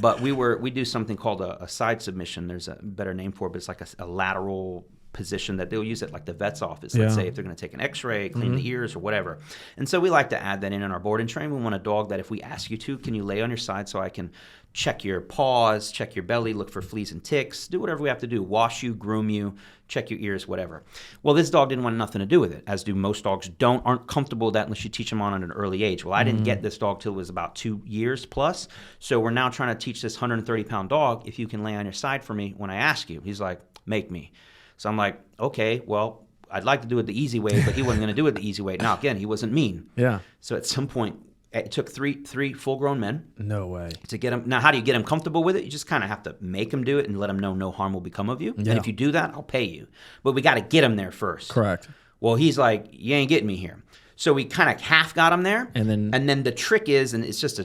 But we do something called a side submission. There's a better name for it, but it's like a lateral position that they'll use at like the vet's office. Let's say if they're going to take an x-ray, clean the ears or whatever. And so we like to add that in our board and train. We want a dog that if we ask you to, can you lay on your side so I can check your paws, check your belly, look for fleas and ticks, do whatever we have to do, wash you, groom you, check your ears, whatever. Well, this dog didn't want nothing to do with it, as do most dogs aren't comfortable with that unless you teach them on at an early age. Well, I didn't get this dog till it was about 2 years plus. So we're now trying to teach this 130-pound dog, if you can lay on your side for me when I ask you. He's like, make me. So I'm like, okay, well, I'd like to do it the easy way, but he wasn't going to do it the easy way. Now, again, he wasn't mean. Yeah. So at some point, it took three full-grown men. No way. To get him. Now, how do you get him comfortable with it? You just kind of have to make him do it and let him know no harm will become of you. Yeah. And if you do that, I'll pay you. But we got to get him there first. Correct. Well, he's like, you ain't getting me here. So we kind of half got him there. And then the trick is, and it's just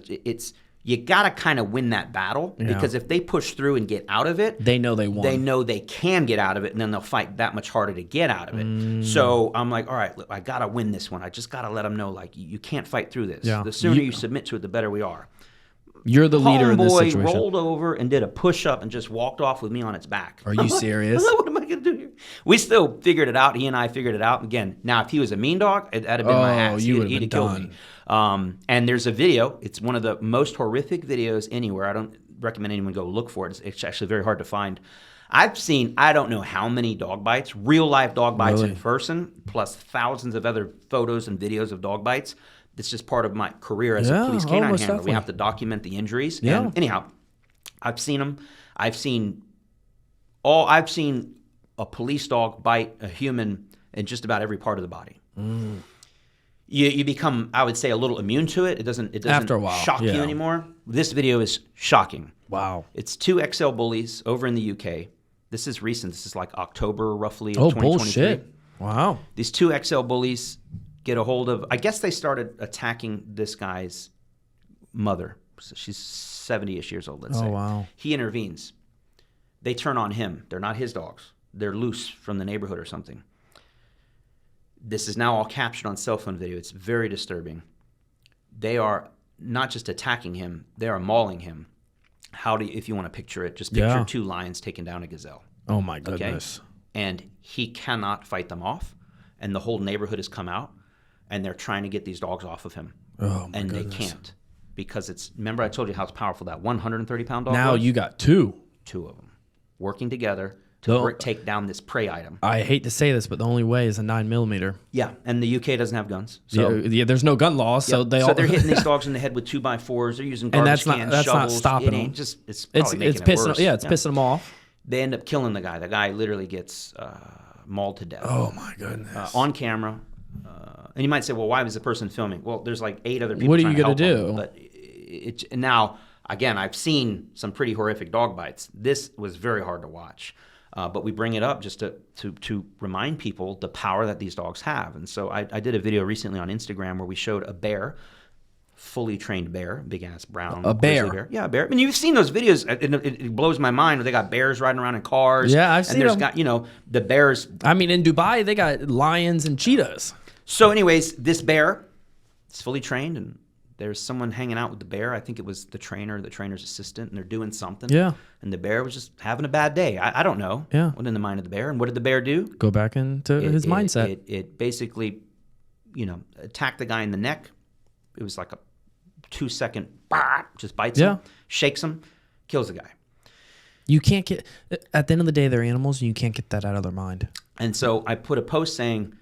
you got to kind of win that battle, because if they push through and get out of it, they know they won. They know they can get out of it, and then they'll fight that much harder to get out of it. So I'm like, all right, look, I got to win this one. I just got to let them know, like, you can't fight through this. Yeah. The sooner you submit to it, the better we are. You're the leader in this situation. Homeboy rolled over and did a push-up and just walked off with me on its back. Are you serious? What am I going to do here? We still figured it out. He and I figured it out. Again, now, if he was a mean dog, that'd have been my ass. He'd have killed me. And there's a video. It's one of the most horrific videos anywhere. I don't recommend anyone go look for it. It's actually very hard to find. I've seen, I don't know how many dog bites, real-life dog bites in person, plus thousands of other photos and videos of dog bites. It's just part of my career as a police canine handler. Definitely. We have to document the injuries. Yeah. And anyhow, I've seen them. I've seen a police dog bite a human in just about every part of the body. You become, I would say, a little immune to it. It doesn't after a while shock you anymore. This video is shocking. Wow. It's 2 XL bullies over in the UK. This is recent. This is like October roughly of 2023. Bullshit. Wow. These 2 XL bullies get a hold of, I guess they started attacking this guy's mother. So she's 70-ish years old, let's say. Oh, wow. He intervenes. They turn on him. They're not his dogs. They're loose from the neighborhood or something. This is now all captured on cell phone video. It's very disturbing. They are not just attacking him, they are mauling him. If you want to picture it, just picture 2 lions taking down a gazelle. Oh, my goodness. Okay? And he cannot fight them off, and the whole neighborhood has come out. And they're trying to get these dogs off of him. Oh, my goodness. And they can't, because remember I told you how powerful that 130-pound dog now was? You got 2. 2 of them working together to take down this prey item. I hate to say this, but the only way is a 9mm. Yeah, and the UK doesn't have guns. So there's no gun laws, so they're hitting these dogs in the head with 2x4s. They're using garbage cans, that's shovels. Not stopping them. It's probably making it worse. It's pissing them off. They end up killing the guy. The guy literally gets mauled to death. Oh, my goodness. On camera. And you might say, well, why was the person filming? Well, there's like 8 other people. What are you going to do? But now, again, I've seen some pretty horrific dog bites. This was very hard to watch. But we bring it up just to remind people the power that these dogs have. And so I did a video recently on Instagram where we showed a bear, fully trained bear, big-ass brown. A bear? Yeah, a bear. I mean, you've seen those videos. It blows my mind where they got bears riding around in cars. Yeah, I've seen them. And there's got, the bears. I mean, in Dubai, they got lions and cheetahs. So anyways, this bear is fully trained, and there's someone hanging out with the bear. I think it was the trainer's assistant, and they're doing something. Yeah. And the bear was just having a bad day. I don't know. Yeah. What in the mind of the bear. And what did the bear do? Go back into his mindset. It basically, attacked the guy in the neck. It was like a 2-second, just bites him, shakes him, kills the guy. You can't get, at the end of the day, they're animals, and you can't get that out of their mind. And so I put a post saying,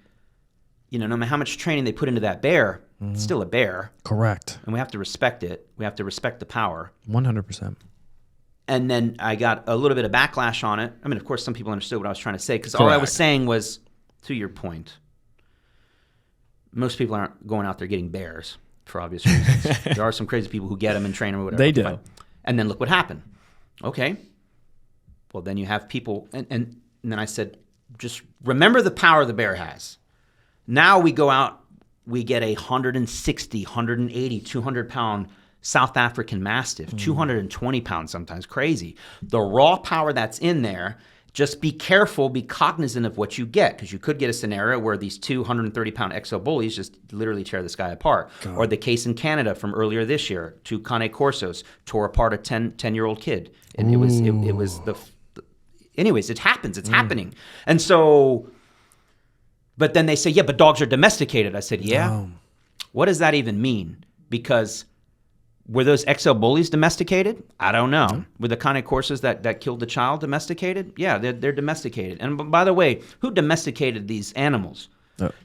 no matter how much training they put into that bear, it's still a bear. Correct. And we have to respect it. We have to respect the power. 100%. And then I got a little bit of backlash on it. I mean, of course, some people understood what I was trying to say, because all I was saying was, to your point, most people aren't going out there getting bears for obvious reasons. There are some crazy people who get them and train them or whatever. They do. And then look what happened. Okay. Well, then you have people, and then I said, just remember the power the bear has. Now we go out, we get a 160, 180, 200-pound South African Mastiff, 220 pounds sometimes, crazy. The raw power that's in there, just be careful, be cognizant of what you get, because you could get a scenario where these 230-pound XL bullies just literally tear this guy apart. God. Or the case in Canada from earlier this year, 2 Cane Corsos tore apart a 10-year-old kid. And it was anyways, it happens. It's happening. And so, but then they say, yeah, but dogs are domesticated. I said, yeah. No. What does that even mean? Because were those XL bullies domesticated? I don't know. Were the kind of courses that killed the child domesticated? Yeah, they're domesticated. And by the way, who domesticated these animals?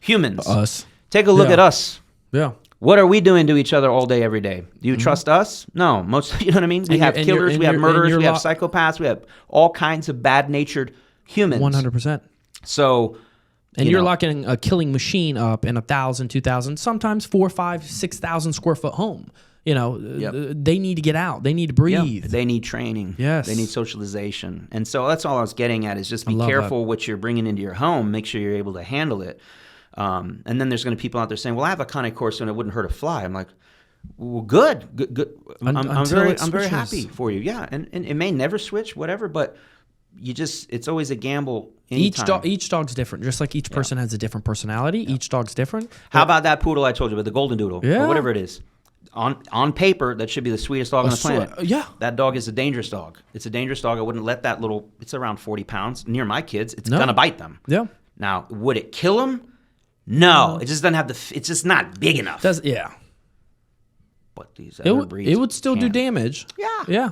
Humans. Us. Take a look at us. Yeah. What are we doing to each other all day, every day? Do you trust us? No. Most, you know what I mean? We have killers, we have murderers, we have psychopaths, we have all kinds of bad-natured humans. 100%. So, and you're locking a killing machine up in 1,000, 2,000, sometimes 4,000, 5,000, 6,000 square foot home. They need to get out. They need to breathe. They need training. Yes. They need socialization. And so that's all I was getting at is just be careful what you're bringing into your home. Make sure you're able to handle it. And then there's going to be people out there saying, well, I have a conning course and it wouldn't hurt a fly. I'm like, well, good. I'm very happy for you. Yeah. And it may never switch, whatever, but it's always a gamble. Each dog's different. Just like each person has a different personality. Each dog's different. How about that poodle I told you about, the golden doodle or whatever it is? On paper, that should be the sweetest dog on the planet. Yeah. That dog is a dangerous dog. It's a dangerous dog. I wouldn't let that it's around 40 pounds, near my kids. It's going to bite them. Yeah. Now, would it kill them? No. It just doesn't have it's just not big enough. But these other breeds, it would still do damage. Yeah.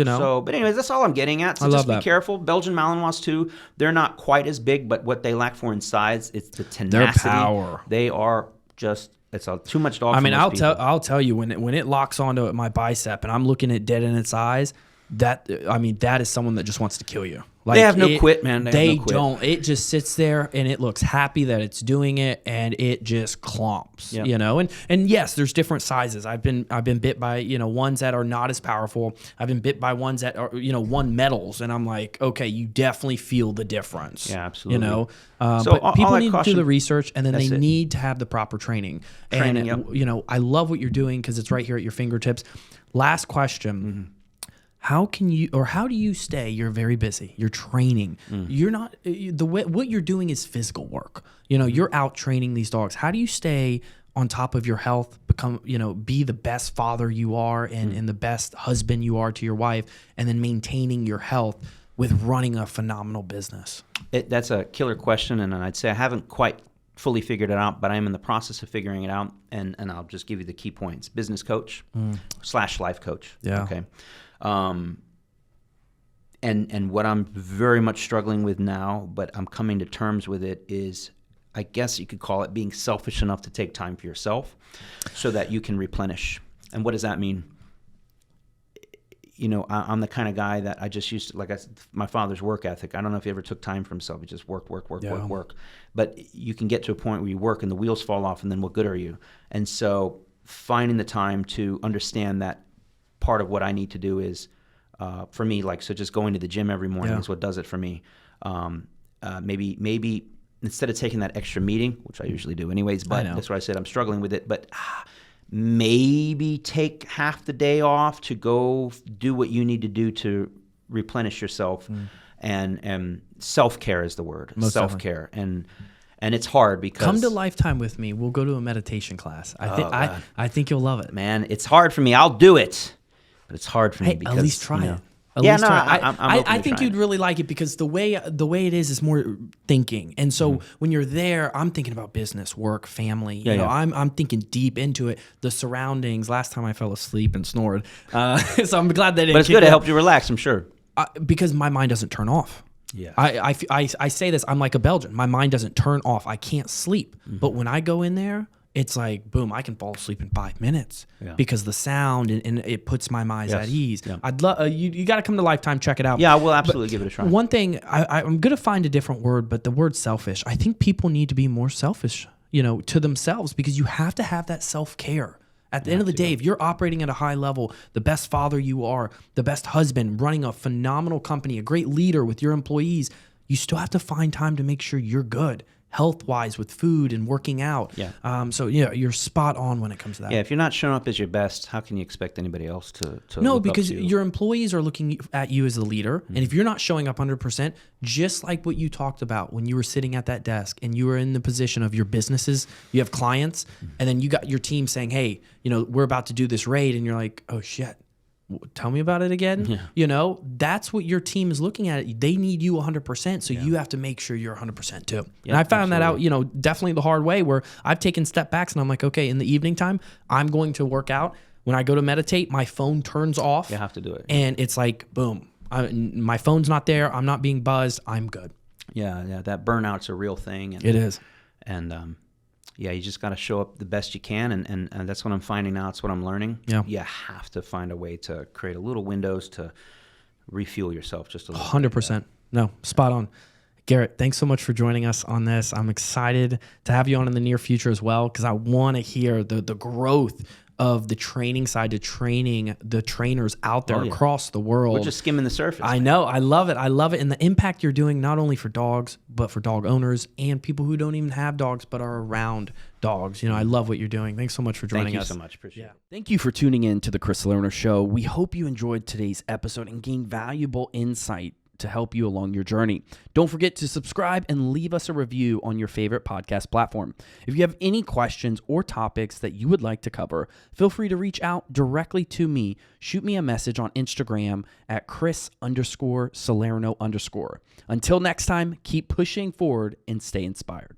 So, but anyways, that's all I'm getting at. So just be careful. Belgian Malinois too. They're not quite as big, but what they lack for in size, it's the tenacity. Their power. They are just. It's too much dog. I mean, I'll tell you when it locks onto my bicep and I'm looking at dead in its eyes. That is someone that just wants to kill you. Like, they have no quit, man. They don't. It just sits there and it looks happy that it's doing it, and it just clomps. Yep. And yes, there's different sizes. I've been bit by ones that are not as powerful. I've been bit by ones that are won medals, and I'm like, okay, you definitely feel the difference. Yeah, absolutely. So but people need to do the research, and then they need to have the proper training. I love what you're doing because it's right here at your fingertips. Last question. Mm-hmm. How do you stay? You're very busy. You're training. You're not what you're doing is physical work. You're out training these dogs. How do you stay on top of your health? Be the best father you are and the best husband you are to your wife, and then maintaining your health with running a phenomenal business. That's a killer question, and I'd say I haven't quite fully figured it out, but I'm in the process of figuring it out, and I'll just give you the key points. Business coach / life coach. Yeah. Okay. And what I'm very much struggling with now, but I'm coming to terms with it, is I guess you could call it being selfish enough to take time for yourself so that you can replenish. And what does that mean? I'm the kind of guy that I just used to, my father's work ethic. I don't know if he ever took time for himself. He just work. But you can get to a point where you work and the wheels fall off, and then what good are you? And so finding the time to understand that part of what I need to do is, for me, just going to the gym every morning is what does it for me. Maybe instead of taking that extra meeting, which I usually do anyways, but that's what I said, I'm struggling with it, but maybe take half the day off to go do what you need to do to replenish yourself. And self-care is the word. Most self-care. And it's hard because... Come to Lifetime with me. We'll go to a meditation class. I think you'll love it. Man, it's hard for me. I'll do it. But it's hard for me because... at least try it. I think you'd really like it because the way it is more thinking. And so when you're there, I'm thinking about business, work, family. I'm thinking deep into it, the surroundings. Last time I fell asleep and snored. So I'm glad that it... But it's good to help you relax, I'm sure. Because my mind doesn't turn off. Yeah. I say this, I'm like a Belgian. My mind doesn't turn off. I can't sleep. But when I go in there, it's like, boom, I can fall asleep in 5 minutes because the sound and it puts my mind at ease. Yeah. I'd love you got to come to Lifetime, check it out. Yeah, I will absolutely give it a try. One thing, I'm going to find a different word, but the word selfish. I think people need to be more selfish, to themselves, because you have to have that self-care. At the end of the day, if you're operating at a high level, the best father you are, the best husband, running a phenomenal company, a great leader with your employees, you still have to find time to make sure you're good. Health-wise, with food and working out. Yeah. So you're spot on when it comes to that. Yeah. If you're not showing up as your best, how can you expect anybody else to No, look because up to you? Your employees are looking at you as the leader, and if you're not showing up 100%, just like what you talked about when you were sitting at that desk and you were in the position of your businesses, you have clients, and then you got your team saying, "Hey, we're about to do this raid," and you're like, "Oh shit." tell me about it again. Yeah. You know, that's what your team is looking at. They need you 100%. So you have to make sure you're 100% too. Yeah, and I found that out, absolutely. you know, definitely the hard way, where I've taken step backs and I'm like, okay, in the evening time, I'm going to work out. When I go to meditate, my phone turns off. You have to do it. And it's like, boom, my phone's not there. I'm not being buzzed. I'm good. Yeah. That burnout's a real thing. And, It is. And yeah, you just got to show up the best you can. And that's what I'm finding out. It's what I'm learning. Yeah. You have to find a way to create a little windows to refuel yourself just a little 100%. No, spot on. Garrett, thanks so much for joining us on this. I'm excited to have you on in the near future as well, because I want to hear the growth of the training side to training the trainers out there across the world. We're just skimming the surface. I know. I love it. I love it. And the impact you're doing not only for dogs, but for dog owners and people who don't even have dogs but are around dogs. You know, I love what you're doing. Thanks so much for joining us. Thank you so much. Appreciate it. Thank you for tuning in to the Chris Salerno Show. We hope you enjoyed today's episode and gained valuable insight to help you along your journey. Don't forget to subscribe and leave us a review on your favorite podcast platform. If you have any questions or topics that you would like to cover, feel free to reach out directly to me. Shoot me a message on Instagram at Chris_Salerno_. Until next time, keep pushing forward and stay inspired.